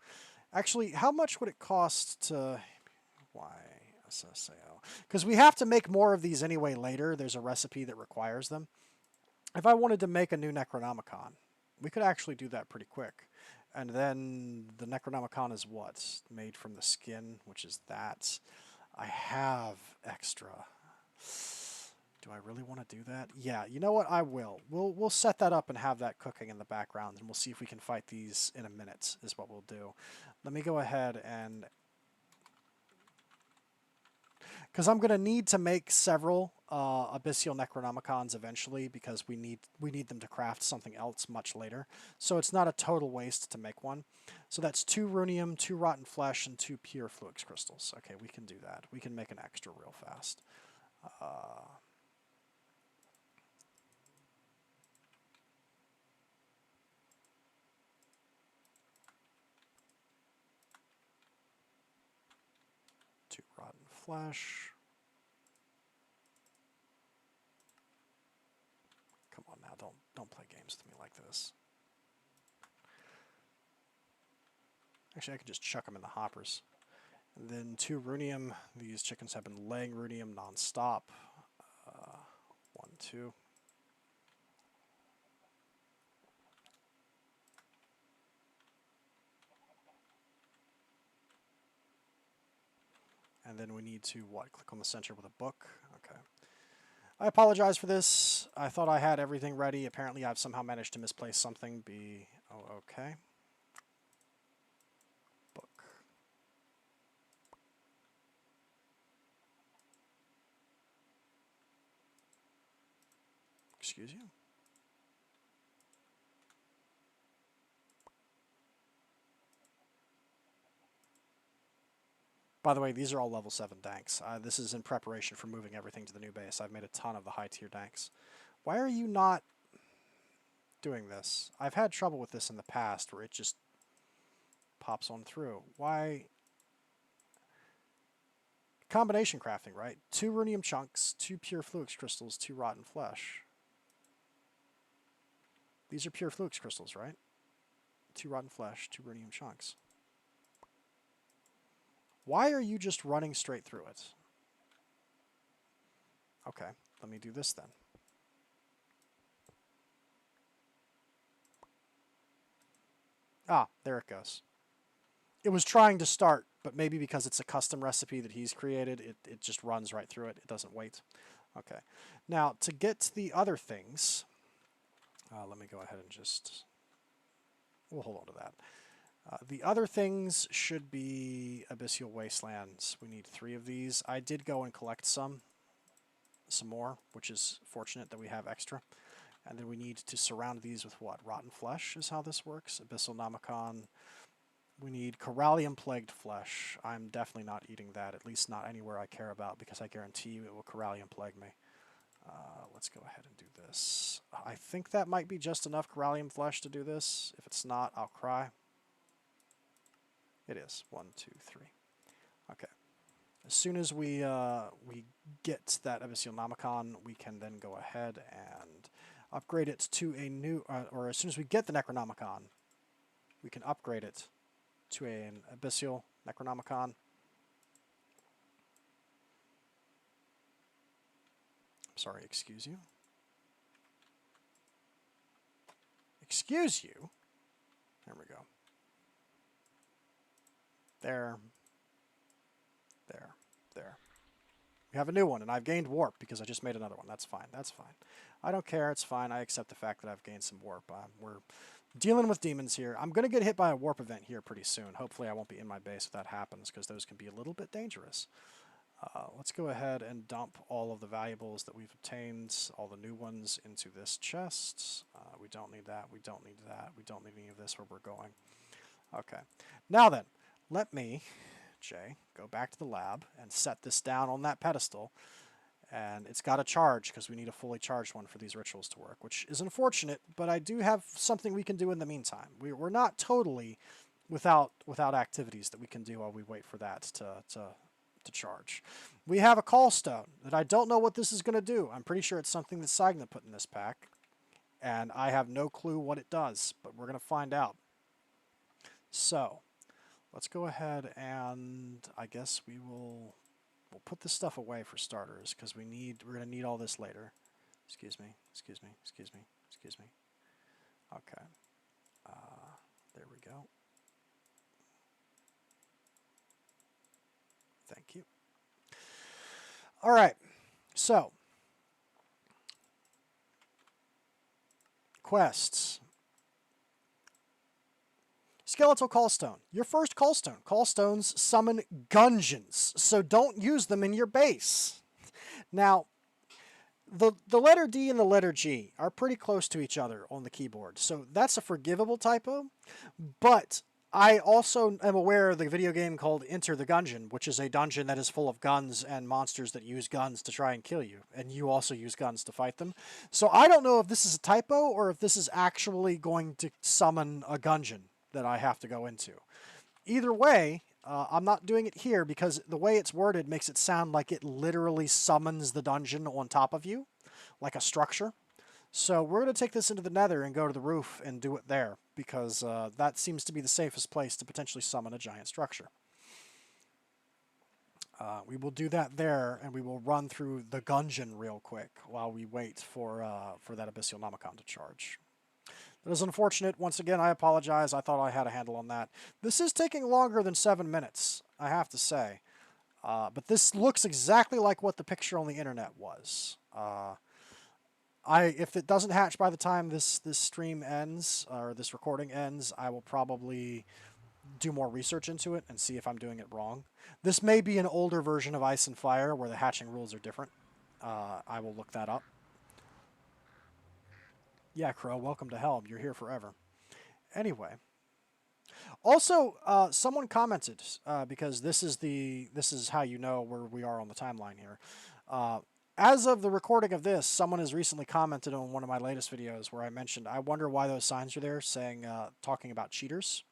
Actually, how much would it cost to... Why? SSAO. Because we have to make more of these anyway later. There's a recipe that requires them. If I wanted to make a new Necronomicon, we could actually do that pretty quick. And then the Necronomicon is what? Made from the skin, which is that. I have extra. Do I really want to do that? Yeah, you know what? I will. We'll set that up and have that cooking in the background, and we'll see if we can fight these in a minute, is what we'll do. Let me go ahead and... Because I'm going to need to make several Abyssal Necronomicons eventually, because we need them to craft something else much later. So it's not a total waste to make one. So that's 2 runium, 2 rotten flesh, and 2 pure fluix crystals. Okay, we can do that. We can make an extra real fast. Rotten flesh. Come on now, don't play games with me like this. Actually, I could just chuck them in the hoppers. And then 2 runium. These chickens have been laying runium non-stop. 1, 2. And then we need to, what, click on the center with a book? Okay. I apologize for this. I thought I had everything ready. Apparently I've somehow managed to misplace something. Okay. Book. Excuse you? By the way, these are all level 7 danks. This is in preparation for moving everything to the new base. I've made a ton of the high tier danks. Why are you not doing this? I've had trouble with this in the past where it just pops on through. Why? Combination crafting, right? 2 runium chunks, 2 pure fluix crystals, 2 rotten flesh. These are pure fluix crystals, right? 2 rotten flesh, 2 runium chunks. Why are you just running straight through it? Okay, let me do this then. Ah, there it goes. It was trying to start, but maybe because it's a custom recipe that he's created, it just runs right through it. It doesn't wait. Okay. Now, to get to the other things, let me go ahead and just... We'll hold on to that. The other things should be Abyssal Wastelands. We need 3 of these. I did go and collect some more, which is fortunate that we have extra. And then we need to surround these with what? Rotten flesh is how this works. Abyssal-nomicon. We need CORALIUM plagued flesh. I'm definitely not eating that, at least not anywhere I care about, because I guarantee you it will CORALIUM plague me. Let's go ahead and do this. I think that might be just enough CORALIUM flesh to do this. If it's not, I'll cry. It is. 1, 2, 3. Okay. As soon as we get that Abyssal Nomicon, we can then go ahead and upgrade it to a new, or as soon as we get the Necronomicon, we can upgrade it to an Abyssal Necronomicon. Sorry, excuse you. Excuse you? There we go. There. There. There. We have a new one, and I've gained warp because I just made another one. That's fine. That's fine. I don't care. It's fine. I accept the fact that I've gained some warp. We're dealing with demons here. I'm going to get hit by a warp event here pretty soon. Hopefully I won't be in my base if that happens, because those can be a little bit dangerous. Let's go ahead and dump all of the valuables that we've obtained, all the new ones, into this chest. We don't need that. We don't need that. We don't need any of this where we're going. Okay. Now then, let me, Jay, go back to the lab and set this down on that pedestal. And it's got to charge because we need a fully charged one for these rituals to work, which is unfortunate, but I do have something we can do in the meantime. We're not totally without activities that we can do while we wait for that to charge. We have a call stone that I don't know what this is going to do. I'm pretty sure it's something that sainagh put in this pack, and I have no clue what it does, but we're going to find out. So let's go ahead and I guess we'll put this stuff away for starters, because we're going to need all this later. Excuse me, excuse me, excuse me, excuse me. Okay. There we go. Thank you. All right. So, quests. Skeletal Callstone. Your first Callstone. Callstones summon gungeons, so don't use them in your base. Now, the letter D and the letter G are pretty close to each other on the keyboard, so that's a forgivable typo, but I also am aware of the video game called Enter the Gungeon, which is a dungeon that is full of guns and monsters that use guns to try and kill you, and you also use guns to fight them. So I don't know if this is a typo or if this is actually going to summon a gungeon that I have to go into. Either way, I'm not doing it here because the way it's worded makes it sound like it literally summons the dungeon on top of you, like a structure. So we're going to take this into the nether and go to the roof and do it there, because that seems to be the safest place to potentially summon a giant structure. We will do that there, and we will run through the gungeon real quick while we wait for that Abyssal Nomicon to charge. That is unfortunate. Once again, I apologize. I thought I had a handle on that. This is taking longer than 7 minutes, I have to say. But this looks exactly like what the picture on the internet was. If it doesn't hatch by the time this stream ends, or this recording ends, I will probably do more research into it and see if I'm doing it wrong. This may be an older version of Ice and Fire where the hatching rules are different. I will look that up. Yeah, Crow, welcome to Helm. You're here forever. Anyway. Also, someone commented, because this is how you know where we are on the timeline here. As of the recording of this, someone has recently commented on one of my latest videos where I mentioned, I wonder why those signs are there saying, talking about cheaters.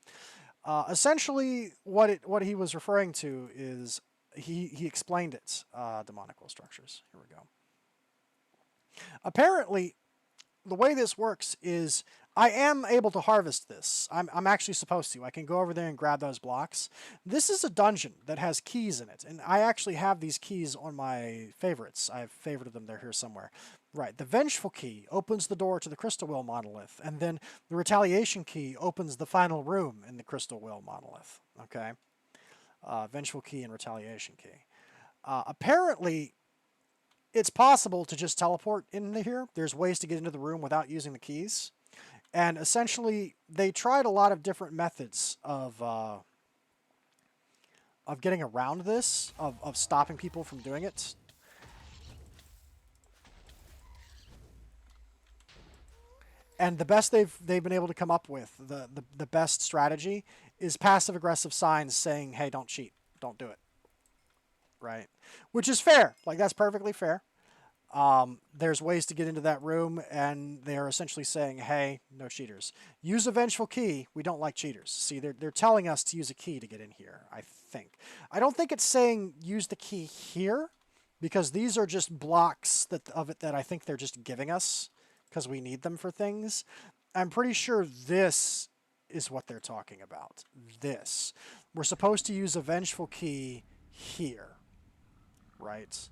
Essentially, what he was referring to is, he explained it, demonical structures. Here we go. Apparently, the way this works is I am able to harvest this. I'm actually supposed to. I can go over there and grab those blocks. This is a dungeon that has keys in it, and I actually have these keys on my favorites. I've favorited them. They're here somewhere. Right. The Vengeful Key opens the door to the Crystal Will Monolith, and then the Retaliation Key opens the final room in the Crystal Will Monolith. Okay? Vengeful Key and Retaliation Key. Apparently, it's possible to just teleport into here. There's ways to get into the room without using the keys. And essentially, they tried a lot of different methods of getting around this, of stopping people from doing it. And the best they've been able to come up with, the best strategy, is passive-aggressive signs saying, hey, don't cheat, don't do it. Right? Which is fair. Like, that's perfectly fair. There's ways to get into that room, and they are essentially saying, hey, no cheaters. Use a vengeful key. We don't like cheaters. See, they're telling us to use a key to get in here, I think. I don't think it's saying use the key here, because these are just blocks of it that I think they're just giving us because we need them for things. I'm pretty sure this is what they're talking about. This. We're supposed to use a vengeful key here, right?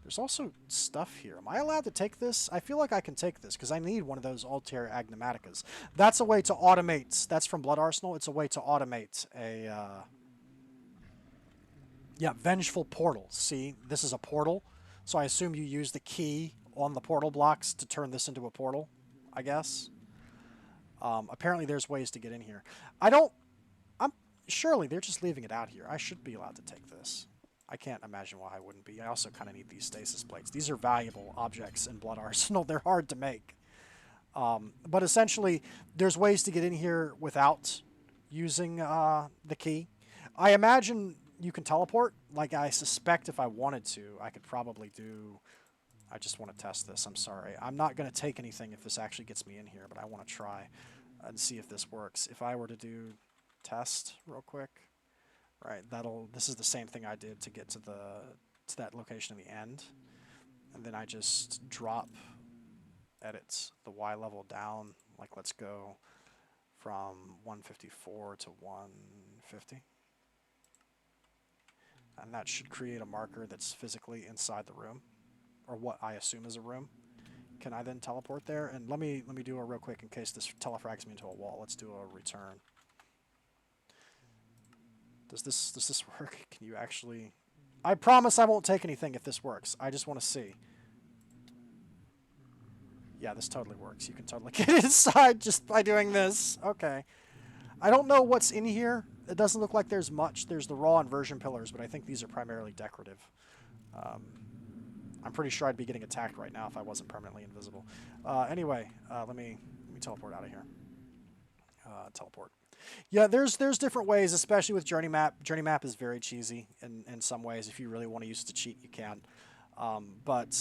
There's also stuff here. Am I allowed to take this? I feel like I can take this because I need one of those Altair Agnomaticas. That's a way to automate. That's from Blood Arsenal. It's a way to automate a... yeah, Vengeful Portal. See, this is a portal. So I assume you use the key on the portal blocks to turn this into a portal, I guess. Apparently there's ways to get in here. Surely they're just leaving it out here. I should be allowed to take this. I can't imagine why I wouldn't be. I also kind of need these stasis plates. These are valuable objects in Blood Arsenal. They're hard to make. But essentially, there's ways to get in here without using the key. I imagine you can teleport. Like, I suspect if I wanted to, I could probably do... I just want to test this. I'm sorry. I'm not going to take anything if this actually gets me in here, but I want to try and see if this works. If I were to do test real quick... Right, this is the same thing I did to get to that location in the end. And then I just drop edit the Y level down. Like, let's go from 154 to 150. And that should create a marker that's physically inside the room, or what I assume is a room. Can I then teleport there? And let me do a real quick in case this telefrags me into a wall. Let's do a return. Does this work? Can you actually... I promise I won't take anything if this works. I just want to see. Yeah, this totally works. You can totally get inside just by doing this. Okay. I don't know what's in here. It doesn't look like there's much. There's the raw inversion pillars, but I think these are primarily decorative. I'm pretty sure I'd be getting attacked right now if I wasn't permanently invisible. Anyway, let me teleport out of here. Teleport. Yeah, there's different ways, especially with Journey Map. Journey Map is very cheesy in some ways. If you really want to use it to cheat, you can. But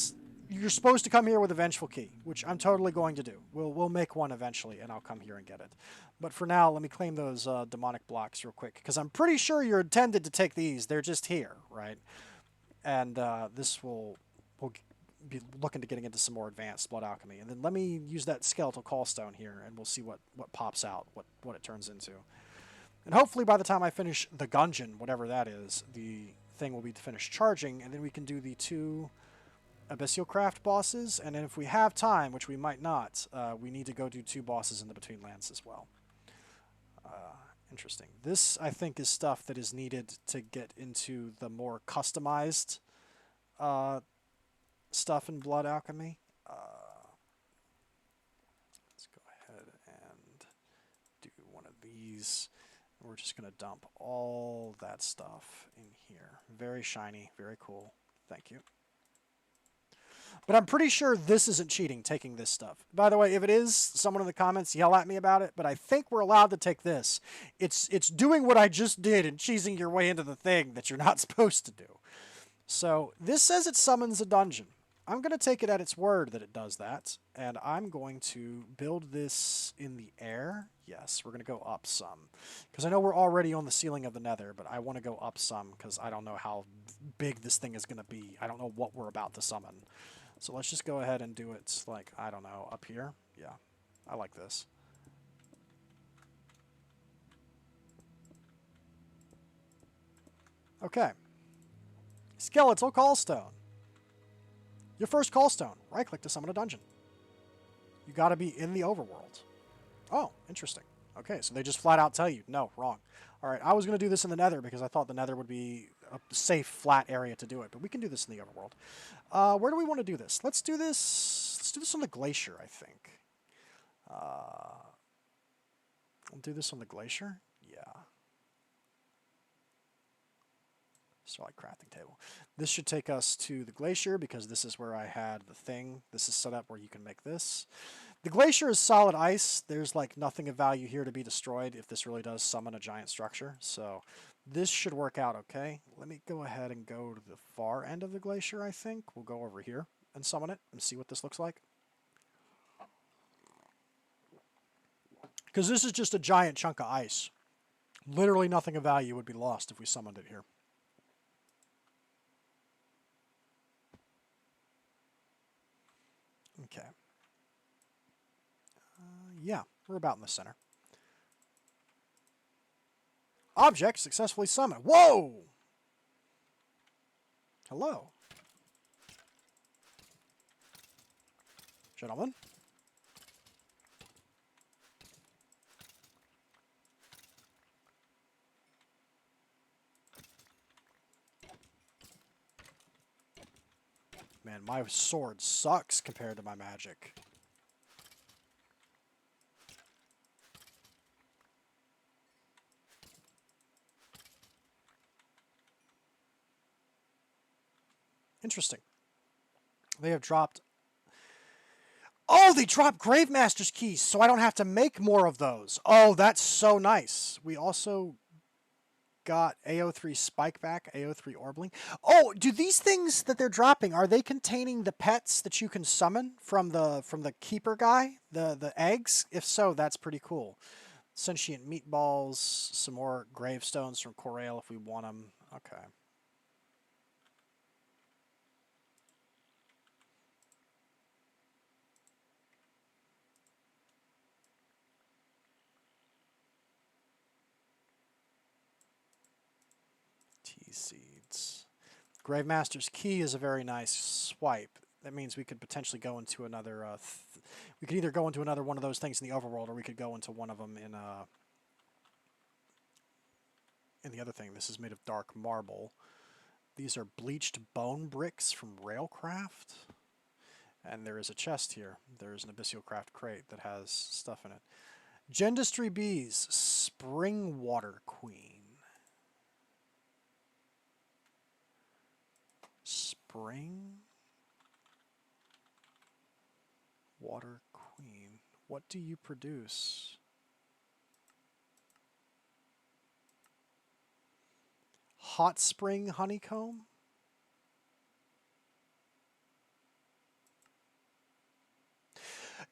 you're supposed to come here with a Vengeful Key, which I'm totally going to do. We'll make one eventually, and I'll come here and get it. But for now, let me claim those demonic blocks real quick, because I'm pretty sure you're intended to take these. They're just here, right? And this will be looking to getting into some more advanced blood alchemy. And then let me use that skeletal callstone here, and we'll see what pops out, what it turns into. And hopefully by the time I finish the Gungeon, whatever that is, the thing will be finished charging, and then we can do the 2 Meatballcraft bosses, and then if we have time, which we might not, we need to go do 2 bosses in the Between Lands as well. Interesting. This, I think, is stuff that is needed to get into the more customized stuff in blood alchemy. Let's go ahead and do one of these. We're just going to dump all that stuff in here. Very shiny, very cool. Thank you. But I'm pretty sure this isn't cheating, taking this stuff. By the way, if it is, someone in the comments yell at me about it, but I think we're allowed to take this. It's doing what I just did and cheesing your way into the thing that you're not supposed to do. So this says it summons a dungeon. I'm going to take it at its word that it does that, and I'm going to build this in the air. Yes, we're going to go up some, because I know we're already on the ceiling of the nether, but I want to go up some because I don't know how big this thing is going to be. I don't know what we're about to summon. So let's just go ahead and do it, like, I don't know, up here. Yeah, I like this. Okay. Skeletal Callstone. Your first Callstone. Right-click to summon a dungeon. You got to be in the overworld. Oh, interesting. Okay, so they just flat out tell you, no, wrong. All right, I was going to do this in the nether because I thought the nether would be a safe, flat area to do it, but we can do this in the overworld. Where do we want to do this? Let's do this on the glacier, I think. I'll do this on the glacier. Yeah. Starlight crafting table. This should take us to the glacier because this is where I had the thing. This is set up where you can make this. The glacier is solid ice. There's like nothing of value here to be destroyed if this really does summon a giant structure. So this should work out okay. Let me go ahead and go to the far end of the glacier, I think. We'll go over here and summon it and see what this looks like. Because this is just a giant chunk of ice. Literally nothing of value would be lost if we summoned it here. Okay. Yeah, we're about in the center. Object successfully summoned. Whoa! Hello. Gentlemen. Man, my sword sucks compared to my magic. Interesting. They have dropped... Oh, they dropped Gravemaster's keys, so I don't have to make more of those. Oh, that's so nice. We also got AO3 Spike back, AO3 Orbling. Oh, do these things that they're dropping, are they containing the pets that you can summon from the keeper guy? The eggs? If so, that's pretty cool. Sentient meatballs, some more gravestones from CORALIUM if we want them. Okay. Seeds. Gravemaster's Key is a very nice swipe. That means we could potentially go into another... we could either go into another one of those things in the overworld, or we could go into one of them in the other thing. This is made of dark marble. These are bleached bone bricks from Railcraft. And there is a chest here. There is an Abyssialcraft crate that has stuff in it. Gendustry Bees, Spring Water Queen. Spring Water Queen. What do you produce? Hot Spring Honeycomb?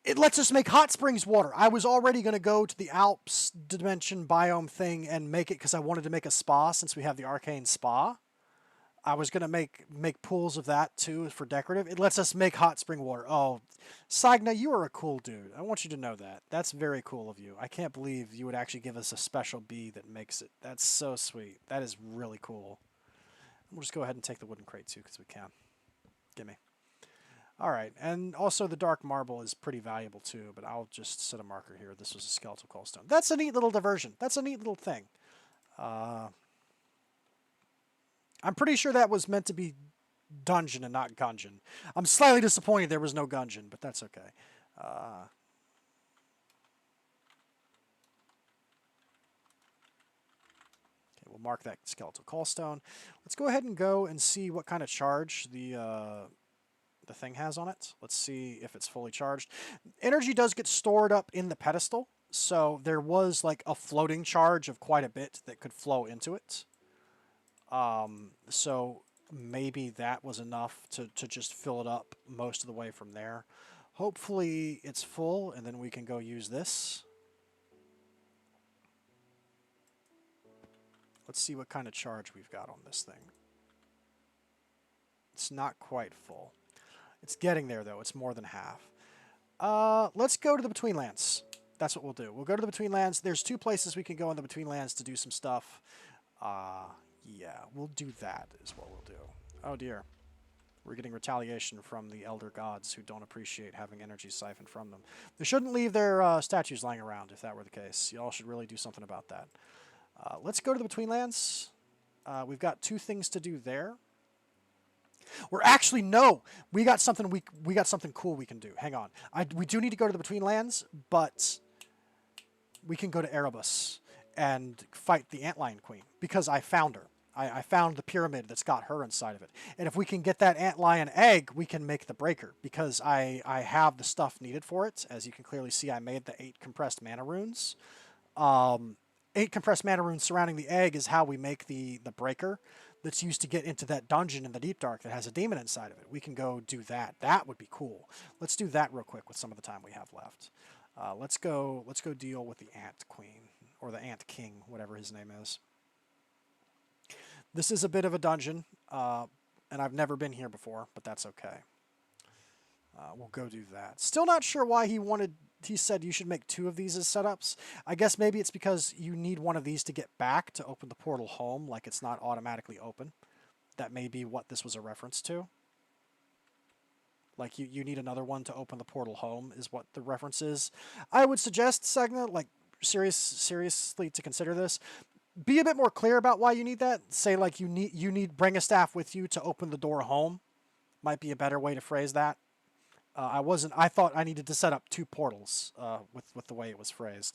It lets us make hot springs water. I was already going to go to the Alps dimension biome thing and make it because I wanted to make a spa since we have the Arcane Spa. I was going to make pools of that, too, for decorative. It lets us make hot spring water. Oh, sainagh, you are a cool dude. I want you to know that. That's very cool of you. I can't believe you would actually give us a special bee that makes it. That's so sweet. That is really cool. We'll just go ahead and take the wooden crate, too, because we can. Gimme. All right, and also the dark marble is pretty valuable, too, but I'll just set a marker here. This was a skeletal coalstone. That's a neat little diversion. That's a neat little thing. I'm pretty sure that was meant to be dungeon and not gungeon. I'm slightly disappointed there was no gungeon, but that's okay. Okay, we'll mark that skeletal coalstone. Let's go ahead and go and see what kind of charge the thing has on it. Let's see if it's fully charged. Energy does get stored up in the pedestal, so there was like a floating charge of quite a bit that could flow into it. So maybe that was enough to just fill it up most of the way from there. Hopefully it's full, and then we can go use this. Let's see what kind of charge we've got on this thing. It's not quite full. It's getting there, though. It's more than half. Let's go to the Betweenlands. That's what we'll do. We'll go to the Betweenlands. There's two places we can go in the Betweenlands to do some stuff. Yeah, we'll do that is what we'll do. Oh dear. We're getting retaliation from the Elder Gods who don't appreciate having energy siphoned from them. They shouldn't leave their statues lying around if that were the case. Y'all should really do something about that. Let's go to the Betweenlands. We've got two things to do there. We're actually, no! We got something cool we can do. Hang on. We do need to go to the Betweenlands, but we can go to Erebus and fight the Antlion Queen because I found her. I found the pyramid that's got her inside of it. And if we can get that antlion egg, we can make the breaker because I have the stuff needed for it. As you can clearly see, I made the 8 compressed mana runes. 8 compressed mana runes surrounding the egg is how we make the breaker that's used to get into that dungeon in the Deep Dark that has a demon inside of it. We can go do that. That would be cool. Let's do that real quick with some of the time we have left. Let's go deal with the Ant Queen, or the Ant King, whatever his name is. This is a bit of a dungeon, and I've never been here before, but that's okay. We'll go do that. Still not sure why he said you should make 2 of these as setups. I guess maybe it's because you need one of these to get back to open the portal home, like it's not automatically open. That may be what this was a reference to. Like you need another one to open the portal home is what the reference is. I would suggest, Sainagh, like seriously to consider this. Be a bit more clear about why you need that. Say like you need bring a staff with you to open the door home. Might be a better way to phrase that. I thought I needed to set up 2 portals with the way it was phrased.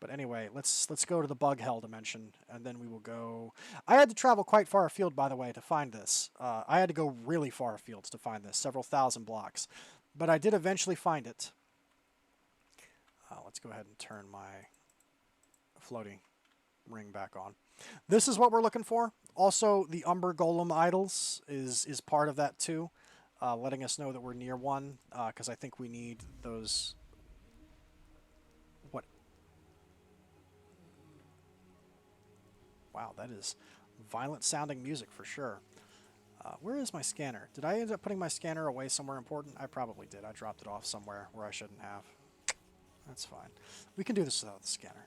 But anyway, let's go to the bug hell dimension, and then we will go. I had to travel quite far afield, by the way, to find this. I had to go really far afield to find this, several thousand blocks. But I did eventually find it. Let's go ahead and turn my floating ring back on. This is what we're looking for. Also, the Umber Golem idols is part of that too, letting us know that we're near one, because I think we need those. What? Wow, that is violent sounding music for sure. Where is my scanner? Did I end up putting my scanner away somewhere important? I probably did. I dropped it off somewhere where I shouldn't have. That's fine. We can do this without the scanner.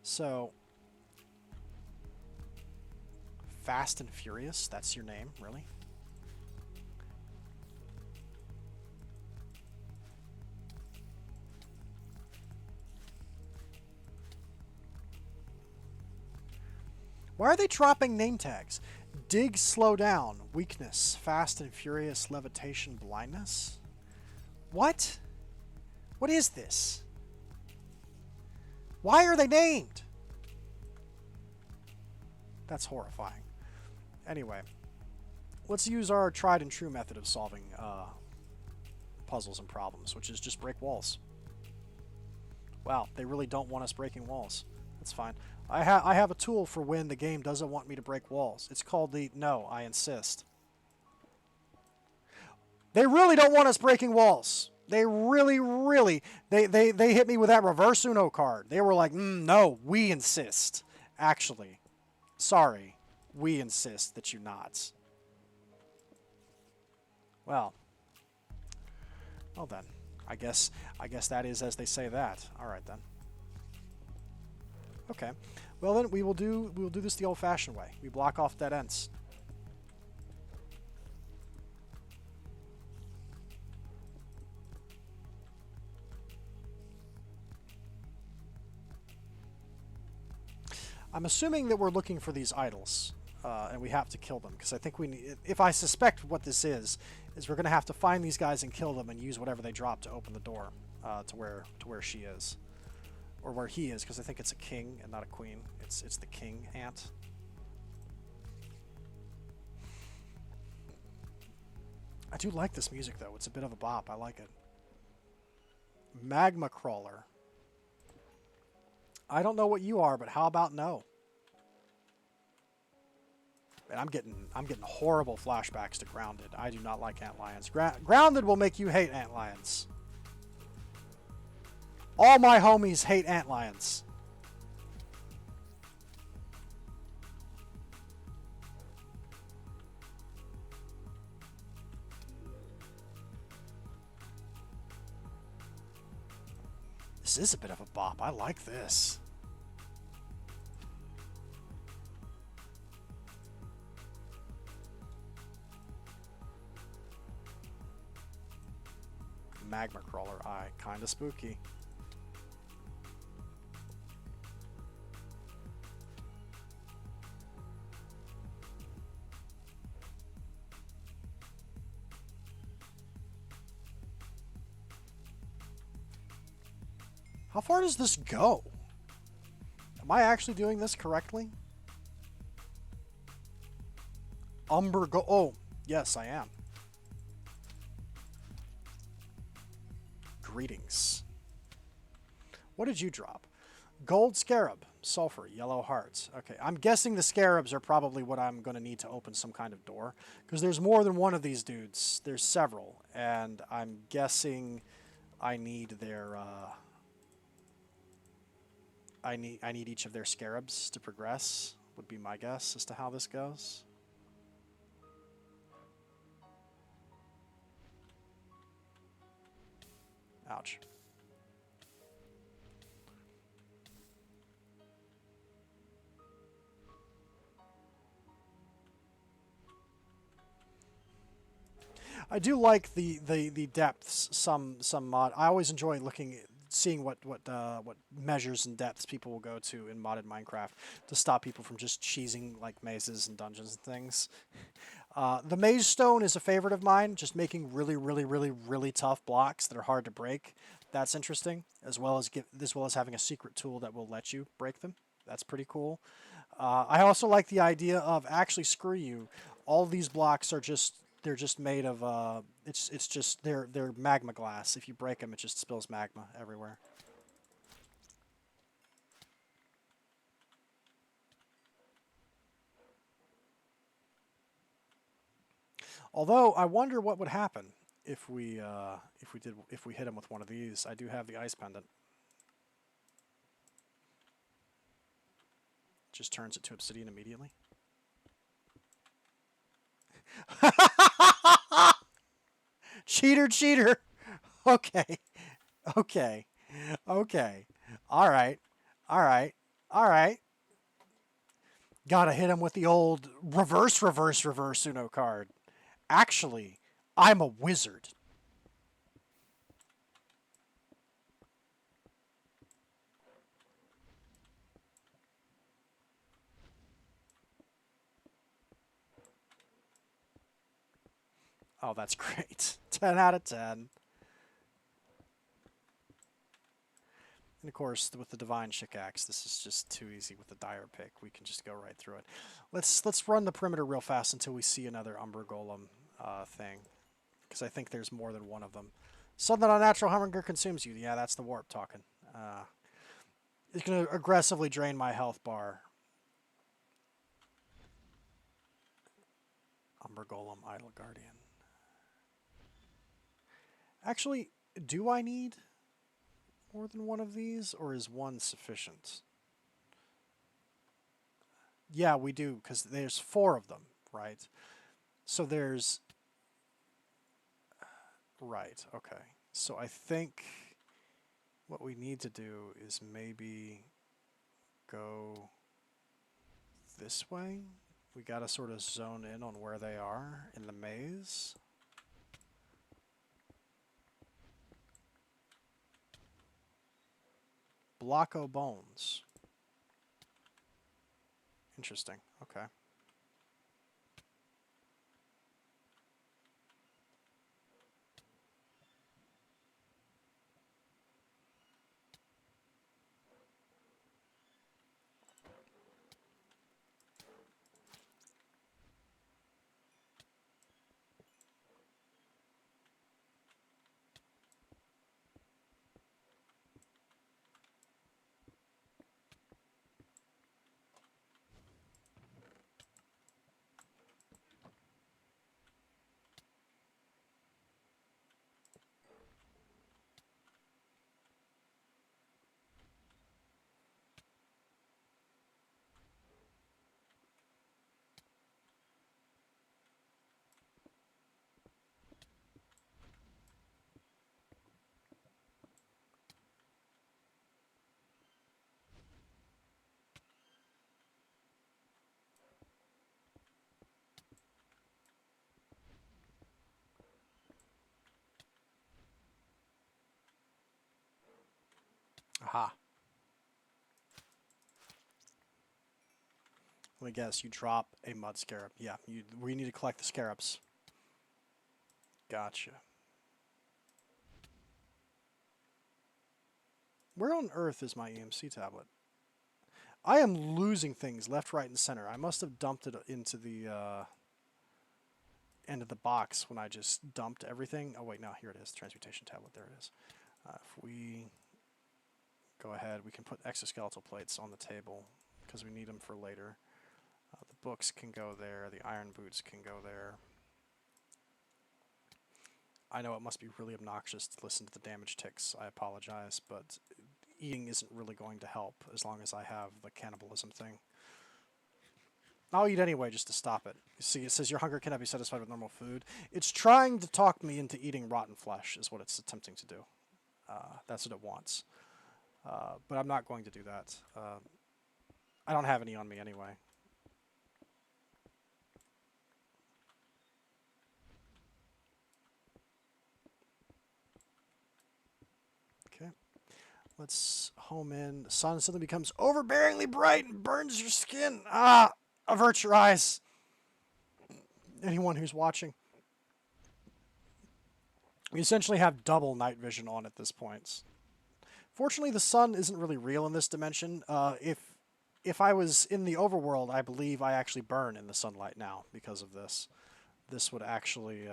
So, Fast and Furious, that's your name, really? Why are they dropping name tags? Dig, slow down, weakness, fast and furious, levitation, blindness? What? What is this? Why are they named? That's horrifying. Anyway, let's use our tried and true method of solving puzzles and problems, which is just break walls. Wow, they really don't want us breaking walls. That's fine. I have a tool for when the game doesn't want me to break walls. It's called the no, I insist. They really don't want us breaking walls. They really, they hit me with that reverse Uno card. They were like, no, we insist. Actually, sorry, we insist that you not. Well then, I guess that is as they say that. All right then. Okay, well then we will do this the old-fashioned way. We block off dead ends. I'm assuming that we're looking for these idols, and we have to kill them because I think we need. If I suspect what this is we're going to have to find these guys and kill them and use whatever they drop to open the door to where she is. Or where he is, because I think it's a king and not a queen. It's the king ant. I do like this music, though. It's a bit of a bop. I like it. Magma crawler. I don't know what you are, but how about no? Man, I'm getting horrible flashbacks to Grounded. I do not like antlions. Grounded will make you hate antlions. All my homies hate antlions. This is a bit of a bop. I like this. Magma crawler eye. Kinda spooky. How far does this go? Am I actually doing this correctly? Oh, yes, I am. Greetings. What did you drop? Gold scarab, sulfur, yellow hearts. Okay, I'm guessing the scarabs are probably what I'm going to need to open some kind of door. Because there's more than one of these dudes. There's several. And I'm guessing I need their... I need each of their scarabs to progress, would be my guess as to how this goes. Ouch. I do like the depths. Some mod. I always enjoy seeing what measures and depths people will go to in modded Minecraft to stop people from just cheesing like mazes and dungeons and things. The maze stone is a favorite of mine. Just making really tough blocks that are hard to break. That's interesting, as well as having a secret tool that will let you break them. That's pretty cool. I also like the idea of actually screw you. All these blocks are they're just made of it's just they're magma glass. If you break them, it just spills magma everywhere. Although I wonder what would happen if we hit him with one of these. I do have the ice pendant. Just turns it to obsidian immediately. Cheater. Okay. All right. Gotta hit him with the old reverse Uno card. Actually, I'm a wizard. Oh, that's great. 10 out of 10. And of course, with the Divine Shikaxe, this is just too easy with the Dire Pick. We can just go right through it. Let's run the perimeter real fast until we see another Umber Golem thing. Because I think there's more than one of them. Sudden unnatural hunger consumes you. Yeah, that's the warp talking. It's going to aggressively drain my health bar. Umber Golem, Idle Guardian. Actually, do I need more than one of these, or is one sufficient? Yeah, we do, because there's 4 of them, right? So there's... Right, okay. So I think what we need to do is maybe go this way. We gotta sort of zone in on where they are in the maze. Blocko Bones. Interesting. Okay. Aha. Let me guess, you drop a mud scarab. Yeah, we need to collect the scarabs. Gotcha. Where on earth is my EMC tablet? I am losing things left, right, and center. I must have dumped it into the end of the box when I just dumped everything. Oh, wait, no, here it is. Transmutation tablet. There it is. If we go ahead. We can put exoskeletal plates on the table because we need them for later. The books can go there. The iron boots can go there. I know it must be really obnoxious to listen to the damage ticks. I apologize, but eating isn't really going to help as long as I have the cannibalism thing. I'll eat anyway just to stop it. You see, it says your hunger cannot be satisfied with normal food. It's trying to talk me into eating rotten flesh is what it's attempting to do. That's what it wants. But I'm not going to do that. I don't have any on me anyway. Okay. Let's home in. The sun suddenly becomes overbearingly bright and burns your skin. Ah! Avert your eyes. Anyone who's watching. We essentially have double night vision on at this point. Fortunately, the sun isn't really real in this dimension. If I was in the overworld, I believe I actually burn in the sunlight now because of this. This would actually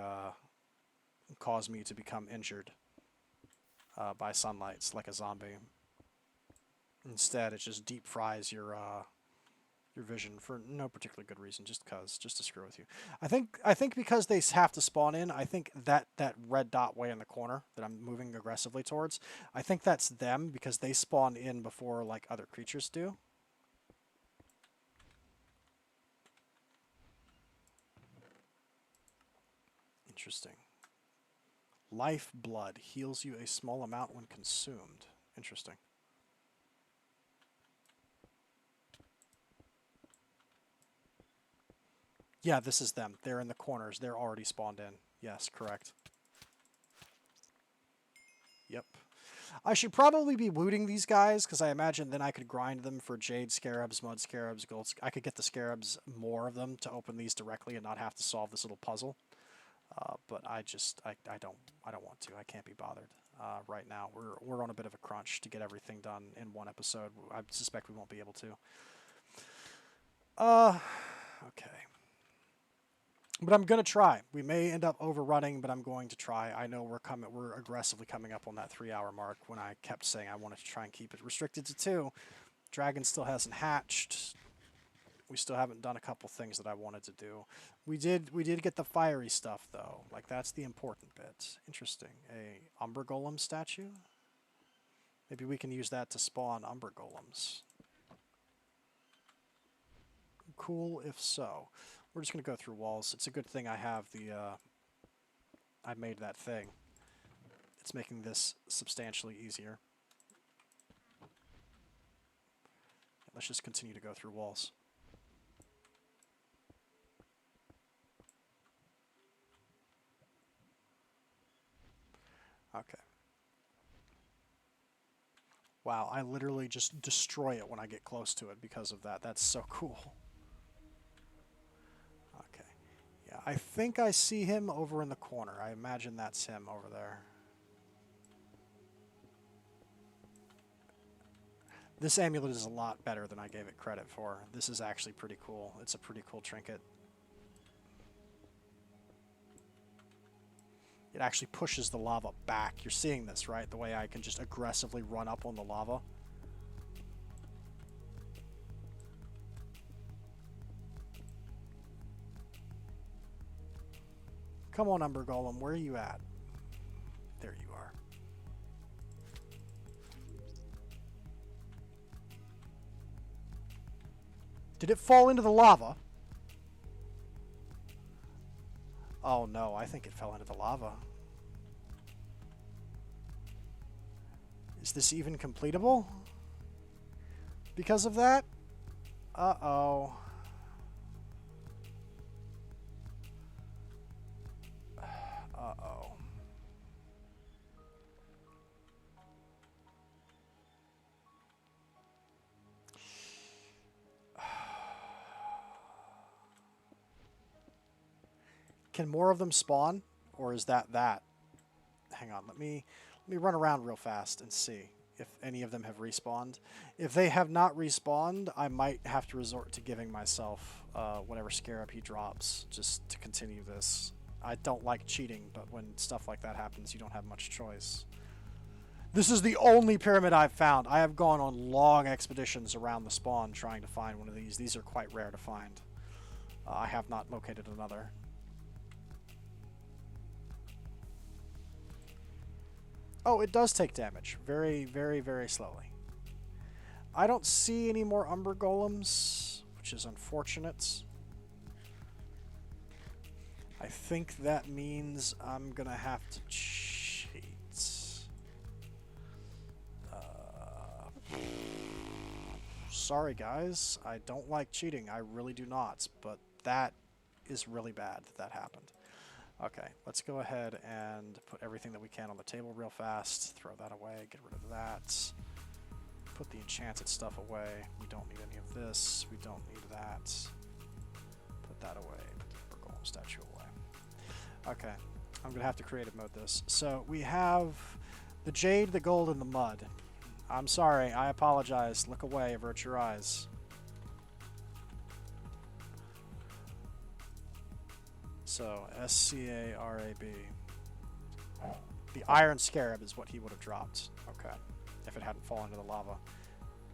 cause me to become injured by sunlight, like a zombie. Instead, it just deep fries your vision for no particular good reason, just to screw with you. I think because they have to spawn in, I think that red dot way in the corner that I'm moving aggressively towards, I think that's them because they spawn in before like other creatures do. Interesting. Life blood heals you a small amount when consumed. Interesting. Yeah, this is them. They're in the corners. They're already spawned in. Yes, correct. Yep. I should probably be looting these guys, because I imagine then I could grind them for jade scarabs, mud scarabs, gold I could get the scarabs, more of them, to open these directly and not have to solve this little puzzle. But I don't want to. I can't be bothered. Right now, we're on a bit of a crunch to get everything done in one episode. I suspect we won't be able to. Okay. But I'm going to try. We may end up overrunning, but I'm going to try. I know we're aggressively coming up on that 3-hour mark when I kept saying I wanted to try and keep it restricted to 2. Dragon still hasn't hatched. We still haven't done a couple things that I wanted to do. We did get the fiery stuff, though. Like, that's the important bit. Interesting. A Umber Golem statue? Maybe we can use that to spawn Umber Golems. Cool if so. We're just going to go through walls. It's a good thing I have the, I made that thing. It's making this substantially easier. Let's just continue to go through walls. Okay. Wow, I literally just destroy it when I get close to it because of that. That's so cool. Okay. Yeah, I think I see him over in the corner. I imagine that's him over there. This amulet is a lot better than I gave it credit for. This is actually pretty cool. It's a pretty cool trinket. It actually pushes the lava back. You're seeing this, right? The way I can just aggressively run up on the lava. Come on, Umber Golem. Where are you at? There you are. Did it fall into the lava? Oh no, I think it fell into the lava. Is this even completable? Because of that? Uh-oh. Uh-oh. Can more of them spawn? Or is that? Hang on, let me run around real fast and see if any of them have respawned. If they have not respawned, I might have to resort to giving myself whatever scarab he drops just to continue this. I don't like cheating, but when stuff like that happens, you don't have much choice. This is the only pyramid I've found. I have gone on long expeditions around the spawn trying to find one of these. These are quite rare to find. I have not located another. Oh, it does take damage. Very, very, very slowly. I don't see any more Umber Golems, which is unfortunate. I think that means I'm gonna have to cheat. Sorry guys, I don't like cheating. I really do not, but that is really bad that happened. Okay, let's go ahead and put everything that we can on the table real fast. Throw that away, get rid of that. Put the enchanted stuff away. We don't need any of this. We don't need that. Put that away. Put the golem statue away. Okay, I'm going to have to creative mode this. So we have the jade, the gold, and the mud. I'm sorry, I apologize. Look away, avert your eyes. So, S-C-A-R-A-B. The Iron Scarab is what he would have dropped. Okay. If it hadn't fallen into the lava.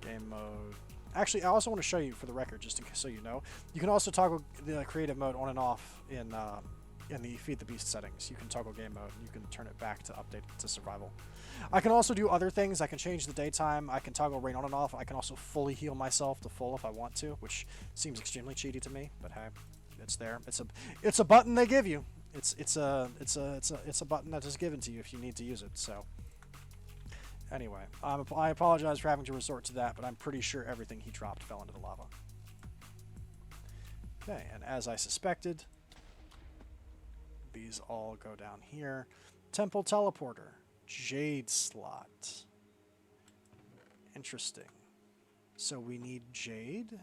Game mode. Actually, I also want to show you, for the record, just in case so you know, you can also toggle the creative mode on and off in the Feed the Beast settings. You can toggle game mode, and you can turn it back to update to survival. I can also do other things. I can change the daytime. I can toggle rain on and off. I can also fully heal myself to full if I want to, which seems extremely cheaty to me, but hey. It's there. It's a button they give you. It's a button that is given to you if you need to use it. So anyway, I apologize for having to resort to that, but I'm pretty sure everything he dropped fell into the lava. Okay, and as I suspected, these all go down here. Temple teleporter, jade slot. Interesting. So we need jade.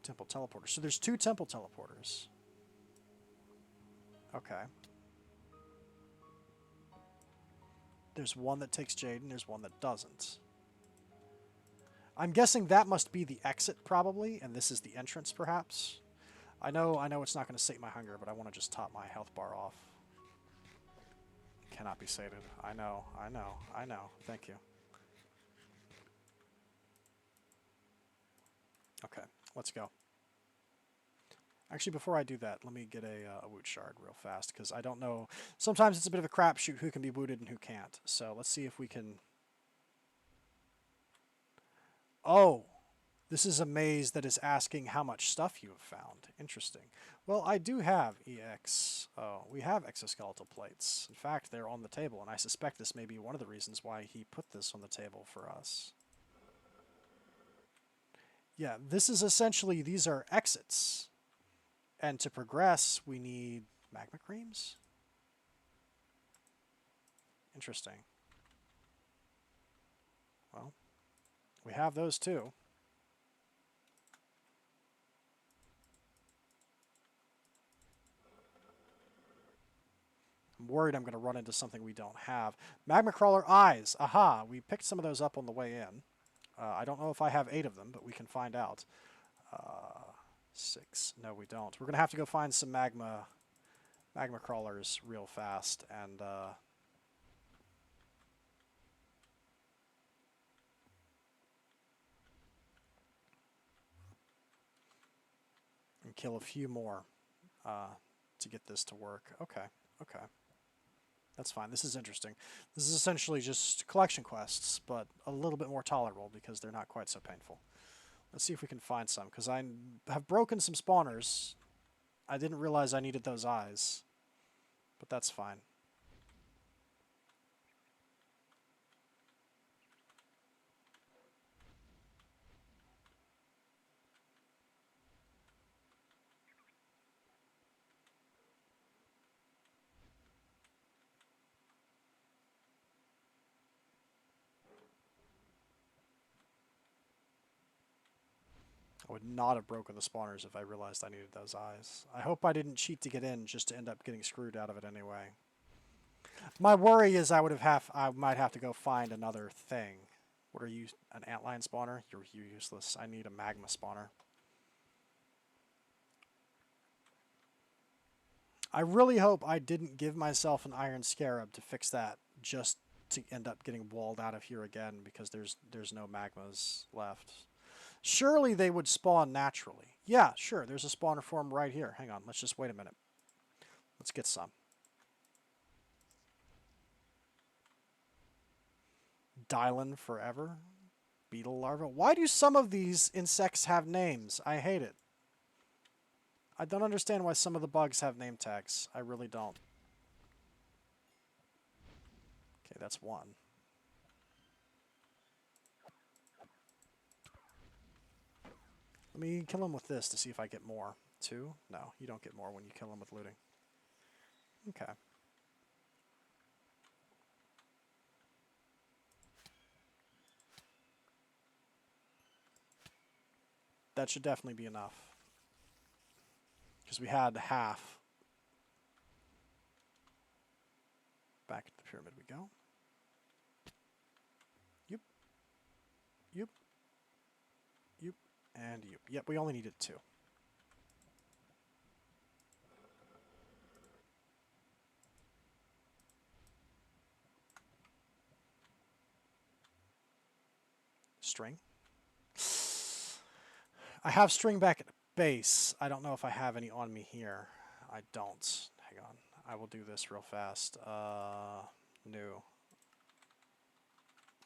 Temple teleporter. So there's 2 temple teleporters. Okay. There's one that takes jade and there's one that doesn't. I'm guessing that must be the exit probably, and this is the entrance perhaps. I know it's not going to sate my hunger, but I want to just top my health bar off. Cannot be sated. I know. Thank you. Okay, let's go. Actually, before I do that, let me get a woot shard real fast, because I don't know. Sometimes it's a bit of a crapshoot who can be wooted and who can't. So let's see if we can... Oh! This is a maze that is asking how much stuff you have found. Interesting. Well, I do have EX... Oh, we have exoskeletal plates. In fact, they're on the table, and I suspect this may be one of the reasons why he put this on the table for us. Yeah, this is essentially... These are exits. And to progress, we need magma creams? Interesting. Well, we have those too. I'm worried I'm going to run into something we don't have. Magma crawler eyes. Aha, we picked some of those up on the way in. I don't know if I have 8 of them, but we can find out. 6. No, we don't. We're going to have to go find some magma crawlers real fast and kill a few more to get this to work. Okay. That's fine. This is interesting. This is essentially just collection quests, but a little bit more tolerable because they're not quite so painful. Let's see if we can find some, because I have broken some spawners. I didn't realize I needed those eyes, but that's fine. I would not have broken the spawners if I realized I needed those eyes. I hope I didn't cheat to get in just to end up getting screwed out of it anyway. My worry is I might have to go find another thing. What are you, an antlion spawner? You're useless. I need a magma spawner. I really hope I didn't give myself an iron scarab to fix that, just to end up getting walled out of here again because there's no magmas left. Surely they would spawn naturally. Yeah, sure, there's a spawner form right here. Hang on, let's just wait a minute. Let's get some. Dylan forever. Beetle larva. Why do some of these insects have names? I hate it. I don't understand why some of the bugs have name tags. I really don't. Okay, that's one. Let me kill him with this to see if I get more. 2? No, you don't get more when you kill him with looting. Okay. That should definitely be enough. Because we had half. Back to the pyramid we go. Yep. Yep. Yep. And yep. Yep, we only needed 2. String. I have string back at base. I don't know if I have any on me here. I don't. Hang on. I will do this real fast. New.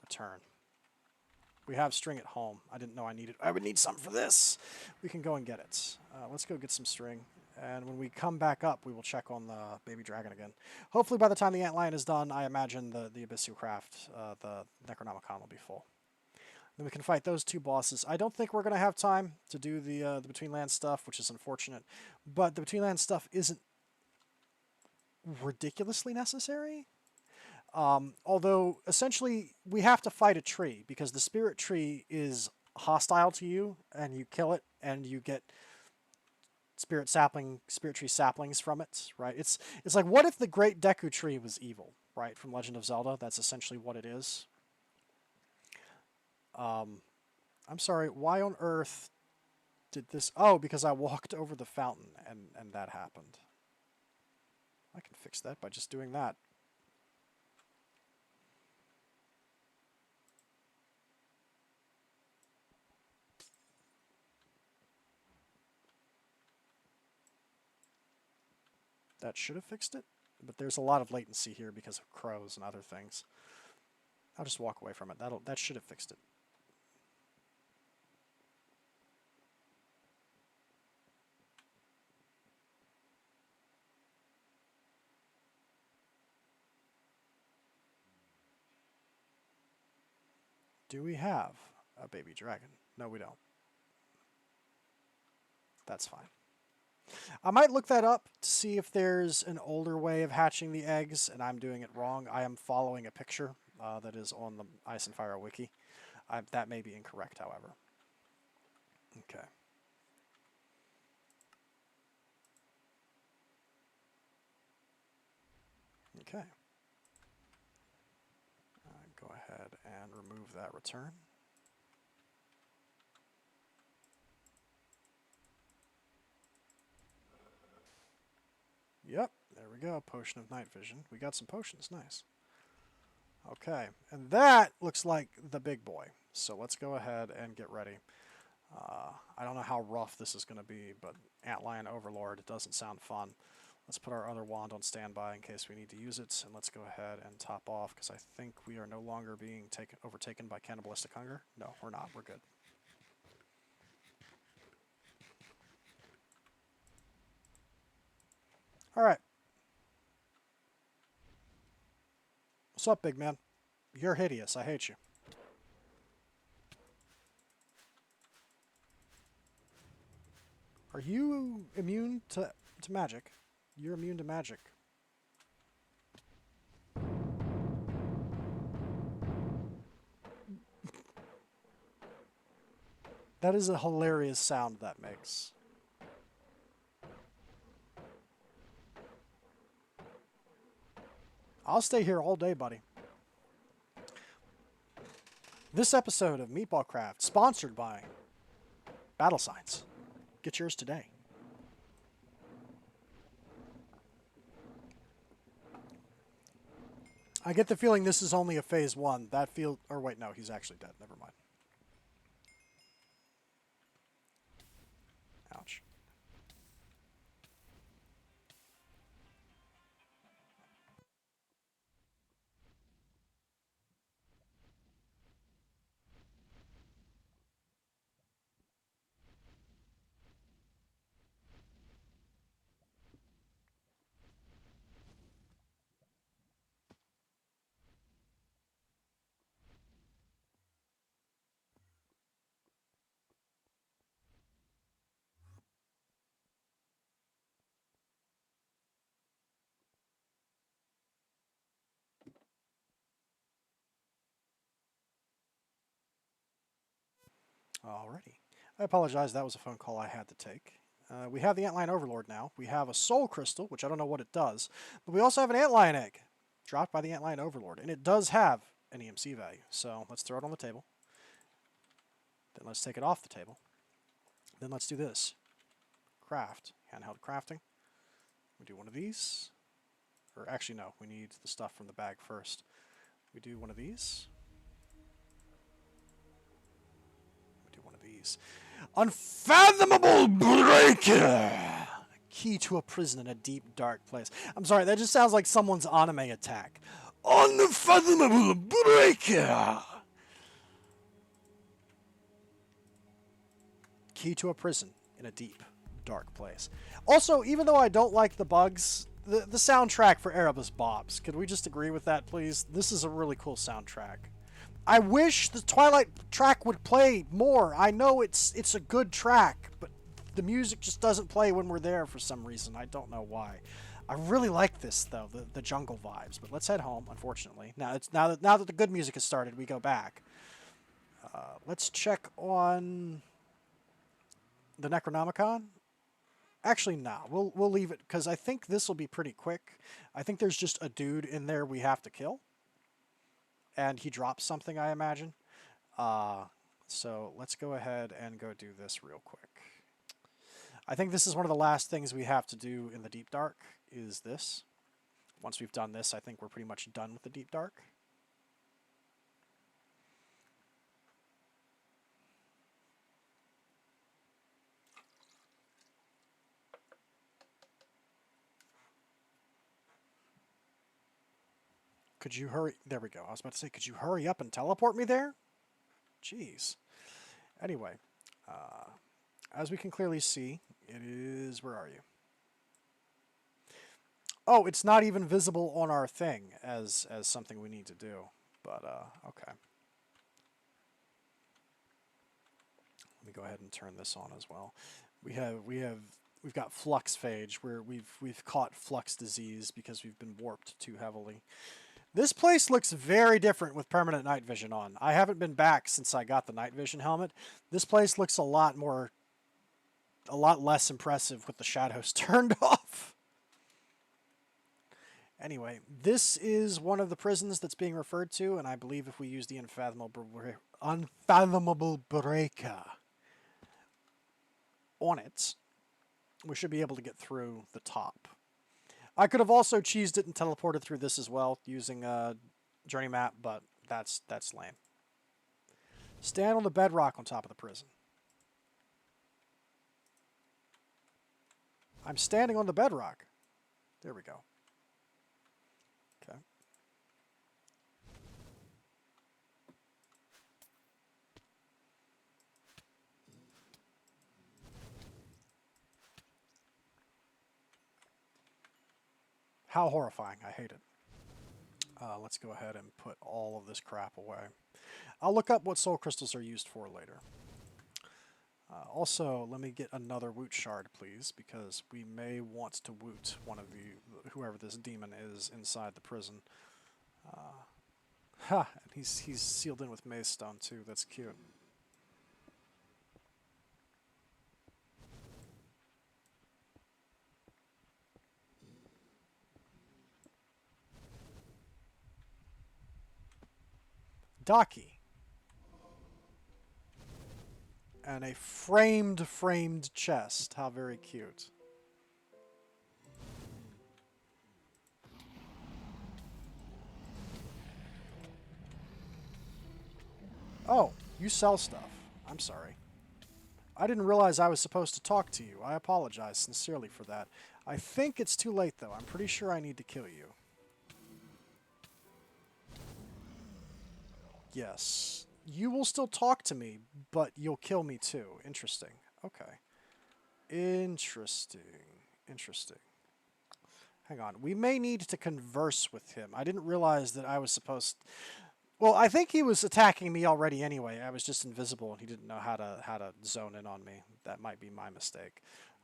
Return. We have string at home. I didn't know I would need some for this. We can go and get it. Let's go get some string. And when we come back up, we will check on the baby dragon again. Hopefully by the time the antlion is done, I imagine the Meatballcraft, the Necronomicon will be full. Then we can fight those 2 bosses. I don't think we're going to have time to do the Between Land stuff, which is unfortunate. But the Between Land stuff isn't ridiculously necessary. Although, essentially, we have to fight a tree, because the spirit tree is hostile to you, and you kill it, and you get spirit tree saplings from it, right? It's like, what if the Great Deku Tree was evil, right? From Legend of Zelda, that's essentially what it is. I'm sorry, why on earth did this... Oh, because I walked over the fountain, and that happened. I can fix that by just doing that. That should have fixed it, but there's a lot of latency here because of crows and other things. I'll just walk away from it. That should have fixed it. Do we have a baby dragon? No, we don't. That's fine. I might look that up to see if there's an older way of hatching the eggs, and I'm doing it wrong. I am following a picture that is on the Ice and Fire wiki. That may be incorrect, however. Okay. Okay. Go ahead and remove that return. Yep, there we go. Potion of Night Vision. We got some potions. Nice. Okay, and that looks like the big boy. So let's go ahead and get ready. I don't know how rough this is going to be, but Antlion Overlord, it doesn't sound fun. Let's put our other wand on standby in case we need to use it, and let's go ahead and top off, because I think we are no longer being overtaken by cannibalistic hunger. No, we're not. We're good. All right. What's up, big man? You're hideous. I hate you. Are you immune to magic? You're immune to magic. That is a hilarious sound that makes. I'll stay here all day, buddy. This episode of Meatballcraft, sponsored by Battle Signs. Get yours today. I get the feeling this is only a phase 1. That feel, or wait, no, he's actually dead. Never mind. Ouch. Alrighty. I apologize, that was a phone call I had to take. We have the Antlion Overlord now. We have a Soul Crystal, which I don't know what it does, but we also have an Antlion Egg, dropped by the Antlion Overlord, and it does have an EMC value. So let's throw it on the table. Then let's take it off the table. Then let's do this. Craft. Handheld crafting. We do one of these. Or actually, no, we need the stuff from the bag first. We do one of these. We do one of these. Unfathomable Breaker! Key to a prison in a deep, dark place. I'm sorry, that just sounds like someone's anime attack. Unfathomable Breaker! Key to a prison in a deep, dark place. Also, even though I don't like the bugs, the soundtrack for Erebus Bobs. Could we just agree with that, please? This is a really cool soundtrack. I wish the Twilight track would play more. I know it's a good track, but the music just doesn't play when we're there for some reason. I don't know why. I really like this though, the jungle vibes. But let's head home. Unfortunately, now that the good music has started, we go back. Let's check on the Necronomicon. Actually, no. We'll leave it because I think this will be pretty quick. I think there's just a dude in there we have to kill. And he drops something, I imagine. So let's go ahead and go do this real quick. I think this is one of the last things we have to do in the Deep Dark, is this. Once we've done this, I think we're pretty much done with the Deep Dark. Could you hurry? There we go. I was about to say, could you hurry up and teleport me there? Jeez. Anyway, as we can clearly see, it is... Where are you? Oh, it's not even visible on our thing as something we need to do. But, okay. Let me go ahead and turn this on as well. We've got flux phage, where we've caught flux disease because we've been warped too heavily. This place looks very different with permanent night vision on. I haven't been back since I got the night vision helmet. This place looks a lot less impressive with the shadows turned off. Anyway, this is one of the prisons that's being referred to, and I believe if we use the Unfathomable Breaker on it, we should be able to get through the top. I could have also cheesed it and teleported through this as well using a journey map, but that's lame. Stand on the bedrock on top of the prison. I'm standing on the bedrock. There we go. Okay. How horrifying. I hate it. Let's go ahead and put all of this crap away. I'll look up what soul crystals are used for later. Also, let me get another woot shard, please, because we may want to woot one of whoever this demon is inside the prison. And he's sealed in with maze stone too. That's cute. Docky. And a framed chest. How very cute. Oh, you sell stuff. I'm sorry. I didn't realize I was supposed to talk to you. I apologize sincerely for that. I think it's too late, though. I'm pretty sure I need to kill you. Yes. You will still talk to me, but you'll kill me too. Interesting. Okay. Interesting. Interesting. Hang on. We may need to converse with him. I didn't realize that I was supposed... Well, I think he was attacking me already anyway. I was just invisible and he didn't know how to zone in on me. That might be my mistake.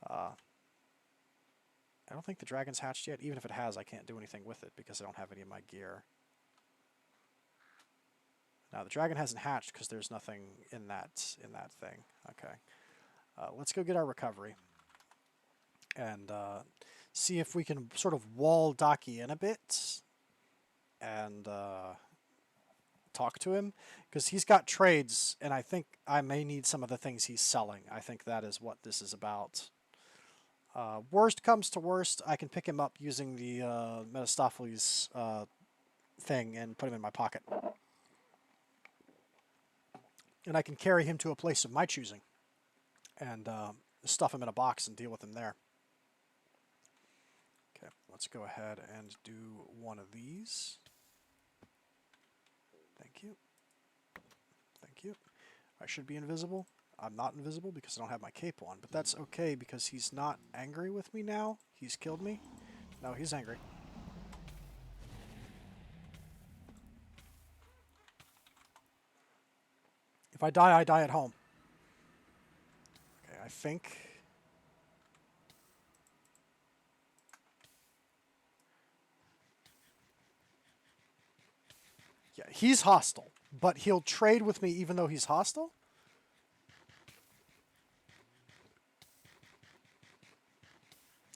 I don't think the dragon's hatched yet. Even if it has, I can't do anything with it because I don't have any of my gear. Now, the dragon hasn't hatched because there's nothing in that thing. Okay. Let's go get our recovery. And see if we can sort of wall Daki in a bit. And talk to him. Because he's got trades, and I think I may need some of the things he's selling. I think that is what this is about. Worst comes to worst, I can pick him up using the Mephistopheles thing and put him in my pocket. And I can carry him to a place of my choosing and stuff him in a box and deal with him there. Okay, let's go ahead and do one of these. Thank you. Thank you. I should be invisible. I'm not invisible because I don't have my cape on, but that's okay because he's not angry with me now. He's killed me. No, he's angry. If I die at home. Okay, I think... Yeah, he's hostile, but he'll trade with me even though he's hostile?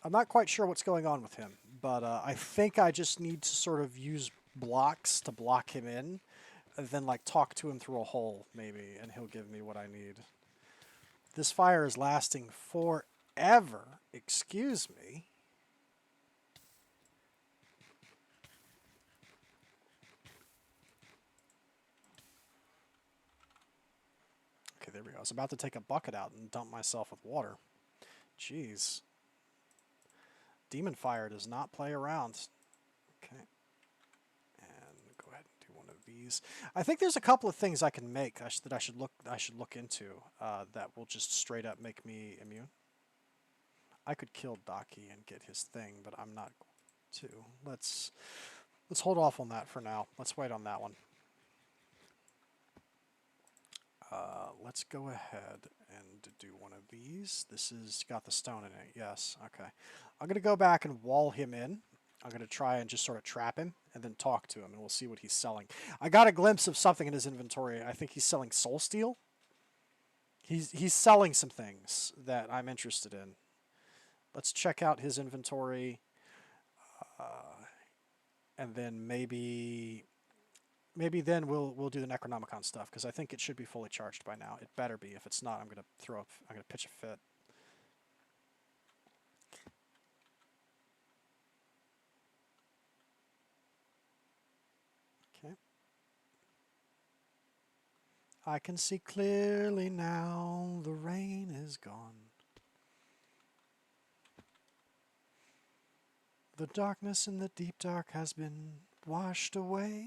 I'm not quite sure what's going on with him, but I think I just need to sort of use blocks to block him in, and then like talk to him through a hole, maybe, and he'll give me what I need. This fire is lasting forever. Excuse me. Okay, there we go. I was about to take a bucket out and dump myself with water. Jeez. Demon fire does not play around. Okay. And go ahead and do one of these. I think there's a couple of things I can make that I should look into that will just straight up make me immune. I could kill Daki and get his thing, but I'm not going to. Let's hold off on that for now. Let's wait on that one. Let's go ahead and do one of these. This has got the stone in it. Yes. Okay. I'm going to go back and wall him in. I'm going to try and just sort of trap him and then talk to him, and we'll see what he's selling. I got a glimpse of something in his inventory. I think he's selling soul steel. He's selling some things that I'm interested in. Let's check out his inventory, and then maybe then we'll do the Necronomicon stuff, because I think it should be fully charged by now. It better be. If it's not, I'm gonna pitch a fit. Okay. I can see clearly now. The rain is gone. The darkness in the deep dark has been washed away.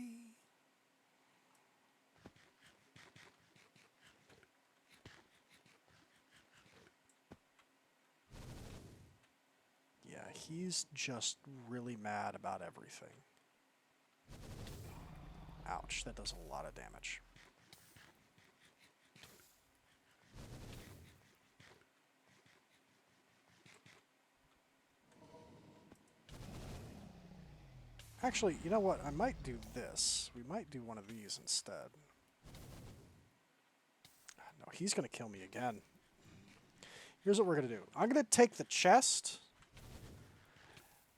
Yeah, he's just really mad about everything. Ouch, that does a lot of damage. Actually, you know what? I might do this. We might do one of these instead. No, he's going to kill me again. Here's what we're going to do. I'm going to take the chest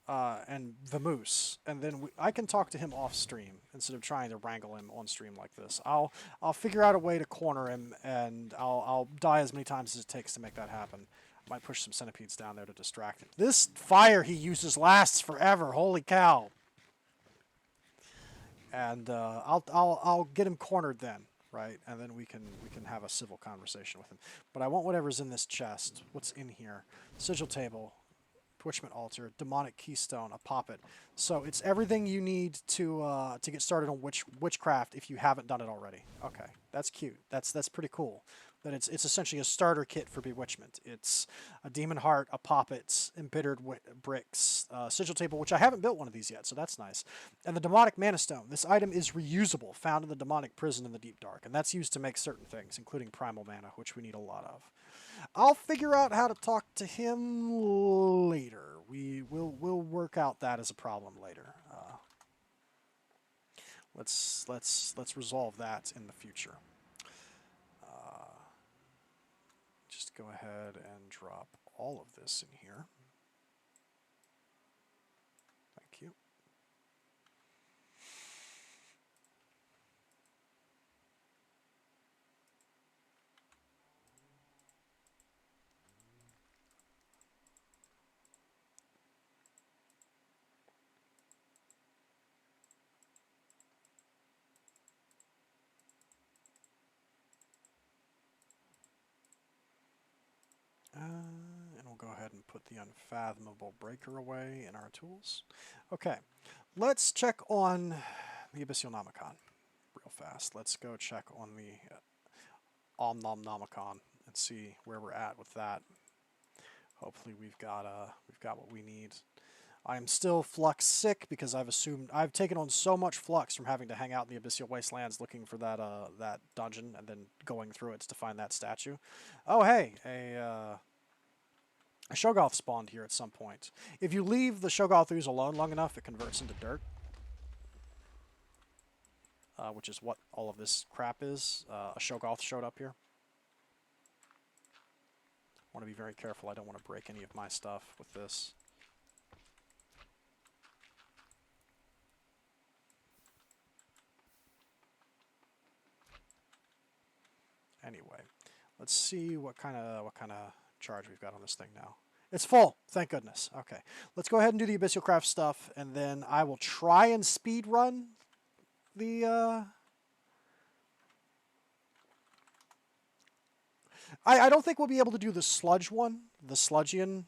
and the moose, and then I can talk to him off stream instead of trying to wrangle him on stream like this. I'll figure out a way to corner him, and I'll die as many times as it takes to make that happen. I might push some centipedes down there to distract him. This fire he uses lasts forever. Holy cow! And I'll get him cornered then. right? And then we can have a civil conversation with him. But I want whatever's in this chest. What's in here? Sigil table, Bewitchment altar, demonic keystone, a poppet. So it's everything you need to get started on witchcraft if you haven't done it already. Okay, that's cute. That's pretty cool. That it's essentially a starter kit for bewitchment. It's a demon heart, a poppet, embittered bricks, sigil table, which I haven't built one of these yet, so that's nice. And the demonic mana stone. This item is reusable, found in the demonic prison in the deep dark, and that's used to make certain things, including primal mana, which we need a lot of. I'll figure out how to talk to him later. We'll work out that as a problem later. Let's resolve that in the future. Just go ahead and drop all of this in here. Thank you. And we'll go ahead and put the Unfathomable Breaker away in our tools. Okay, let's check on the Abyssal-nomicon real fast. Let's go check on the Omnom-nomicon and see where we're at with that. Hopefully we've got what we need. I'm still flux sick because I've taken on so much flux from having to hang out in the Abyssal Wastelands looking for that dungeon and then going through it to find that statue. Oh hey, a Shoggoth spawned here at some point. If you leave the Shoggoth ooze alone long enough, it converts into dirt. Which is what all of this crap is. A Shoggoth showed up here. I want to be very careful. I don't want to break any of my stuff with this. Anyway, let's see what kind of charge we've got on this thing now. It's full, thank goodness. Okay, let's go ahead and do the Abyssal-craft stuff, and then I will try and speed run the. I don't think we'll be able to do the sludge one, the Sludgian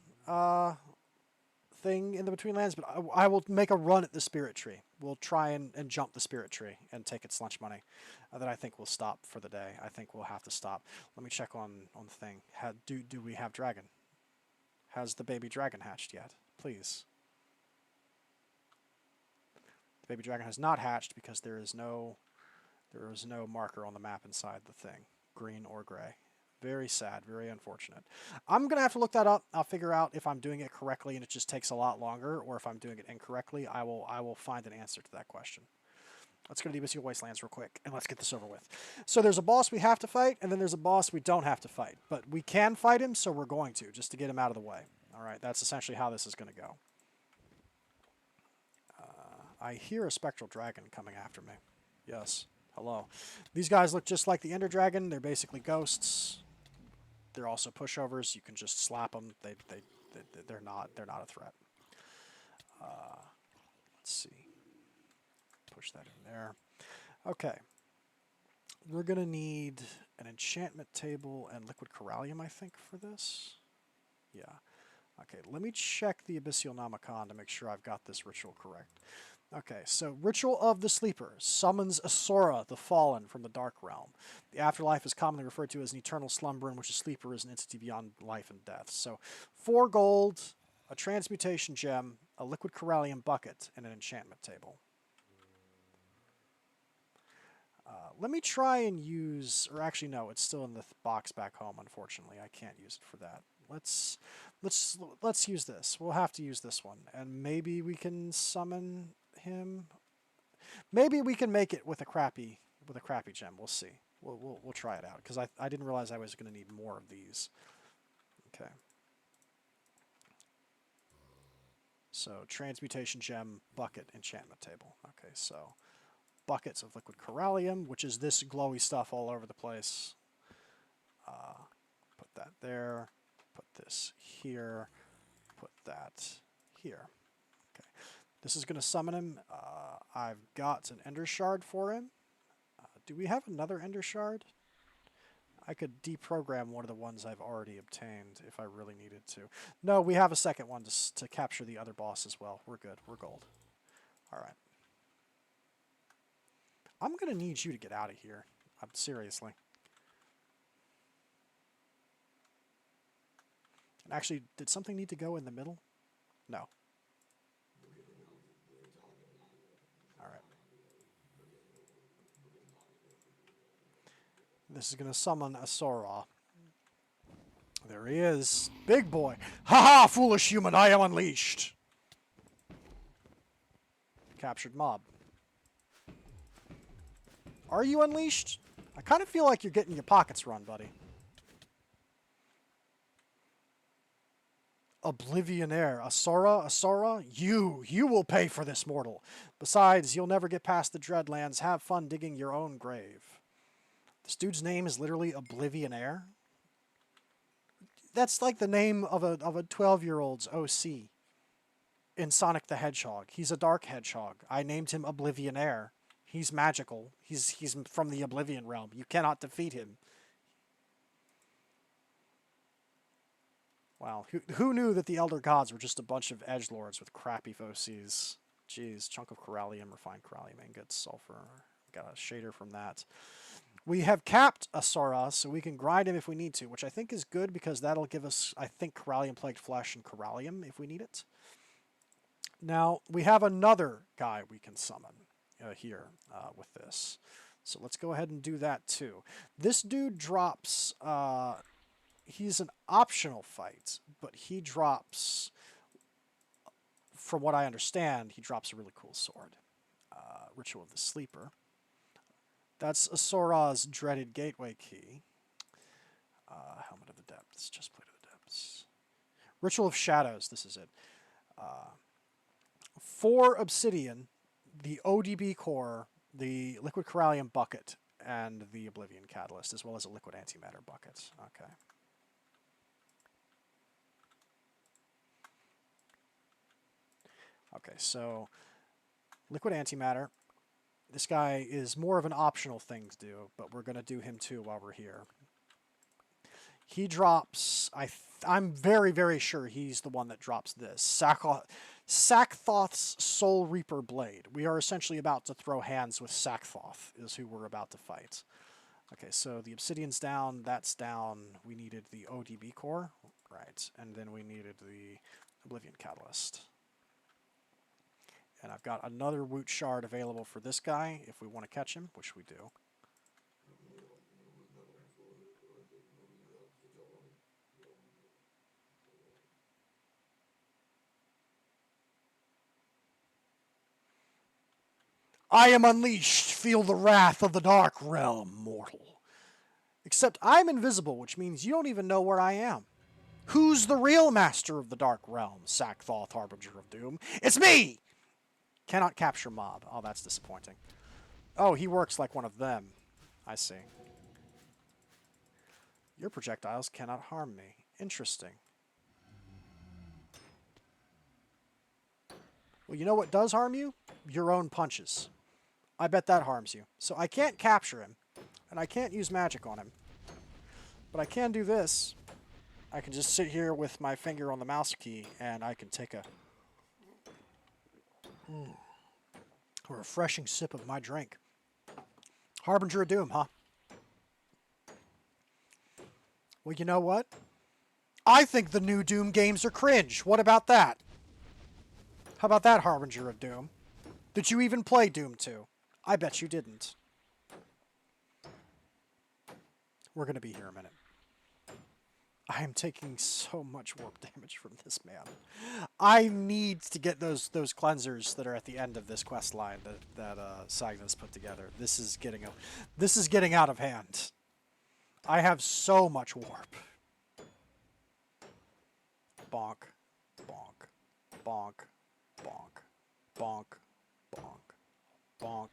thing in the Between Lands, but I will make a run at the Spirit Tree. We'll try and jump the Spirit Tree and take its lunch money. Then I think we'll stop for the day. I think we'll have to stop. Let me check on the thing. Do we have dragon? Has the baby dragon hatched yet? Please. The baby dragon has not hatched because there is no marker on the map inside the thing, green or gray. Very sad, very unfortunate. I'm going to have to look that up. I'll figure out if I'm doing it correctly and it just takes a lot longer, or if I'm doing it incorrectly. I will find an answer to that question. Let's go to the Abyssal Wastelands real quick, and let's get this over with. So there's a boss we have to fight, and then there's a boss we don't have to fight. But we can fight him, so we're going to, just to get him out of the way. All right, that's essentially how this is going to go. I hear a spectral dragon coming after me. Yes, hello. These guys look just like the Ender Dragon. They're basically ghosts. They're also pushovers. You can just slap them. They're not a threat. Let's see. Push that in there. Okay. We're gonna need an enchantment table and liquid corallium, I think, for this. Yeah. Okay. Let me check the Abyssal-nomicon to make sure I've got this ritual correct. Okay, so Ritual of the Sleeper summons Asura, the Fallen, from the Dark Realm. The afterlife is commonly referred to as an eternal slumber in which a sleeper is an entity beyond life and death. So 4 gold, a transmutation gem, a liquid corallium bucket, and an enchantment table. Let me try and use, or actually no, it's still in the box back home, unfortunately. I can't use it for that. Let's use this. We'll have to use this one, and maybe we can summon him. Maybe we can make it with a crappy gem. We'll see. We'll try it out because I didn't realize I was going to need more of these. Okay. So transmutation gem, bucket, enchantment table. Okay, so buckets of liquid corallium, which is this glowy stuff all over the place. Put that there. Put this here. Put that here. Okay. This is going to summon him. I've got an Ender Shard for him. Do we have another Ender Shard? I could deprogram one of the ones I've already obtained if I really needed to. No, we have a second one to capture the other boss as well. We're good. We're gold. Alright. I'm going to need you to get out of here. Seriously. And actually, did something need to go in the middle? No. Alright. This is going to summon a Sora. There he is. Big boy. Ha ha, foolish human, I am unleashed. Captured mob. Are you unleashed? I kind of feel like you're getting your pockets run, buddy. Oblivionaire. Asora, you will pay for this, mortal. Besides, you'll never get past the Dreadlands. Have fun digging your own grave. This dude's name is literally Oblivionaire. That's like the name of a 12-year-old's OC in Sonic the Hedgehog. He's a dark hedgehog. I named him Oblivionaire. He's magical. He's from the Oblivion realm. You cannot defeat him. Wow. Who knew that the Elder Gods were just a bunch of edgelords with crappy OCs? Jeez. Chunk of CORALIUM, refined CORALIUM ingots, sulfur. Got a shader from that. We have capped a Sora, so we can grind him if we need to, which I think is good because that'll give us, I think, CORALIUM Plagued Flesh and CORALIUM if we need it. Now, we have another guy we can summon here with this. So let's go ahead and do that too. This dude drops, he's an optional fight, but he drops, from what I understand, he drops a really cool sword. Ritual of the Sleeper. That's Asora's dreaded gateway key. Helmet of the Depths, Chestplate of the Depths. Ritual of Shadows, this is it. 4 obsidian, the ODB core, the liquid CORALIUM bucket, and the Oblivion catalyst, as well as a liquid antimatter bucket. Okay. Okay, so liquid antimatter. This guy is more of an optional thing to do, but we're going to do him too while we're here. He drops, I'm very, very sure he's the one that drops this. Sackthough's Soul Reaper Blade. We are essentially about to throw hands with Sackthought, is who we're about to fight. Okay, so the obsidian's down, that's down. We needed the ODB core, right, and then we needed the Oblivion catalyst. And I've got another Woot Shard available for this guy if we want to catch him, which we do. I am unleashed. Feel the wrath of the dark realm, mortal. Except I'm invisible, which means you don't even know where I am. Who's the real master of the dark realm, Sackthought, Harbinger of Doom? It's me! Cannot capture mob. Oh, that's disappointing. Oh, he works like one of them. I see. Your projectiles cannot harm me. Interesting. Well, you know what does harm you? Your own punches. I bet that harms you. So I can't capture him, and I can't use magic on him. But I can do this. I can just sit here with my finger on the mouse key, and I can take a refreshing sip of my drink. Harbinger of Doom, huh? Well, you know what? I think the new Doom games are cringe. What about that? How about that, Harbinger of Doom? Did you even play Doom 2? I bet you didn't. We're going to be here a minute. I am taking so much warp damage from this man. I need to get those cleansers that are at the end of this quest line that Sagnah's put together. This is getting out of hand. I have so much warp. Bonk, bonk, bonk, bonk, bonk, bonk, bonk,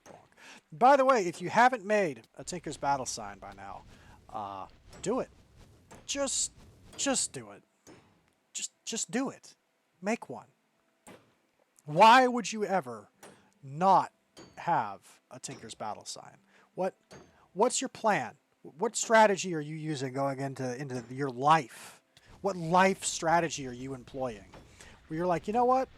bonk. By the way, if you haven't made a Tinker's Battle sign by now, do it. Just do it. Just do it. Make one. Why would you ever not have a Tinker's Battle sign? What's your plan? What strategy are you using going into your life? What life strategy are you employing? Where you're like, you know what?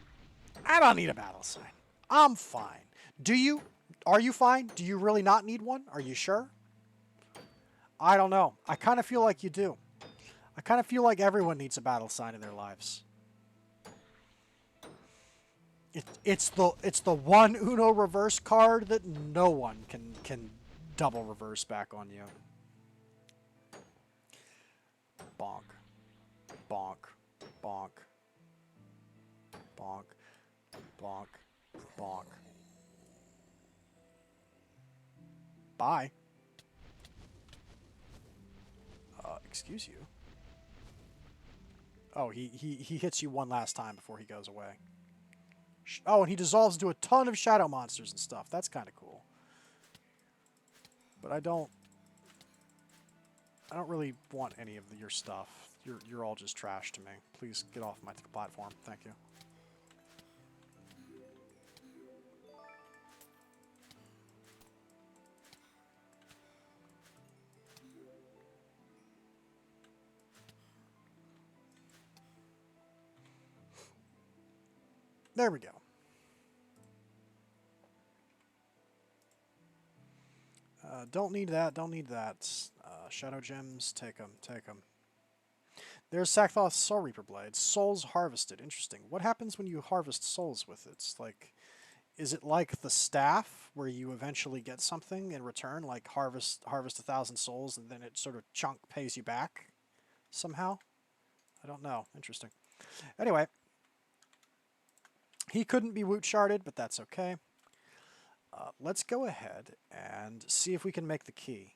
I don't need a battle sign. I'm fine. Do you? Are you fine? Do you really not need one? Are you sure? I don't know. I kind of feel like you do. I kind of feel like everyone needs a battle sign in their lives. It's the one Uno reverse card that no one can double reverse back on you. Bonk. Bonk. Bonk. Bonk. Bonk. Bonk. Bye. Excuse you. Oh, he hits you one last time before he goes away. Oh, and he dissolves into a ton of shadow monsters and stuff. That's kind of cool. But I don't really want any of your stuff. You're all just trash to me. Please get off my platform. Thank you. There we go. Don't need that. Don't need that. Shadow gems. Take them. Take them. There's Sackthought Soul Reaper Blade. Souls harvested. Interesting. What happens when you harvest souls with it? It's like, is it like the staff where you eventually get something in return, like harvest 1,000 souls, and then it sort of chunk pays you back somehow? I don't know. Interesting. Anyway, he couldn't be woot sharded, but that's okay. Let's go ahead and see if we can make the key,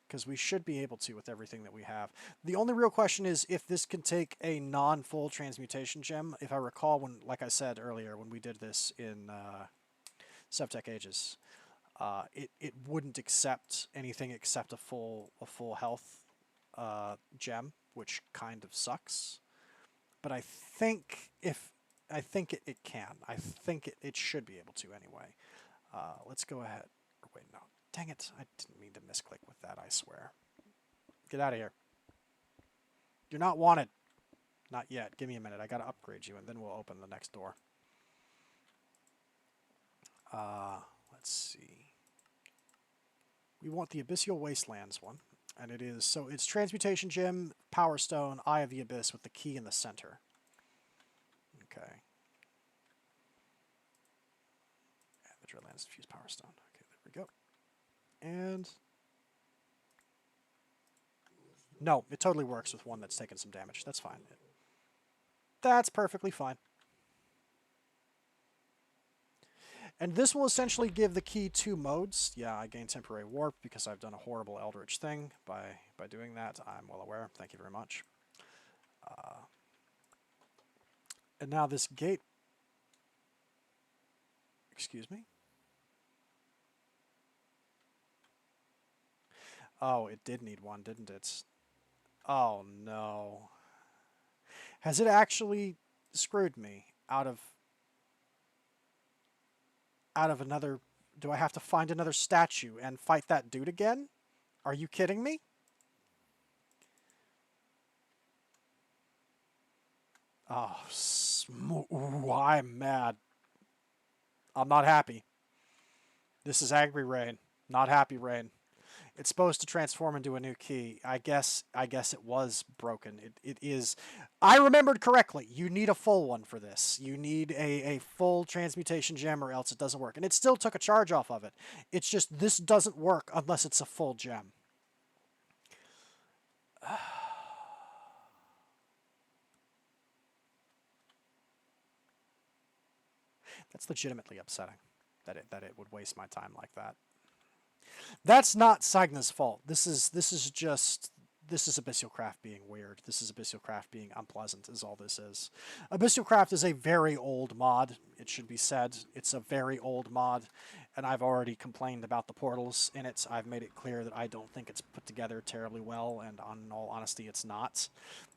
because we should be able to with everything that we have. The only real question is if this can take a non-full transmutation gem. If I recall, when, like I said earlier, when we did this in Subtech Ages, it wouldn't accept anything except a full health gem, which kind of sucks. But I think it can. I think it should be able to anyway. Let's go ahead. Oh, wait, no. Dang it. I didn't mean to misclick with that, I swear. Get out of here. You're not wanted. Not yet. Give me a minute. I gotta upgrade you, and then we'll open the next door. Let's see. We want the Abyssal Wastelands one. And it is, so it's Transmutation Gem, Power Stone, Eye of the Abyss with the key in the center. Okay. And the Dreadlands Diffuse Power Stone. Okay, there we go. And no, it totally works with one that's taken some damage. That's fine. That's perfectly fine. And this will essentially give the key 2 modes. Yeah, I gain temporary warp because I've done a horrible eldritch thing by doing that. I'm well aware. Thank you very much. And now this gate... Excuse me? Oh, it did need one, didn't it? Oh, no. Has it actually screwed me out of another... Do I have to find another statue and fight that dude again? Are you kidding me? Oh, ooh, I'm mad. I'm not happy. This is Angry Rain, not Happy Rain. It's supposed to transform into a new key. I guess it was broken. It is. I remembered correctly. You need a full one for this. You need a full transmutation gem, or else it doesn't work. And it still took a charge off of it. It's just this doesn't work unless it's a full gem. That's legitimately upsetting that it would waste my time like that. That's not Cygna's fault. This is Abyssalcraft being weird. This is Abyssalcraft being unpleasant, is all this is. Abyssalcraft is a very old mod, it should be said. It's a very old mod, and I've already complained about the portals in it. I've made it clear that I don't think it's put together terribly well, and in all honesty, it's not.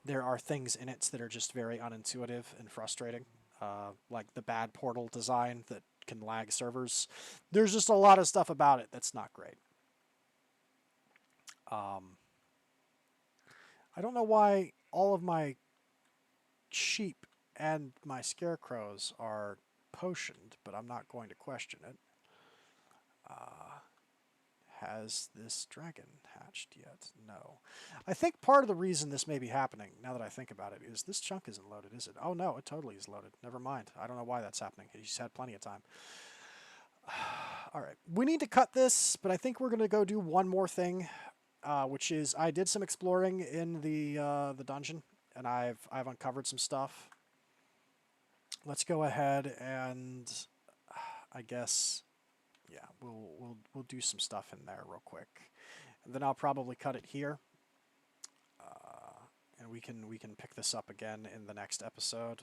There are things in it that are just very unintuitive and frustrating, like the bad portal design that can lag servers. There's just a lot of stuff about it that's not great. I don't know why all of my sheep and my scarecrows are potioned, but I'm not going to question it. Has this dragon hatched yet? No. I think part of the reason this may be happening, now that I think about it, is this chunk isn't loaded, is it? Oh no, it totally is loaded. Never mind. I don't know why that's happening. He's had plenty of time. Alright. We need to cut this, but I think we're going to go do one more thing, which is I did some exploring in the dungeon, and I've uncovered some stuff. Let's go ahead and I guess... yeah, we'll do some stuff in there real quick, and then I'll probably cut it here, and we can pick this up again in the next episode.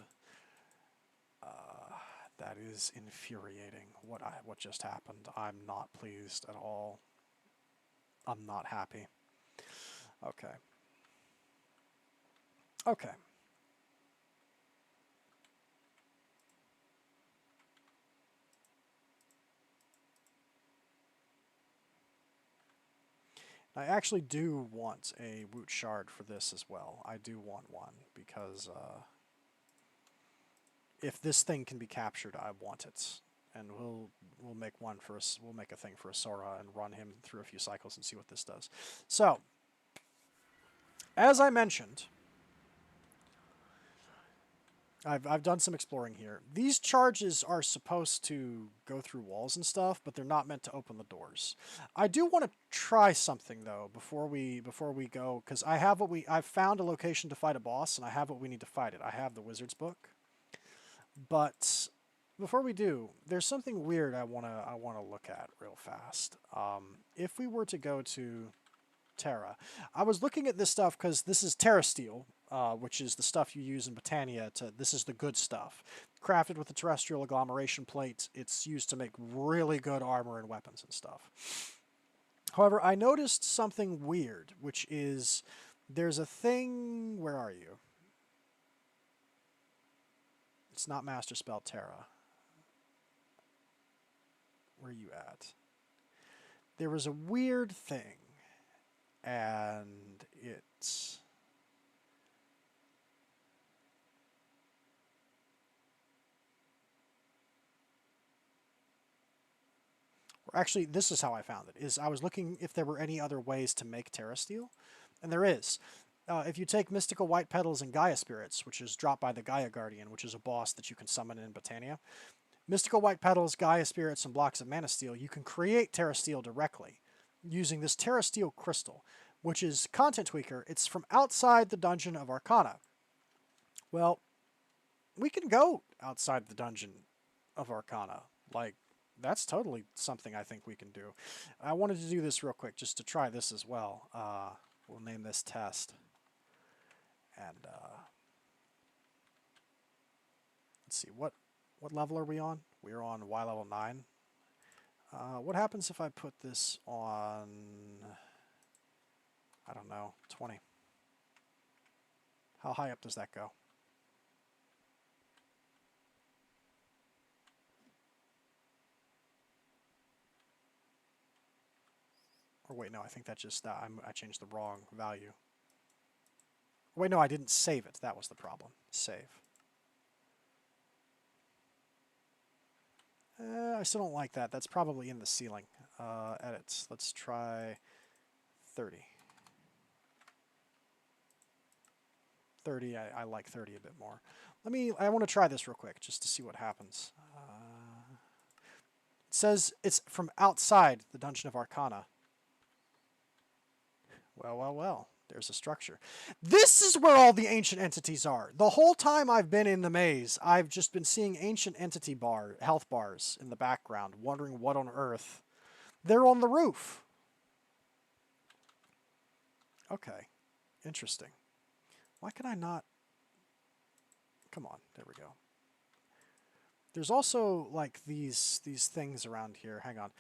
That is infuriating. What just happened? I'm not pleased at all. I'm not happy. Okay. Okay. I actually do want a Woot Shard for this as well. I do want one, because if this thing can be captured, I want it. And we'll make one for us. We'll make a thing for Asura and run him through a few cycles and see what this does. So, as I mentioned, I've done some exploring here. These charges are supposed to go through walls and stuff, but they're not meant to open the doors. I do want to try something though before we go, because I've found a location to fight a boss, and I have what we need to fight it. I have the Wizard's Book. But before we do, there's something weird I wanna look at real fast. If we were to go to Terra, I was looking at this stuff because this is Terra Steel, which is the stuff you use in Britannia. This is the good stuff. Crafted with the terrestrial agglomeration plate, it's used to make really good armor and weapons and stuff. However, I noticed something weird, which is there's a thing... where are you? It's not Master Spell Terra. Where are you at? There was a weird thing, and it's... actually, this is how I found it. Is I was looking if there were any other ways to make Terra Steel, and there is. If you take Mystical White Petals and Gaia Spirits, which is dropped by the Gaia Guardian, which is a boss that you can summon in Britannia, Mystical White Petals, Gaia Spirits, and blocks of Mana Steel, you can create Terra Steel directly using this Terra Steel Crystal, which is Content Tweaker. It's from outside the Dungeon of Arcana. Well, we can go outside the Dungeon of Arcana. Like, that's totally something I think we can do. I wanted to do this real quick just to try this as well. We'll name this test. And let's see, what level are we on? We're on Y level 9. What happens if I put this on, I don't know, 20? How high up does that go? Or wait, no, I think that just, I changed the wrong value. Wait, no, I didn't save it. That was the problem. Save. I still don't like that. That's probably in the ceiling. Edits. Let's try 30. 30, I like 30 a bit more. I want to try this real quick just to see what happens. It says it's from outside the Dungeon of Arcana. Well, well, well. There's a structure. This is where all the ancient entities are. The whole time I've been in the maze, I've just been seeing ancient entity health bars in the background, wondering what on earth. They're on the roof. Okay. Interesting. Why can I not... Come on. There we go. There's also, like, these things around here. Hang on.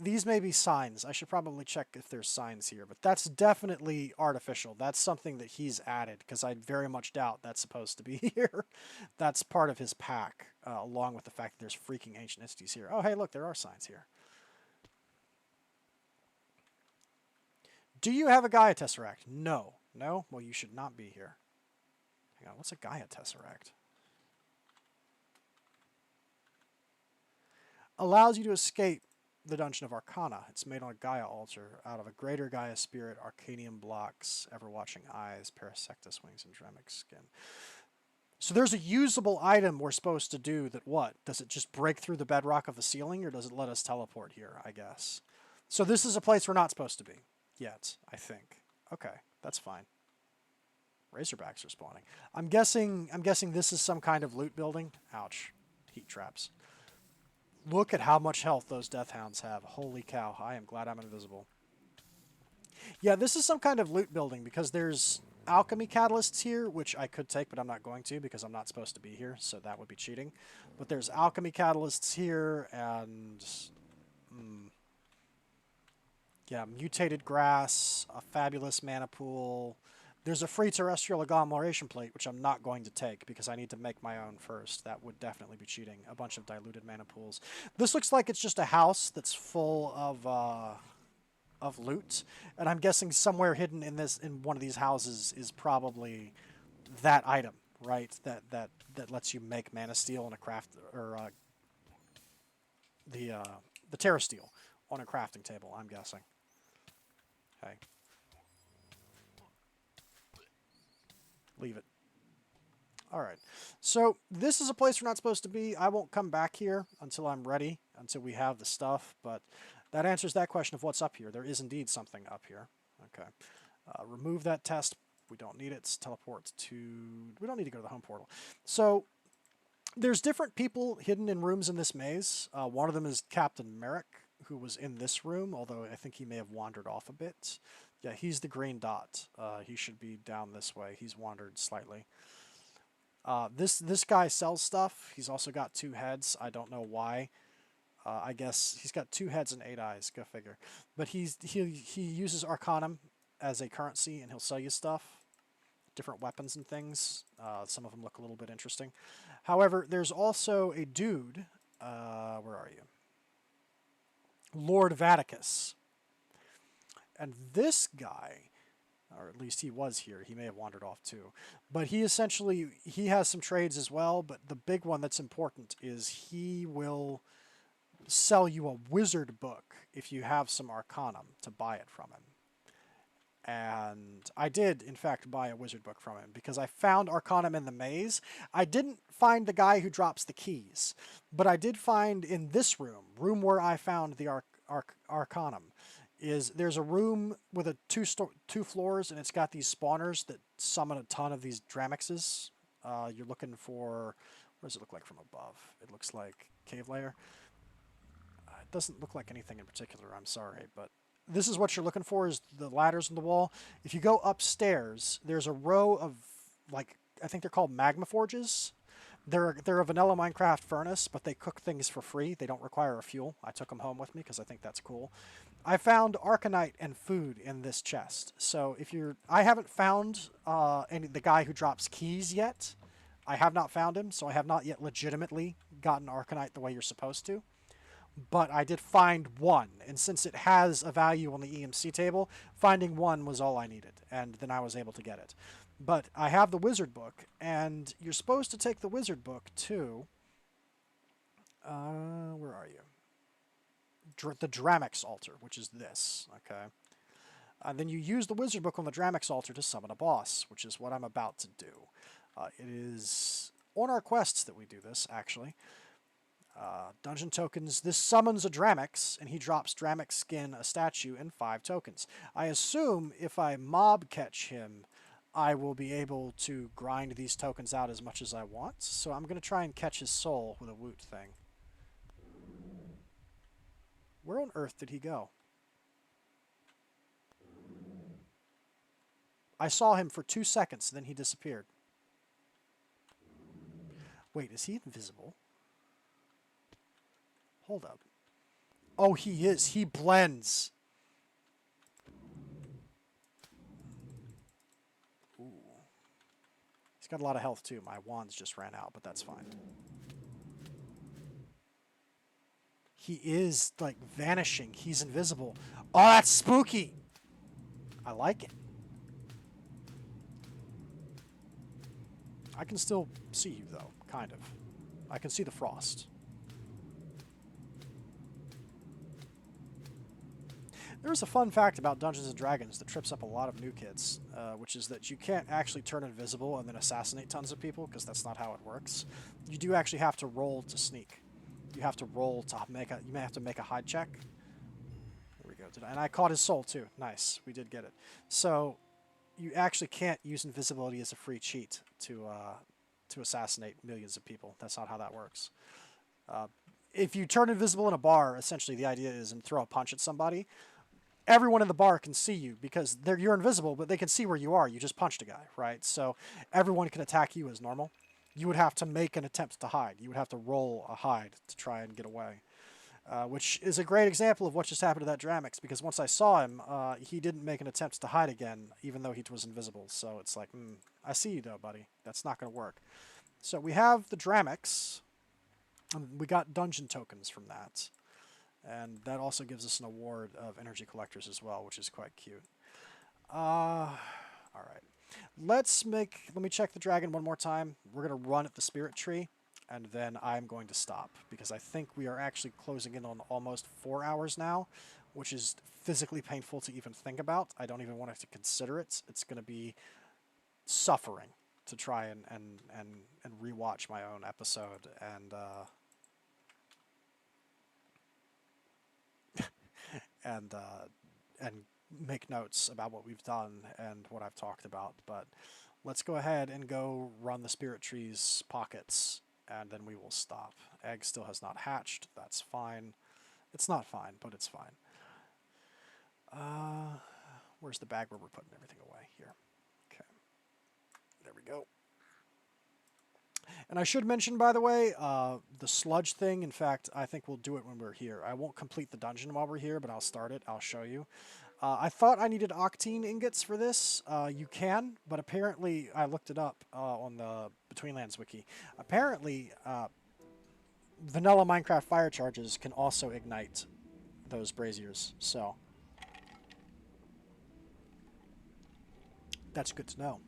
These may be signs. I should probably check if there's signs here, but that's definitely artificial. That's something that he's added, because I very much doubt that's supposed to be here. That's part of his pack, along with the fact that there's freaking ancient entities here. Oh, hey, look, there are signs here. Do you have a Gaia Tesseract? No. No? Well, you should not be here. Hang on, what's a Gaia Tesseract? Allows you to escape the Dungeon of Arcana. It's made on a Gaia altar out of a greater Gaia spirit, Arcanium blocks, ever-watching eyes, Parasectus wings, and Dremic skin. So there's a usable item we're supposed to do that what? Does it just break through the bedrock of the ceiling, or does it let us teleport here, I guess? So this is a place we're not supposed to be yet, I think. Okay, that's fine. Razorbacks are spawning. I'm guessing this is some kind of loot building. Ouch. Heat traps. Look at how much health those Death Hounds have. Holy cow. I am glad I'm invisible. Yeah, this is some kind of loot building because there's alchemy catalysts here, which I could take, but I'm not going to because I'm not supposed to be here, so that would be cheating. But there's alchemy catalysts here, and yeah, mutated grass, a fabulous mana pool. There's a free terrestrial agglomeration plate, which I'm not going to take because I need to make my own first. That would definitely be cheating. A bunch of diluted mana pools. This looks like it's just a house that's full of loot, and I'm guessing somewhere hidden in one of these houses is probably that item, right? That lets you make mana steel on a craft, or the Terra steel on a crafting table, I'm guessing. Okay. Leave it. All right. So this is a place we're not supposed to be. I won't come back here until I'm ready, until we have the stuff, but that answers that question of what's up here. There is indeed something up here. Okay. Remove that test. We don't need it. Teleport to... We don't need to go to the home portal. So there's different people hidden in rooms in this maze. One of them is Captain Merrick, who was in this room, although I think he may have wandered off a bit. Yeah, he's the green dot. He should be down this way. He's wandered slightly. This guy sells stuff. He's also got 2 heads. I don't know why. I guess he's got 2 heads and 8 eyes. Go figure. But he uses Arcanum as a currency, and he'll sell you stuff, different weapons and things. Some of them look a little bit interesting. However, there's also a dude. Where are you? Lord Vaticus. And this guy, or at least he was here, he may have wandered off too, but he has some trades as well, but the big one that's important is he will sell you a wizard book if you have some Arcanum to buy it from him. And I did, in fact, buy a wizard book from him because I found Arcanum in the maze. I didn't find the guy who drops the keys, but I did find in this room where I found the Arcanum, there's a room with 2 floors, and it's got these spawners that summon a ton of these Dramixes. You're looking for... What does it look like from above? It looks like cave layer. It doesn't look like anything in particular, I'm sorry, but this is what you're looking for, is the ladders in the wall. If you go upstairs, there's a row of, like, I think they're called magma forges. They're a vanilla Minecraft furnace, but they cook things for free. They don't require a fuel. I took them home with me because I think that's cool. I found Arcanite and food in this chest. So I haven't found the guy who drops keys yet. I have not found him, so I have not yet legitimately gotten Arcanite the way you're supposed to. But I did find one, and since it has a value on the EMC table, finding one was all I needed, and then I was able to get it. But I have the wizard book, and you're supposed to take the wizard book to... where are you? The Dramix altar, which is this, okay? And then you use the wizard book on the Dramix altar to summon a boss, which is what I'm about to do. It is on our quests that we do this, actually. Dungeon tokens. This summons a Dramix, and he drops Dramix skin, a statue, and 5 tokens. I assume if I mob catch him, I will be able to grind these tokens out as much as I want. So I'm going to try and catch his soul with a woot thing. Where on earth did he go? I saw him for 2 seconds, then he disappeared. Wait, is he invisible? Hold up. Oh, he is. He blends. Ooh. He's got a lot of health, too. My wands just ran out, but that's fine. He is, like, vanishing. He's invisible. Oh, that's spooky! I like it. I can still see you, though, kind of. I can see the frost. There's a fun fact about Dungeons & Dragons that trips up a lot of new kids, which is that you can't actually turn invisible and then assassinate tons of people, because that's not how it works. You do actually have to roll to sneak. You have to roll to make a... You may have to make a hide check. There we go. And I caught his soul, too. Nice. We did get it. So, you actually can't use invisibility as a free cheat to assassinate millions of people. That's not how that works. If you turn invisible in a bar, essentially the idea is and throw a punch at somebody, everyone in the bar can see you because you're invisible, but they can see where you are. You just punched a guy, right? So everyone can attack you as normal. You would have to make an attempt to hide. You would have to roll a hide to try and get away, which is a great example of what just happened to that Dramix, because once I saw him, he didn't make an attempt to hide again, even though he was invisible. So it's like, I see you though, buddy. That's not going to work. So we have the Dramix. We got dungeon tokens from that. And that also gives us an award of energy collectors as well, which is quite cute. All right. Let me check the dragon one more time. We're going to run at the spirit tree, and then I'm going to stop, because I think we are actually closing in on almost 4 hours now, which is physically painful to even think about. I don't even want to consider it. It's going to be suffering to try and rewatch my own episode and make notes about what we've done and what I've talked about. But let's go ahead and go run the spirit tree's pockets, and then we will stop. Egg still has not hatched. That's fine. It's not fine, but it's fine. Where's the bag where we're putting everything away? Here. Okay. There we go. And I should mention, by the way, the sludge thing. In fact, I think we'll do it when we're here. I won't complete the dungeon while we're here, but I'll start it. I'll show you. I thought I needed octane ingots for this. You can, but apparently I looked it up on the Betweenlands wiki. Apparently, vanilla Minecraft fire charges can also ignite those braziers. So that's good to know.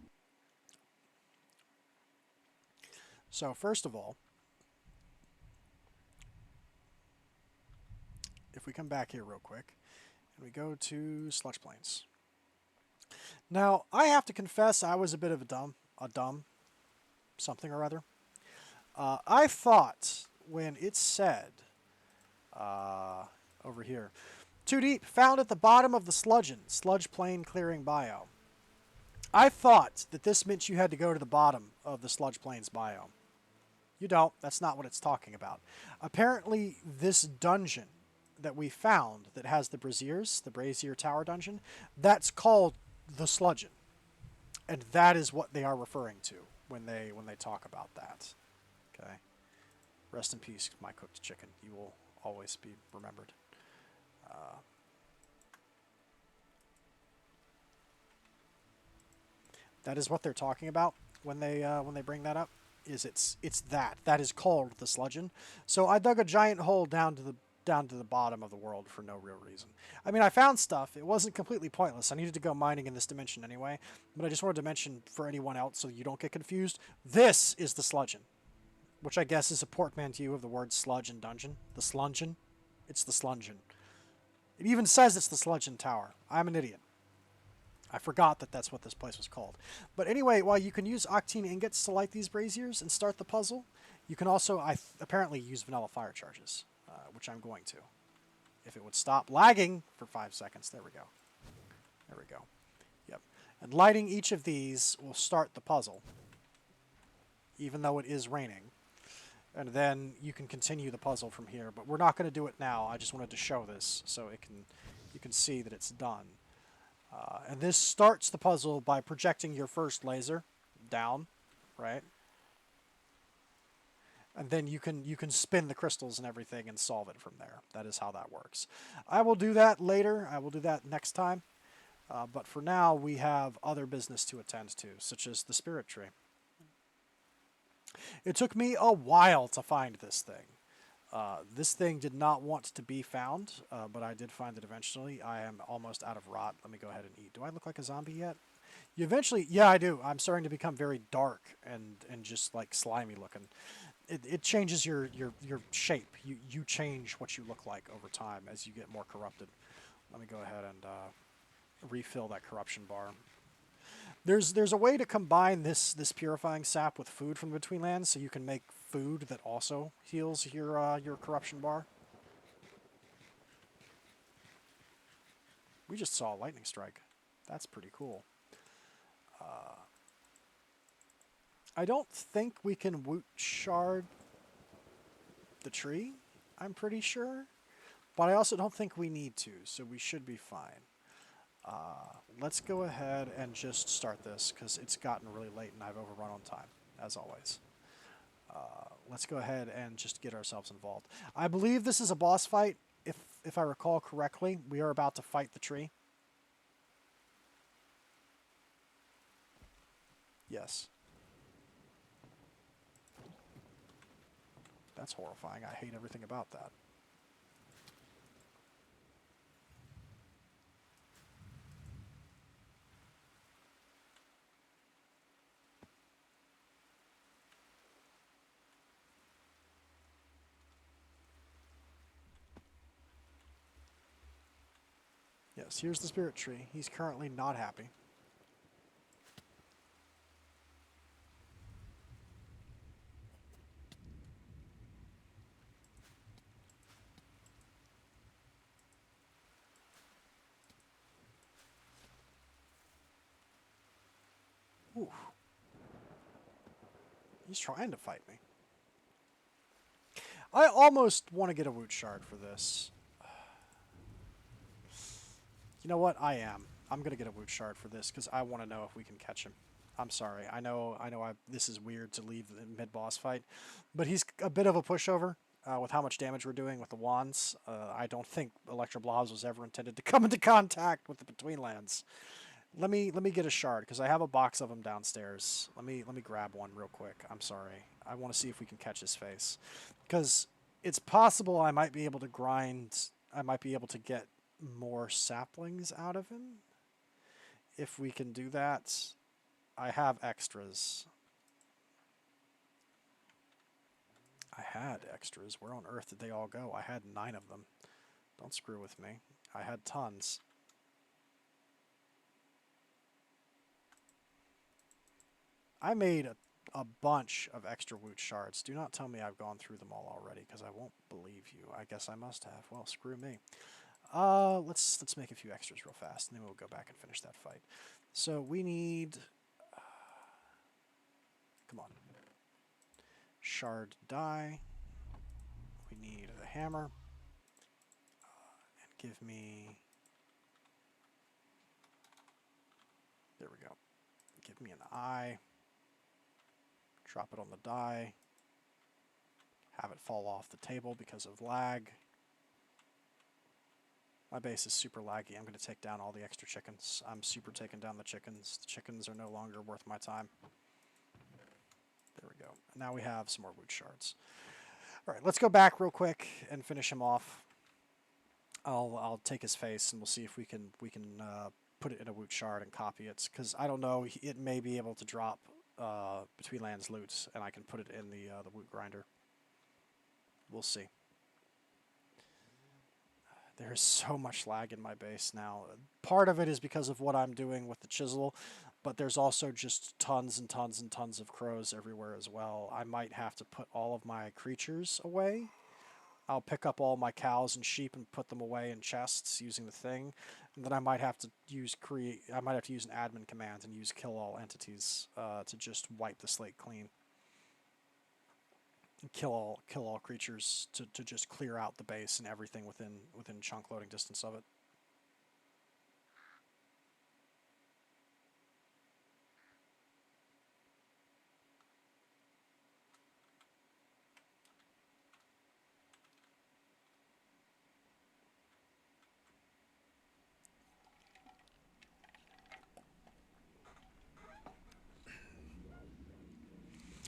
So first of all, if we come back here real quick, and we go to Sludge Plains. Now, I have to confess I was a bit of a dumb something or other. I thought when it said, over here, too deep, found at the bottom of the sludge plain clearing biome. I thought that this meant you had to go to the bottom of the Sludge Plains biome. You don't. That's not what it's talking about. Apparently, this dungeon that we found that has the braziers, the Brazier Tower dungeon, that's called the Sludgeon. And that is what they are referring to when they talk about that. Okay? Rest in peace, my cooked chicken. You will always be remembered. That is what they're talking about when they bring that up. It's that is called the Sludgeon. So I dug a giant hole down to the bottom of the world for no real reason. I mean, I found stuff. It wasn't completely pointless. I needed to go mining in this dimension anyway, but I just wanted to mention for anyone else so you don't get confused. This is the Sludgeon, which I guess is a portmanteau of the words sludge and dungeon. The Sludgeon. It's the Sludgeon. It even says it's the Sludgeon Tower. I'm an idiot. I forgot that that's what this place was called. But anyway, while you can use octane ingots to light these braziers and start the puzzle, you can also, apparently, use vanilla fire charges, which I'm going to. If it would stop lagging for 5 seconds. There we go. There we go. Yep. And lighting each of these will start the puzzle, even though it is raining. And then you can continue the puzzle from here. But we're not going to do it now. I just wanted to show this so you can see that it's done. And this starts the puzzle by projecting your first laser down, right? And then you can spin the crystals and everything and solve it from there. That is how that works. I will do that later. I will do that next time. But for now, we have other business to attend to, such as the spirit tree. It took me a while to find this thing. This thing did not want to be found, but I did find it eventually. I am almost out of rot. Let me go ahead and eat. Do I look like a zombie yet? You eventually, yeah, I do. I'm starting to become very dark and just like slimy looking. It changes your shape. You change what you look like over time as you get more corrupted. Let me go ahead and refill that corruption bar. There's a way to combine this purifying sap with food from the Betweenlands, so you can make food that also heals your corruption bar. We just saw a lightning strike. That's pretty cool. I don't think we can woot shard the tree. I'm pretty sure, but I also don't think we need to, so we should be fine. Let's go ahead and just start this, because it's gotten really late and I've overrun on time, as always. Let's go ahead and just get ourselves involved. I believe this is a boss fight. If I recall correctly, we are about to fight the tree. Yes. That's horrifying. I hate everything about that. Yes, here's the spirit tree. He's currently not happy. Ooh. He's trying to fight me. I almost want to get a woot shard for this. You know what? I am. I'm going to get a woot shard for this because I want to know if we can catch him. I'm sorry. I know this is weird to leave the mid-boss fight, but he's a bit of a pushover with how much damage we're doing with the wands. I don't think Electro Blobs was ever intended to come into contact with the Betweenlands. Let me get a shard because I have a box of them downstairs. Let me grab one real quick. I'm sorry. I want to see if we can catch his face because it's possible I might be able to grind. I might be able to get more saplings out of him. If we can do that, I have extras. I had extras. Where on earth did they all go? I had 9 of them. Don't screw with me. I had tons. I made a bunch of extra woot shards. Do not tell me I've gone through them all already, because I won't believe you. I guess I must have. Well, screw me. Let's make a few extras real fast, and then we'll go back and finish that fight. So we need... come on. Shard die. We need the hammer. And give me... there we go. Give me an eye. Drop it on the die. Have it fall off the table because of lag. My base is super laggy. I'm going to take down all the extra chickens. I'm super taking down the chickens. The chickens are no longer worth my time. There we go. Now we have some more woot shards. All right, let's go back real quick and finish him off. I'll take his face and we'll see if we can put it in a woot shard and copy it, because I don't know, it may be able to drop Betweenlands loot, and I can put it in the woot grinder. We'll see. There's so much lag in my base now. Part of it is because of what I'm doing with the chisel, but there's also just tons and tons and tons of crows everywhere as well. I might have to put all of my creatures away. I'll pick up all my cows and sheep and put them away in chests using the thing, and then I might have to use an admin command and use kill all entities to just wipe the slate clean. Kill all creatures to just clear out the base and everything within chunk loading distance of it.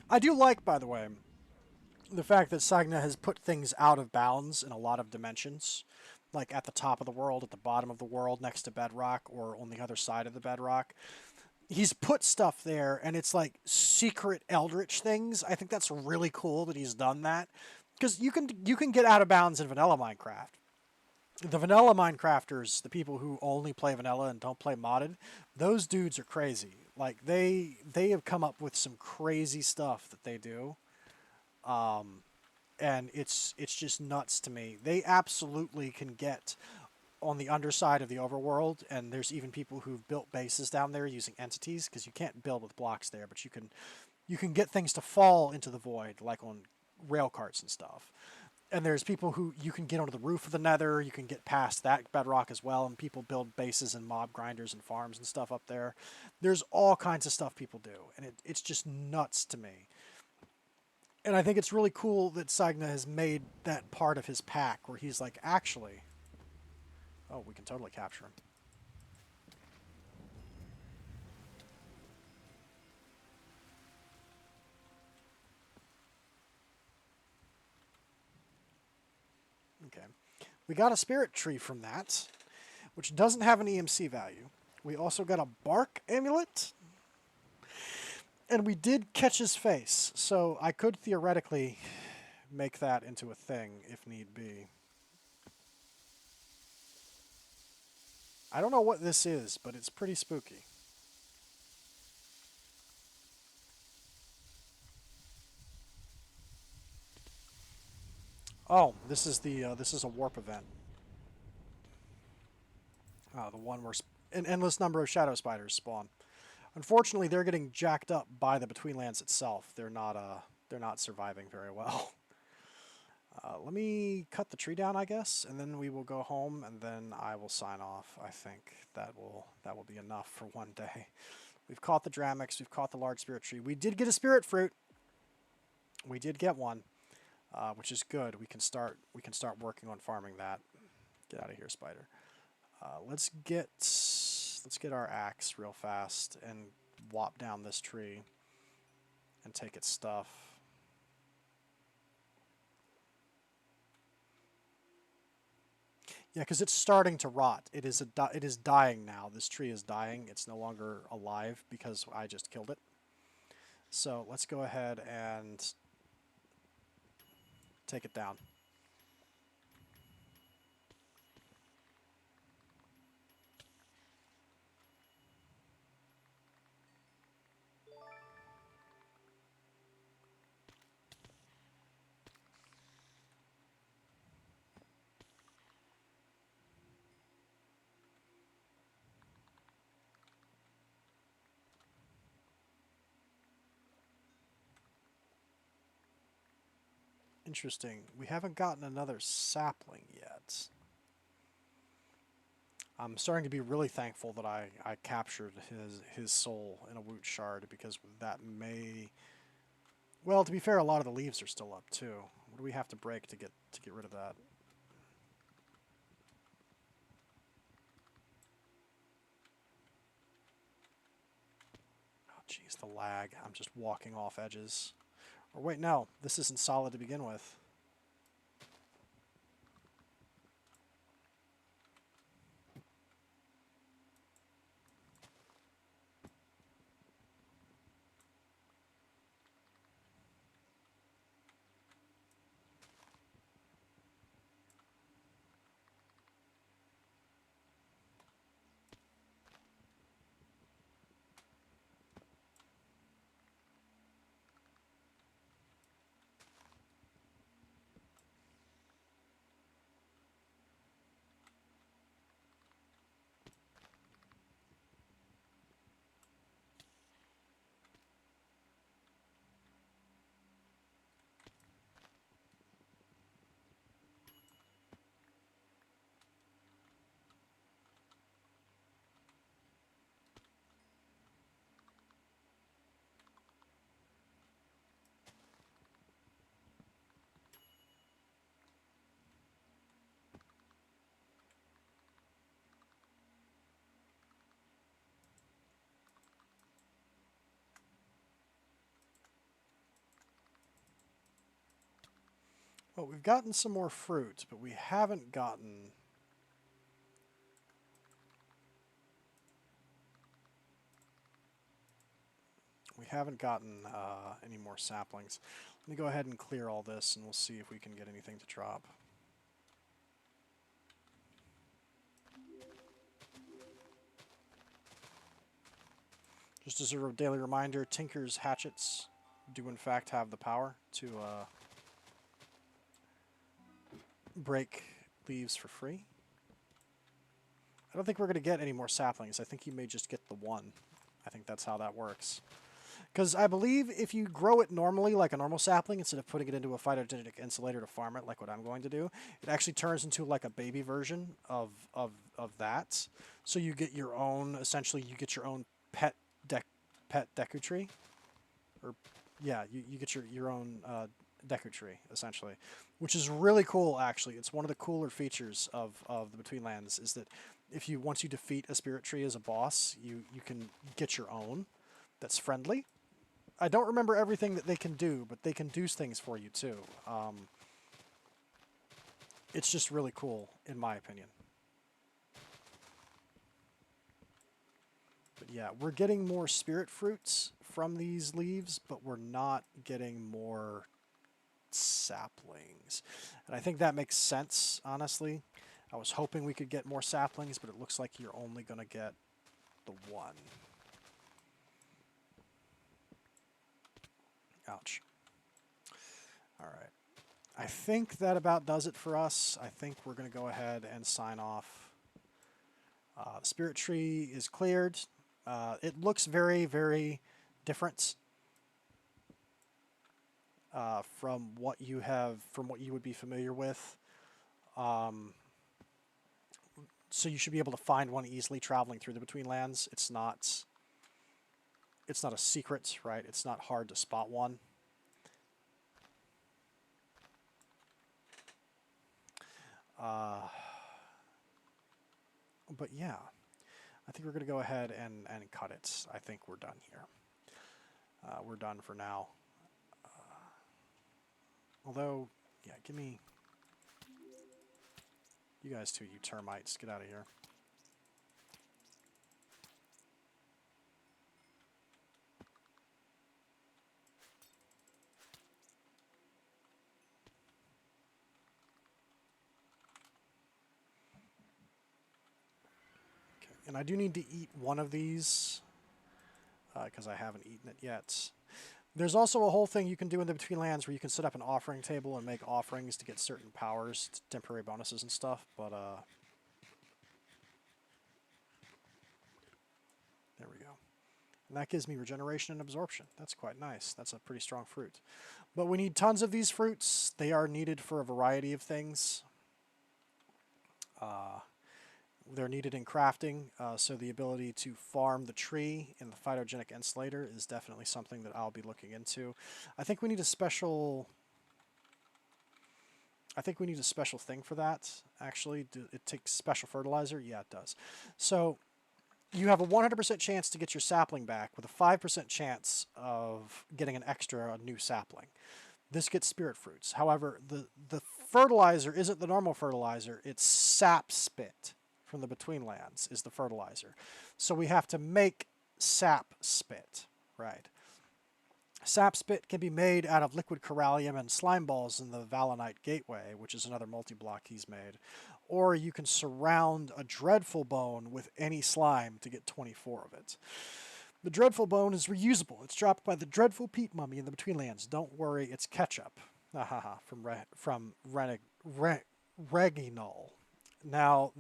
I do like, by the way, the fact that sainagh has put things out of bounds in a lot of dimensions, like at the top of the world, at the bottom of the world, next to bedrock, or on the other side of the bedrock. He's put stuff there, and it's like secret eldritch things. I think that's really cool that he's done that, because you can get out of bounds in vanilla Minecraft. The vanilla Minecrafters, the people who only play vanilla and don't play modded, those dudes are crazy. Like they have come up with some crazy stuff that they do. And it's just nuts to me. They absolutely can get on the underside of the overworld, and there's even people who've built bases down there using entities, because you can't build with blocks there, but you can get things to fall into the void, like on rail carts and stuff. And there's people who you can get onto the roof of the nether, you can get past that bedrock as well, and people build bases and mob grinders and farms and stuff up there. There's all kinds of stuff people do, and it's just nuts to me. And I think it's really cool that sainagh has made that part of his pack where he's like, actually, oh, we can totally capture him. Okay. We got a spirit tree from that, which doesn't have an EMC value. We also got a bark amulet. And we did catch his face, so I could theoretically make that into a thing if need be. I don't know what this is, but it's pretty spooky. Oh, this is a warp event. The one where an endless number of shadow spiders spawn. Unfortunately, they're getting jacked up by the Betweenlands itself. They're not surviving very well. Let me cut the tree down, I guess, and then we will go home, and then I will sign off. I think that will be enough for one day. We've caught the Dramix, we've caught the large spirit tree. We did get a spirit fruit. We did get one, which is good. We can start working on farming that. Get out of here, spider. Let's get our axe real fast and whop down this tree and take its stuff. Yeah, because it's starting to rot. It is dying now. This tree is dying. It's no longer alive because I just killed it. So let's go ahead and take it down. Interesting. We haven't gotten another sapling yet. I'm starting to be really thankful that I captured his soul in a woot shard, because that may... Well, to be fair, a lot of the leaves are still up too. What do we have to break to get rid of that? Oh, jeez, the lag. I'm just walking off edges. Or wait, no. This isn't solid to begin with. Oh, we've gotten some more fruit, but we haven't gotten... any more saplings. Let me go ahead and clear all this, and we'll see if we can get anything to drop. Just as a daily reminder, Tinker's hatchets do in fact have the power to break leaves for free. I don't think we're going to get any more saplings. I think you may just get the one. I think that's how that works. Because I believe if you grow it normally, like a normal sapling, instead of putting it into a phytogenic insulator to farm it, like what I'm going to do, it actually turns into like a baby version of that. So you get your own, essentially, you get your own pet Deku tree. Or, yeah, you get your own Deku tree, essentially. Which is really cool, actually. It's one of the cooler features of the Betweenlands, is that once you defeat a spirit tree as a boss, you can get your own that's friendly. I don't remember everything that they can do, but they can do things for you too. It's just really cool, in my opinion. But yeah, we're getting more spirit fruits from these leaves, but we're not getting more saplings. And I think that makes sense, honestly. I was hoping we could get more saplings, but it looks like you're only going to get the one. Ouch. All right. I think that about does it for us. I think we're going to go ahead and sign off. The spirit tree is cleared. It looks very, very different from what you would be familiar with. So you should be able to find one easily traveling through the Betweenlands. It's not a secret, right? It's not hard to spot one. But yeah, I think we're going to go ahead and cut it. I think we're done here. We're done for now. Although, yeah, give me... You guys too, you termites. Get out of here. Okay, and I do need to eat one of these because I haven't eaten it yet. There's also a whole thing you can do in the Betweenlands where you can set up an offering table and make offerings to get certain powers, temporary bonuses and stuff, but there we go. And that gives me regeneration and absorption. That's quite nice. That's a pretty strong fruit. But we need tons of these fruits. They are needed for a variety of things. They're needed in crafting, so the ability to farm the tree in the phytogenic insulator is definitely something that I'll be looking into. I think we need a special thing for that, actually. It takes special fertilizer? Yeah, it does. So you have a 100% chance to get your sapling back with a 5% chance of getting a new sapling. This gets spirit fruits. However, the fertilizer isn't the normal fertilizer. It's sap spit from the Betweenlands is the fertilizer. So we have to make sap spit, right? Sap spit can be made out of liquid CORALIUM and slime balls in the Valenite Gateway, which is another multi-block he's made. Or you can surround a dreadful bone with any slime to get 24 of it. The dreadful bone is reusable. It's dropped by the dreadful peat mummy in the Betweenlands. Don't worry, it's ketchup. From Reginal. Now,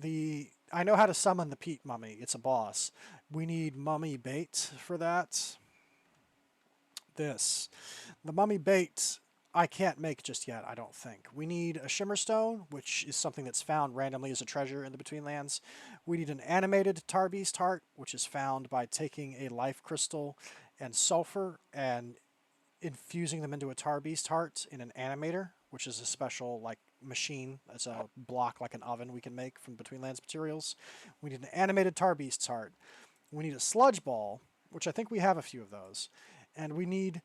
I know how to summon the peat mummy. It's a boss. We need mummy bait for that. The mummy bait I can't make just yet, I don't think. We need a shimmer stone, which is something that's found randomly as a treasure in the Betweenlands. We need an animated tar beast heart, which is found by taking a life crystal and sulfur and infusing them into a tar beast heart in an animator, which is a special machine. It's a block like an oven we can make from Betweenlands materials. We need an animated tar beast's heart. We need a sludge ball, which I think we have a few of those. And we need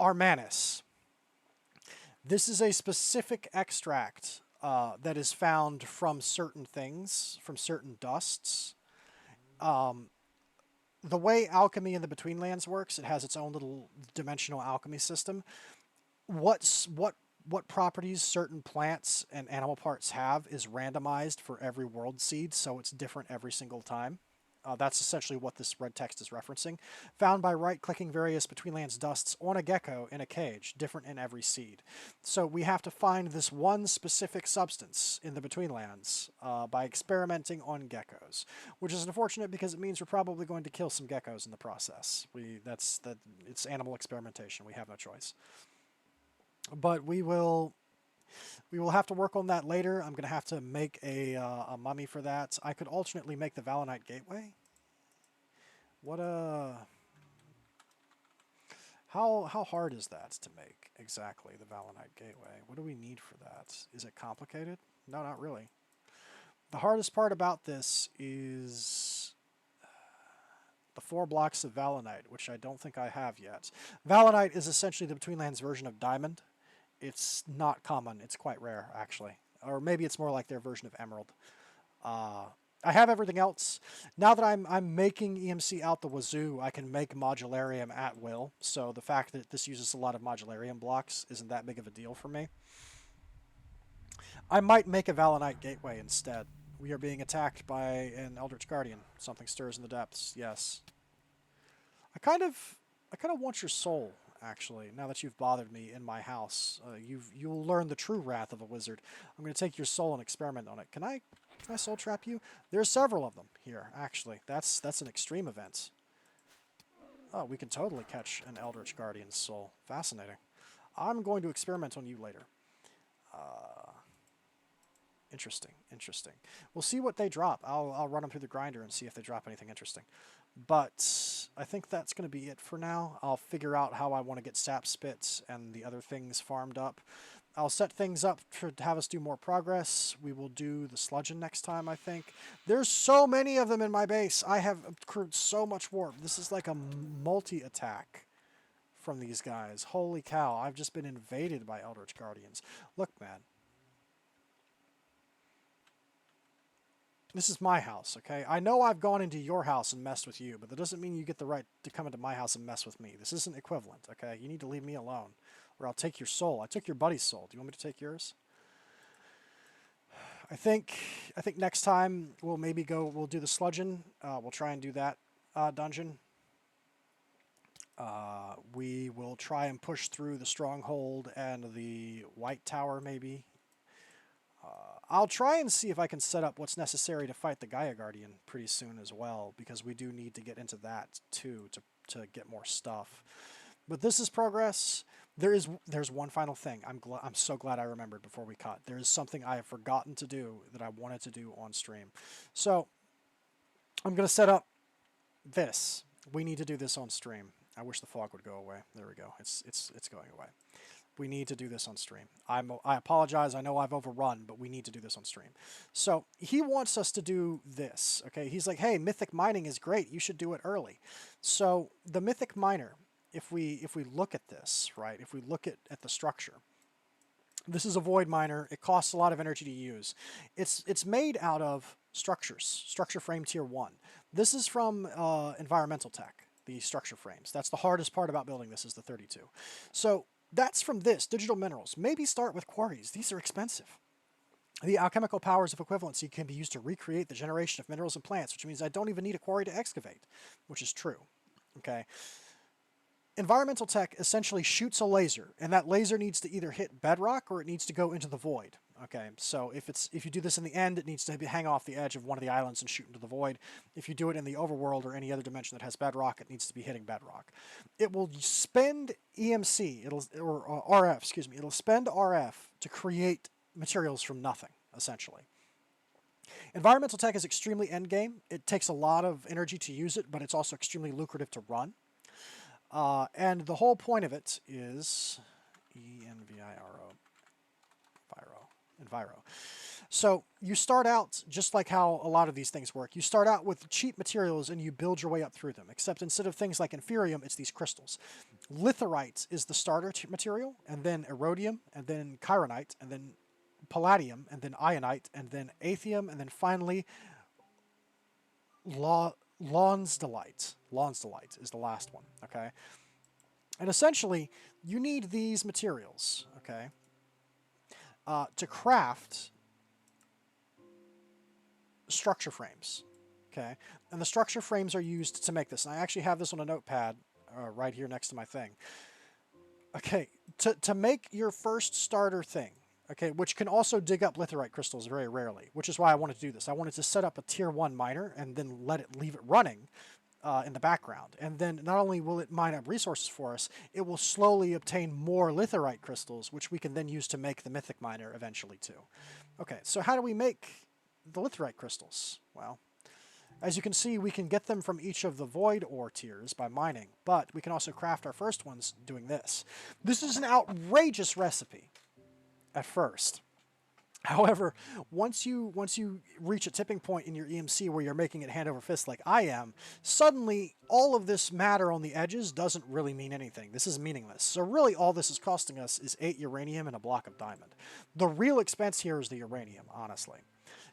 Armanis. This is a specific extract that is found from certain things, from certain dusts. The way alchemy in the Betweenlands works, it has its own little dimensional alchemy system. What properties certain plants and animal parts have is randomized for every world seed, so it's different every single time. That's essentially what this red text is referencing. Found by right-clicking various Betweenlands dusts on a gecko in a cage, different in every seed. So we have to find this one specific substance in the Betweenlands by experimenting on geckos, which is unfortunate because it means we're probably going to kill some geckos in the process. It's animal experimentation. We have no choice. But we will have to work on that later. I'm going to have to make a mummy for that. I could alternately make the Valenite Gateway. How hard is that to make exactly, the Valenite Gateway? What do we need for that? Is it complicated? No, not really. The hardest part about this is the 4 blocks of Valenite, which I don't think I have yet. Valenite is essentially the Betweenlands version of Diamond. It's not common. It's quite rare, actually. Or maybe it's more like their version of Emerald. I have everything else. Now that I'm making EMC out the wazoo, I can make modularium at will. So the fact that this uses a lot of modularium blocks isn't that big of a deal for me. I might make a Valenite Gateway instead. We are being attacked by an Eldritch Guardian. Something stirs in the depths. Yes. I kind of want your soul. Actually, now that you've bothered me in my house, you'll learn the true wrath of a wizard. I'm going to take your soul and experiment on it. Can I soul trap you? There's several of them here, actually. That's an extreme event. Oh, we can totally catch an Eldritch Guardian's soul. Fascinating. I'm going to experiment on you later. Interesting. We'll see what they drop. I'll run them through the grinder and see if they drop anything interesting. But I think that's going to be it for now. I'll figure out how I want to get sap spits and the other things farmed up. I'll set things up to have us do more progress. We will do the sludgeon next time, I think. There's so many of them in my base. I have accrued so much warp. This is like a multi-attack from these guys. Holy cow, I've just been invaded by Eldritch Guardians. Look, man. This is my house, okay? I know I've gone into your house and messed with you, but that doesn't mean you get the right to come into my house and mess with me. This isn't equivalent, okay? You need to leave me alone, or I'll take your soul. I took your buddy's soul. Do you want me to take yours? I think next time we'll do the sludgeon. We'll try and do that dungeon. We will try and push through the stronghold and the white tower, maybe. I'll try and see if I can set up what's necessary to fight the Gaia Guardian pretty soon as well, because we do need to get into that too to get more stuff. But this is progress. There's one final thing. I'm so glad I remembered before we cut. There is something I have forgotten to do that I wanted to do on stream. So I'm going to set up this. We need to do this on stream. I wish the fog would go away. There we go. It's going away. We need to do this on stream. I apologize. I know I've overrun, but we need to do this on stream. So he wants us to do this. Okay, he's like, hey, mythic mining is great. You should do it early. So the mythic miner, if we look at this, right, if we look at the structure, this is a void miner. It costs a lot of energy to use. It's made out of structures, structure frame tier 1. This is from environmental tech, the structure frames. That's the hardest part about building this, is the 32. So that's from this, digital minerals. Maybe start with quarries. These are expensive. The alchemical powers of equivalency can be used to recreate the generation of minerals and plants, which means I don't even need a quarry to excavate, which is true. Okay. Environmental tech essentially shoots a laser, and that laser needs to either hit bedrock or it needs to go into the void. Okay, so if you do this in the end, it needs to hang off the edge of one of the islands and shoot into the void. If you do it in the overworld or any other dimension that has bedrock, it needs to be hitting bedrock. It will spend EMC, or RF, excuse me. It'll spend RF to create materials from nothing, essentially. Environmental tech is extremely endgame. It takes a lot of energy to use it, but it's also extremely lucrative to run. And the whole point of it is Enviro. So you start out just like how a lot of these things work. You start out with cheap materials and you build your way up through them, except instead of things like Inferium, it's these crystals. Litherite is the starter material, and then erodium, and then chironite, and then palladium, and then ionite, and then aethium, and then finally lonsdaleite. Lonsdaleite is the last one, okay? And essentially, you need these materials, okay, to craft structure frames, okay? And the structure frames are used to make this. And I actually have this on a notepad right here next to my thing. Okay, to make your first starter thing, okay, which can also dig up litherite crystals very rarely, which is why I wanted to do this. I wanted to set up a tier 1 miner and then leave it running in the background. And then not only will it mine up resources for us, it will slowly obtain more litherite crystals, which we can then use to make the mythic miner eventually too. Okay, so how do we make the litherite crystals? Well, as you can see, we can get them from each of the void ore tiers by mining, but we can also craft our first ones doing this. This is an outrageous recipe at first. However, once you reach a tipping point in your EMC where you're making it hand over fist like I am, suddenly all of this matter on the edges doesn't really mean anything. This is meaningless. So really all this is costing us is 8 uranium and a block of diamond. The real expense here is the uranium, honestly.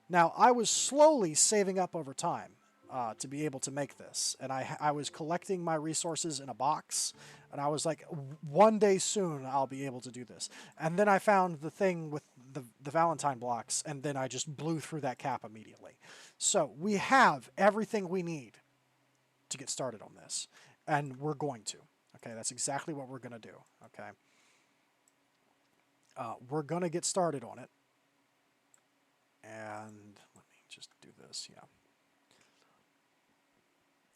Now, I was slowly saving up over time to be able to make this, and I was collecting my resources in a box, and I was like, one day soon I'll be able to do this. And then I found the thing with the Valentine blocks, and then I just blew through that cap immediately. So we have everything we need to get started on this, and we're going to. Okay, that's exactly what we're going to do. Okay, we're going to get started on it. And let me just do this, yeah.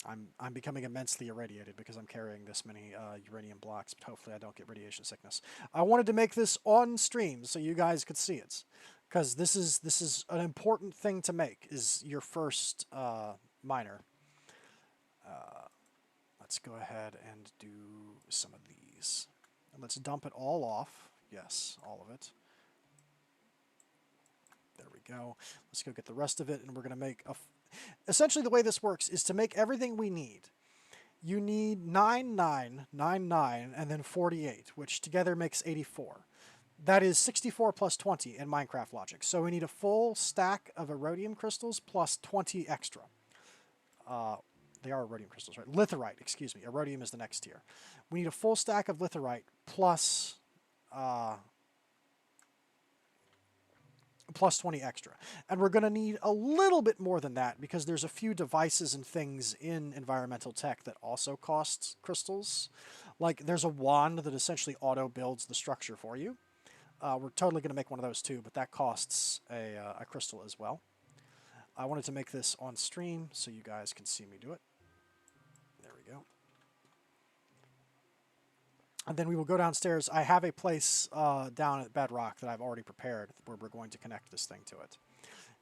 I'm becoming immensely irradiated because I'm carrying this many uranium blocks, but hopefully I don't get radiation sickness. I wanted to make this on stream so you guys could see it, because this is an important thing to make, is your first miner. Let's go ahead and do some of these. And let's dump it all off. Yes, all of it. There we go. Let's go get the rest of it, and we're going to make a... Essentially, the way this works is to make everything we need. You need 9, 9, 9, 9, and then 48, which together makes 84. That is 64 plus 20 in Minecraft logic. So we need a full stack of erodium crystals plus 20 extra. They are erodium crystals, right? Litherite, excuse me. Erodium is the next tier. We need a full stack of litherite plus... plus 20 extra. And we're going to need a little bit more than that because there's a few devices and things in environmental tech that also cost crystals. Like there's a wand that essentially auto builds the structure for you. We're totally going to make one of those too, but that costs a crystal as well. I wanted to make this on stream so you guys can see me do it. There we go. And then we will go downstairs. I have a place down at Bedrock that I've already prepared where we're going to connect this thing to it.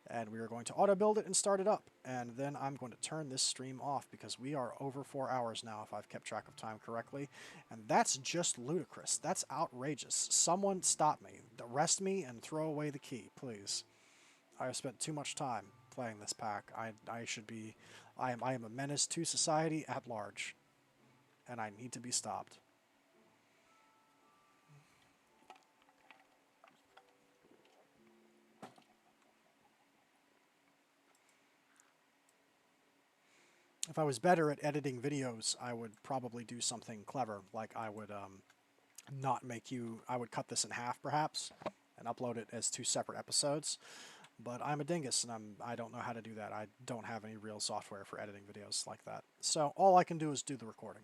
And we are going to auto-build it and start it up. And then I'm going to turn this stream off because we are over 4 hours now if I've kept track of time correctly. And that's just ludicrous. That's outrageous. Someone stop me. Arrest me and throw away the key, please. I have spent too much time playing this pack. I should be... I am a menace to society at large. And I need to be stopped. If I was better at editing videos, I would probably do something clever. Like I would not make you... I would cut this in half, perhaps, and upload it as 2 separate episodes. But I'm a dingus, and I don't know how to do that. I don't have any real software for editing videos like that. So all I can do is do the recording.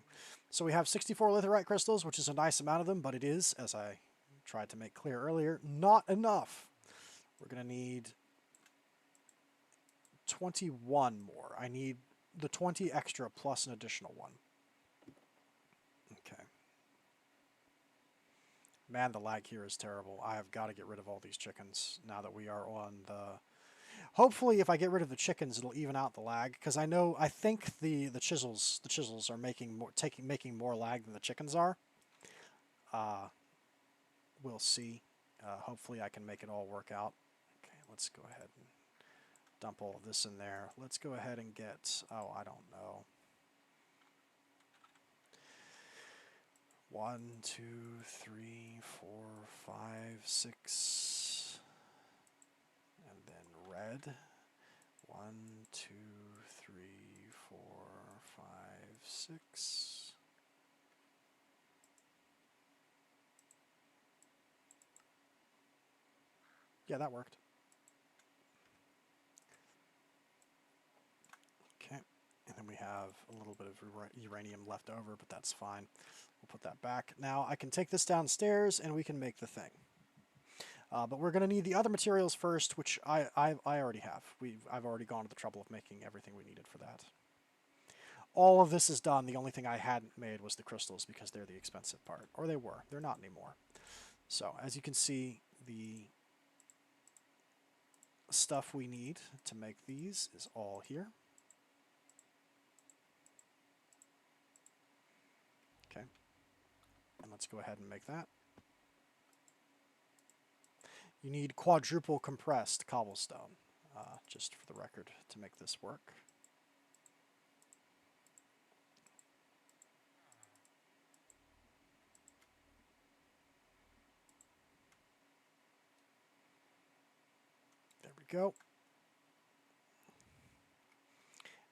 So we have 64 litherite crystals, which is a nice amount of them, but it is, as I tried to make clear earlier, not enough. We're going to need 21 more. I need the 20 extra plus an additional one. Okay. Man, the lag here is terrible. I have got to get rid of all these chickens now that we are on the... Hopefully, if I get rid of the chickens, it'll even out the lag. Because I think the chisels are making more lag than the chickens are. We'll see. Hopefully, I can make it all work out. Okay, let's go ahead and dump all of this in there. Let's go ahead and get... Oh, I don't know. 1, 2, 3, 4, 5, 6, and then red. 1, 2, 3, 4, 5, 6. Yeah, that worked. Okay, and then we have a little bit of uranium left over, but that's fine. We'll put that back. Now I can take this downstairs and we can make the thing. But we're going to need the other materials first, which I already have. I've already gone to the trouble of making everything we needed for that. All of this is done. The only thing I hadn't made was the crystals because they're the expensive part. Or they were. They're not anymore. So as you can see, the stuff we need to make these is all here. Okay. And let's go ahead and make that. You need quadruple compressed cobblestone, just for the record, to make this work. There we go.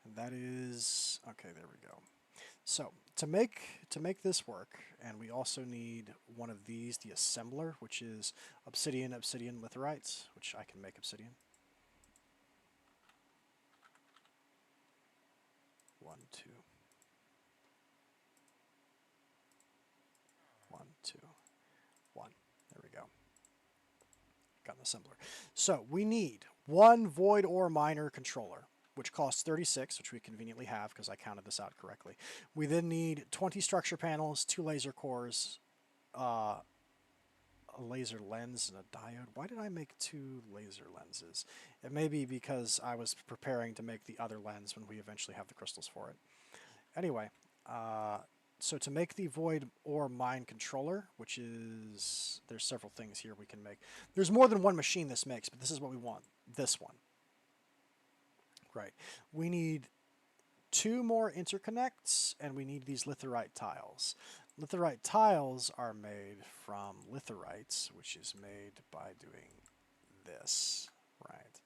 And that is, okay, there we go. So to make this work, and we also need one of these, the assembler, which is obsidian lithoриtes, which I can make obsidian. 1, 2. 1, 2, 1. There we go. Got an assembler. So we need one void ore miner controller, which costs 36, which we conveniently have because I counted this out correctly. We then need 20 structure panels, 2 laser cores, a laser lens, and a diode. Why did I make 2 laser lenses? It may be because I was preparing to make the other lens when we eventually have the crystals for it. Anyway, so to make the void ore mine controller, which is, there's several things here we can make. There's more than one machine this makes, but this is what we want, this one. Right. We need 2 more interconnects, and we need these lithoRite tiles. LithoRite tiles are made from lithoRites, which is made by doing this, right?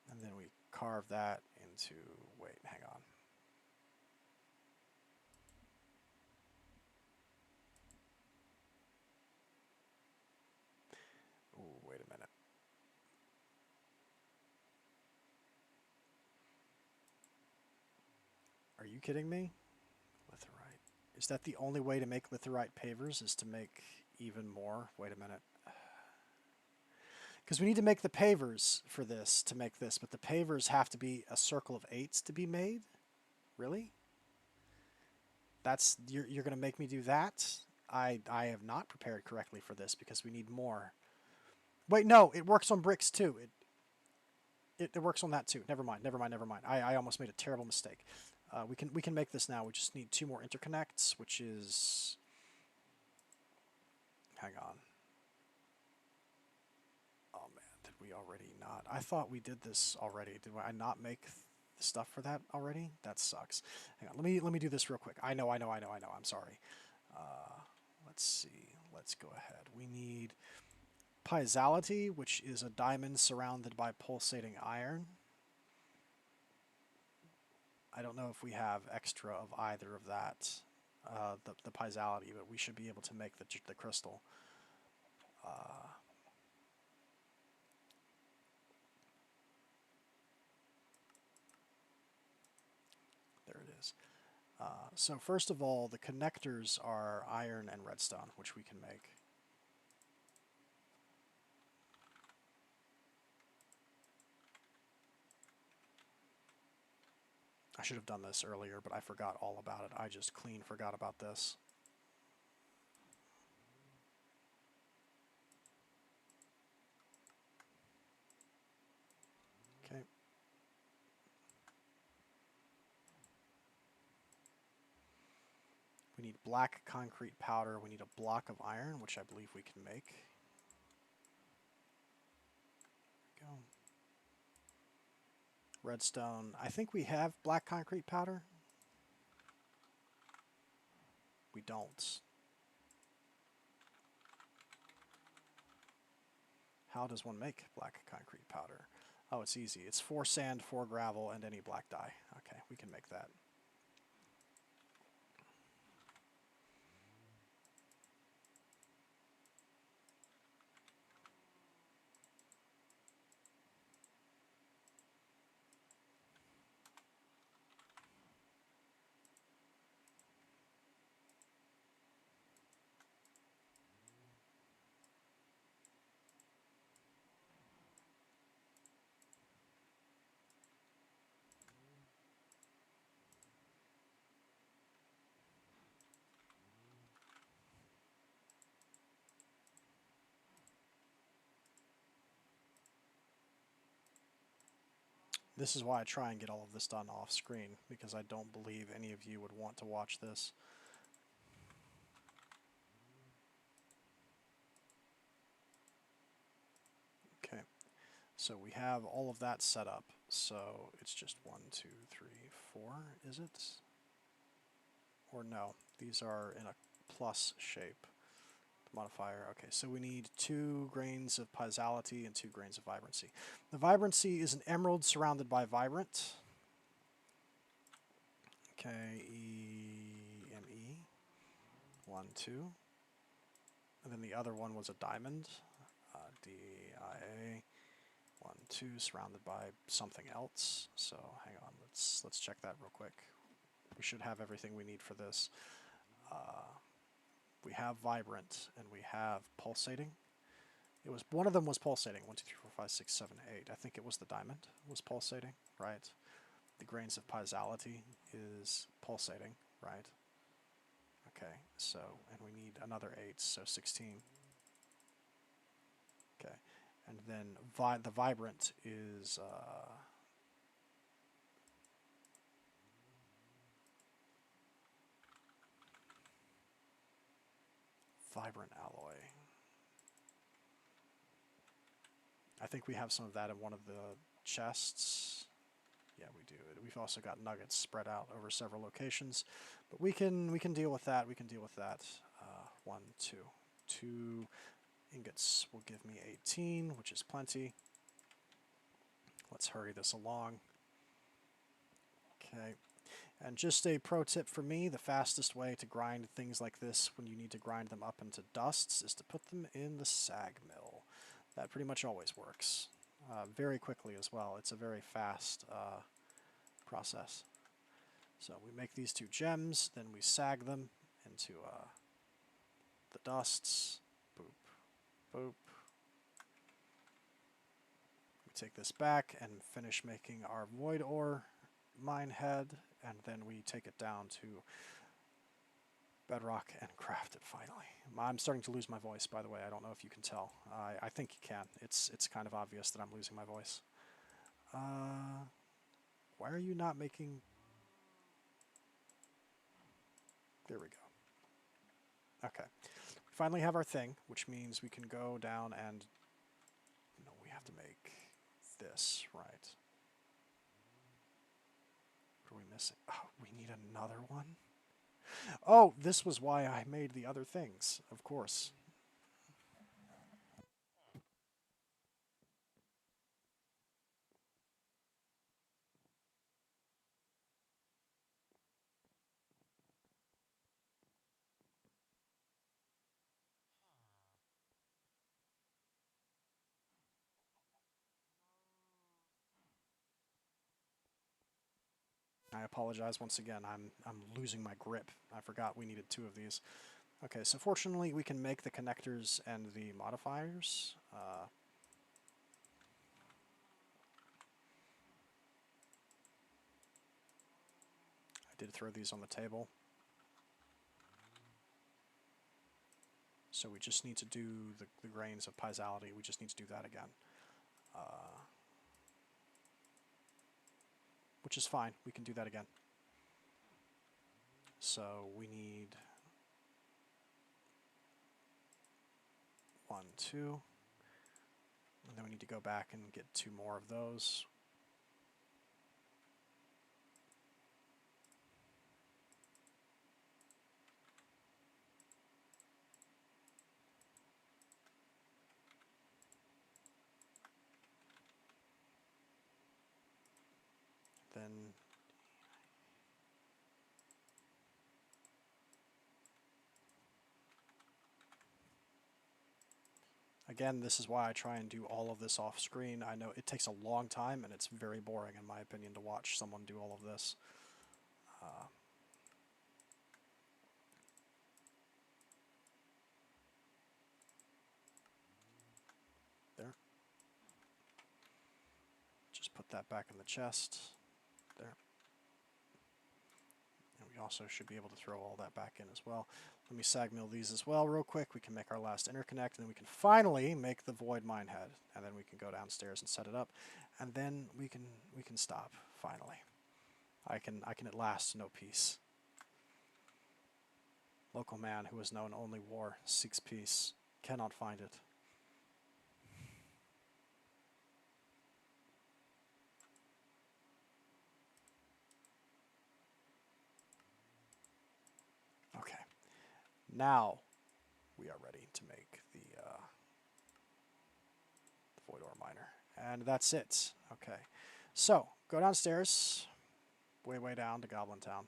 And then we carve that into, wait, hang on. Ooh, wait a minute. Are you kidding me? LithoRite. Is that the only way to make lithoRite pavers, is to make even more? Wait a minute. Because we need to make the pavers for this to make this, but the pavers have to be a circle of 8s to be made? Really? That's, you're going to make me do that? I have not prepared correctly for this because we need more. Wait, no, it works on bricks too. It works on that too. Never mind. I almost made a terrible mistake. We can make this now. We just need 2 more interconnects, which is, hang on. Oh man, did we already not? I thought we did this already. Did I not make the stuff for that already? That sucks. Hang on. Let me do this real quick. I know. I'm sorry. Let's see. Let's go ahead. We need Piezoality, which is a diamond surrounded by pulsating iron. I don't know if we have extra of either of that, the Piezoality, but we should be able to make the crystal. There it is. So first of all, the connectors are iron and redstone, which we can make. I should have done this earlier, but I forgot all about it. I just clean forgot about this. Okay. We need black concrete powder. We need a block of iron, which I believe we can make. There we go. Redstone. I think we have black concrete powder. We don't. How does one make black concrete powder? Oh, it's easy. It's 4 sand, 4 gravel, and any black dye. Okay, we can make that. This is why I try and get all of this done off screen, because I don't believe any of you would want to watch this. Okay, so we have all of that set up. So it's just 1, 2, 3, 4, is it? Or no, these are in a plus shape. Modifier. Okay, so we need 2 grains of pausality and 2 grains of vibrancy. The vibrancy is an emerald surrounded by vibrant. Okay, E-M-E. 1, 2. And then the other one was a diamond. D-I-A. 1, 2, surrounded by something else. So hang on, let's check that real quick. We should have everything we need for this. We have vibrant and we have pulsating. It was one of them was pulsating. 1, 2, 3, 4, 5, 6, 7, 8. I think it was the diamond was pulsating, right? The grains of pausality is pulsating, right? Okay, so and we need another 8, so 16. Okay, and then the vibrant is vibrant alloy. I think we have some of that in one of the chests. Yeah, we do. We've also got nuggets spread out over several locations, but we can deal with that. We can deal with that. 1, 2, 2 ingots will give me 18, which is plenty. Let's hurry this along. Okay. And just a pro tip for me, the fastest way to grind things like this when you need to grind them up into dusts is to put them in the sag mill. That pretty much always works. Very quickly as well. It's a very fast process. So we make these 2 gems, then we sag them into the dusts. Boop, boop. We take this back and finish making our void ore mine head, and then we take it down to bedrock and craft it finally. I'm starting to lose my voice, by the way. I don't know if you can tell. I think you can. It's kind of obvious that I'm losing my voice. Why are you not making... There we go. Okay. We finally have our thing, which means we can go down and... No, we have to make this, right? What are we missing? Oh, we need another one? Oh, this was why I made the other things, of course. I apologize once again. I'm losing my grip. I forgot we needed 2 of these. Okay, so fortunately we can make the connectors and the modifiers. I did throw these on the table. So we just need to do the grains of pausality. We just need to do that again. Which is fine. We can do that again. So we need 1, 2. And then we need to go back and get 2 more of those. then again, this is why I try and do all of this off screen. I know it takes a long time and it's very boring in my opinion to watch someone do all of this. There. Just put that back in the chest. There. And we also should be able to throw all that back in as well. Let me sag mill these as well real quick. We can make our last interconnect, and then we can finally make the void mine head. And then we can go downstairs and set it up. And then we can stop, finally. I can at last know peace. Local man who has known only war seeks peace, cannot find it. Okay, now we are ready to make the void ore miner, and that's it. Okay, so go downstairs, way down to Goblin Town.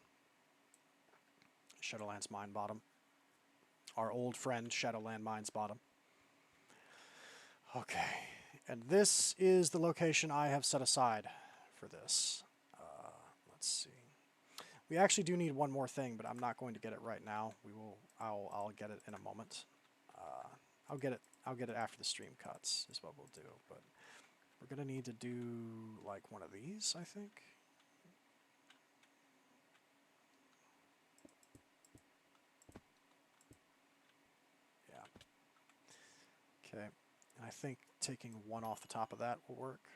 Shadowlands Mine Bottom. Our old friend Shadowland Mines Bottom. Okay, and this is the location I have set aside for this. Let's see. We actually do need one more thing, but I'm not going to get it right now. I'll get it in a moment. I'll get it after the stream cuts is what we'll do. But we're gonna need to do like one of these, I think. Okay, and I think taking one off the top of that will work.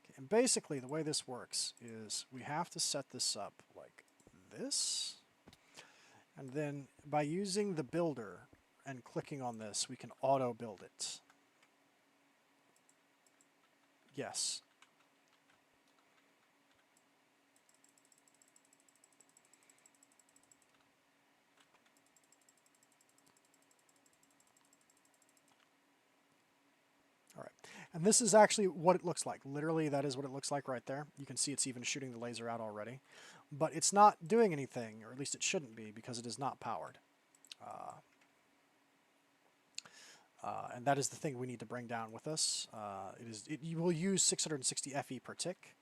Okay, and basically the way this works is we have to set this up like this, and then by using the builder and clicking on this, we can auto build it. Yes. And this is actually what it looks like. Literally, that is what it looks like right there. You can see it's even shooting the laser out already. But it's not doing anything, or at least it shouldn't be, because it is not powered. And that is the thing we need to bring down with us. You will use 660 FE per tick,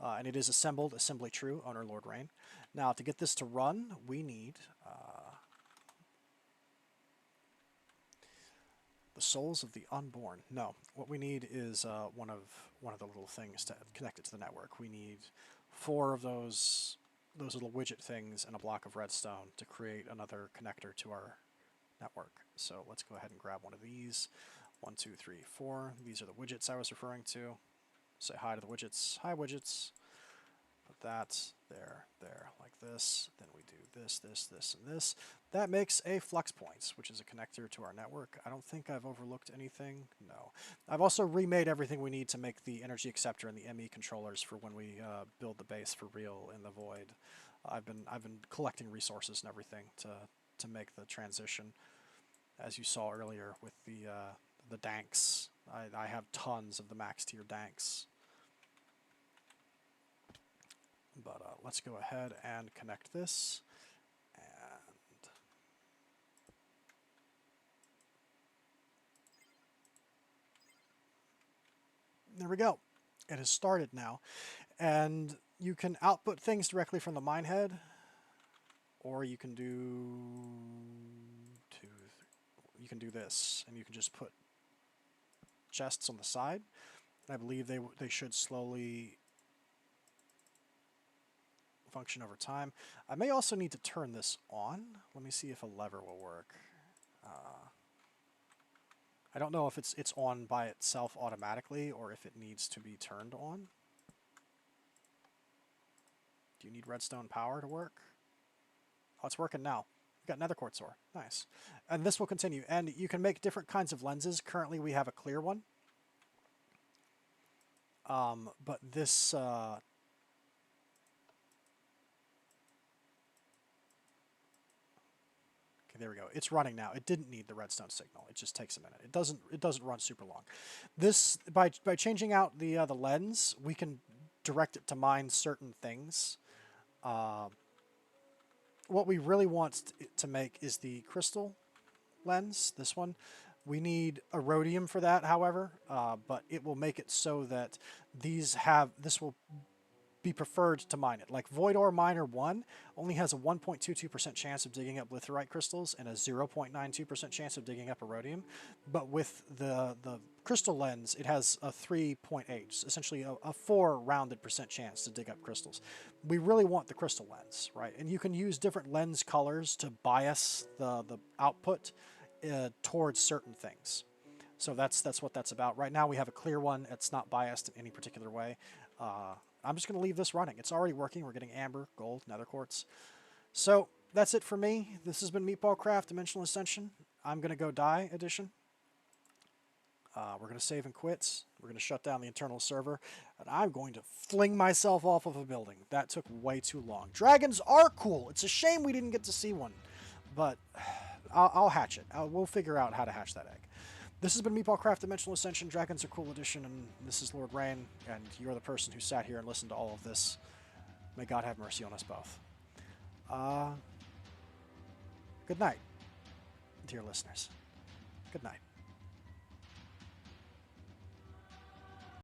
and it is assembled, assembly true, Owner Lord Rain. Now, to get this to run, we need the souls of the unborn. No, what we need is one of the little things to connect it to the network. We need 4 of those little widget things and a block of redstone to create another connector to our network. So let's go ahead and grab one of these. 1, 2, 3, 4. These are the widgets I was referring to. Say hi to the widgets. Hi, widgets. Put that there, like this. Then we do this, this, this, and this. That makes a flux points, which is a connector to our network. I don't think I've overlooked anything. No. I've also remade everything we need to make the energy acceptor and the ME controllers for when we build the base for real in the void. I've been collecting resources and everything to make the transition. As you saw earlier with the danks, I have tons of the max tier danks. But let's go ahead and connect this. And there we go. It has started now. And you can output things directly from the mine head, or you can do this, and you can just put chests on the side. And I believe they should slowly function over time. I may also need to turn this on. Let me see if a lever will work. I don't know if it's on by itself automatically or if it needs to be turned on. Do you need redstone power to work? Oh, it's working now. We've got nether quartz ore. Nice. And this will continue. And you can make different kinds of lenses. Currently we have a clear one. But this... okay, there we go. It's running now. It didn't need the redstone signal. It just takes a minute. It doesn't run super long. This by changing out the lens, we can direct it to mine certain things. What we really want to make is the crystal lens, this one. We need erodium for that, however, but it will make it so that this will be preferred to mine it. Like Void Ore Miner 1 only has a 1.22% chance of digging up litherite crystals and a 0.92% chance of digging up erodium. But with the crystal lens, it has a 3.8, essentially a 4 rounded percent chance to dig up crystals. We really want the crystal lens, right? And you can use different lens colors to bias the output towards certain things. So that's what that's about. Right now we have a clear one. It's not biased in any particular way. I'm just going to leave this running. It's already working. We're getting amber, gold, nether quartz. So that's it for me. This has been Meatballcraft Dimensional Ascension. I'm going to go die edition. We're going to save and quit. We're going to shut down the internal server. And I'm going to fling myself off of a building. That took way too long. Dragons are cool. It's a shame we didn't get to see one. But I'll hatch it. We'll figure out how to hatch that egg. This has been Meatballcraft Dimensional Ascension, Dragons Are Cool Edition, and this is Lord Rain, and you're the person who sat here and listened to all of this. May God have mercy on us both. Good night, dear listeners. Good night.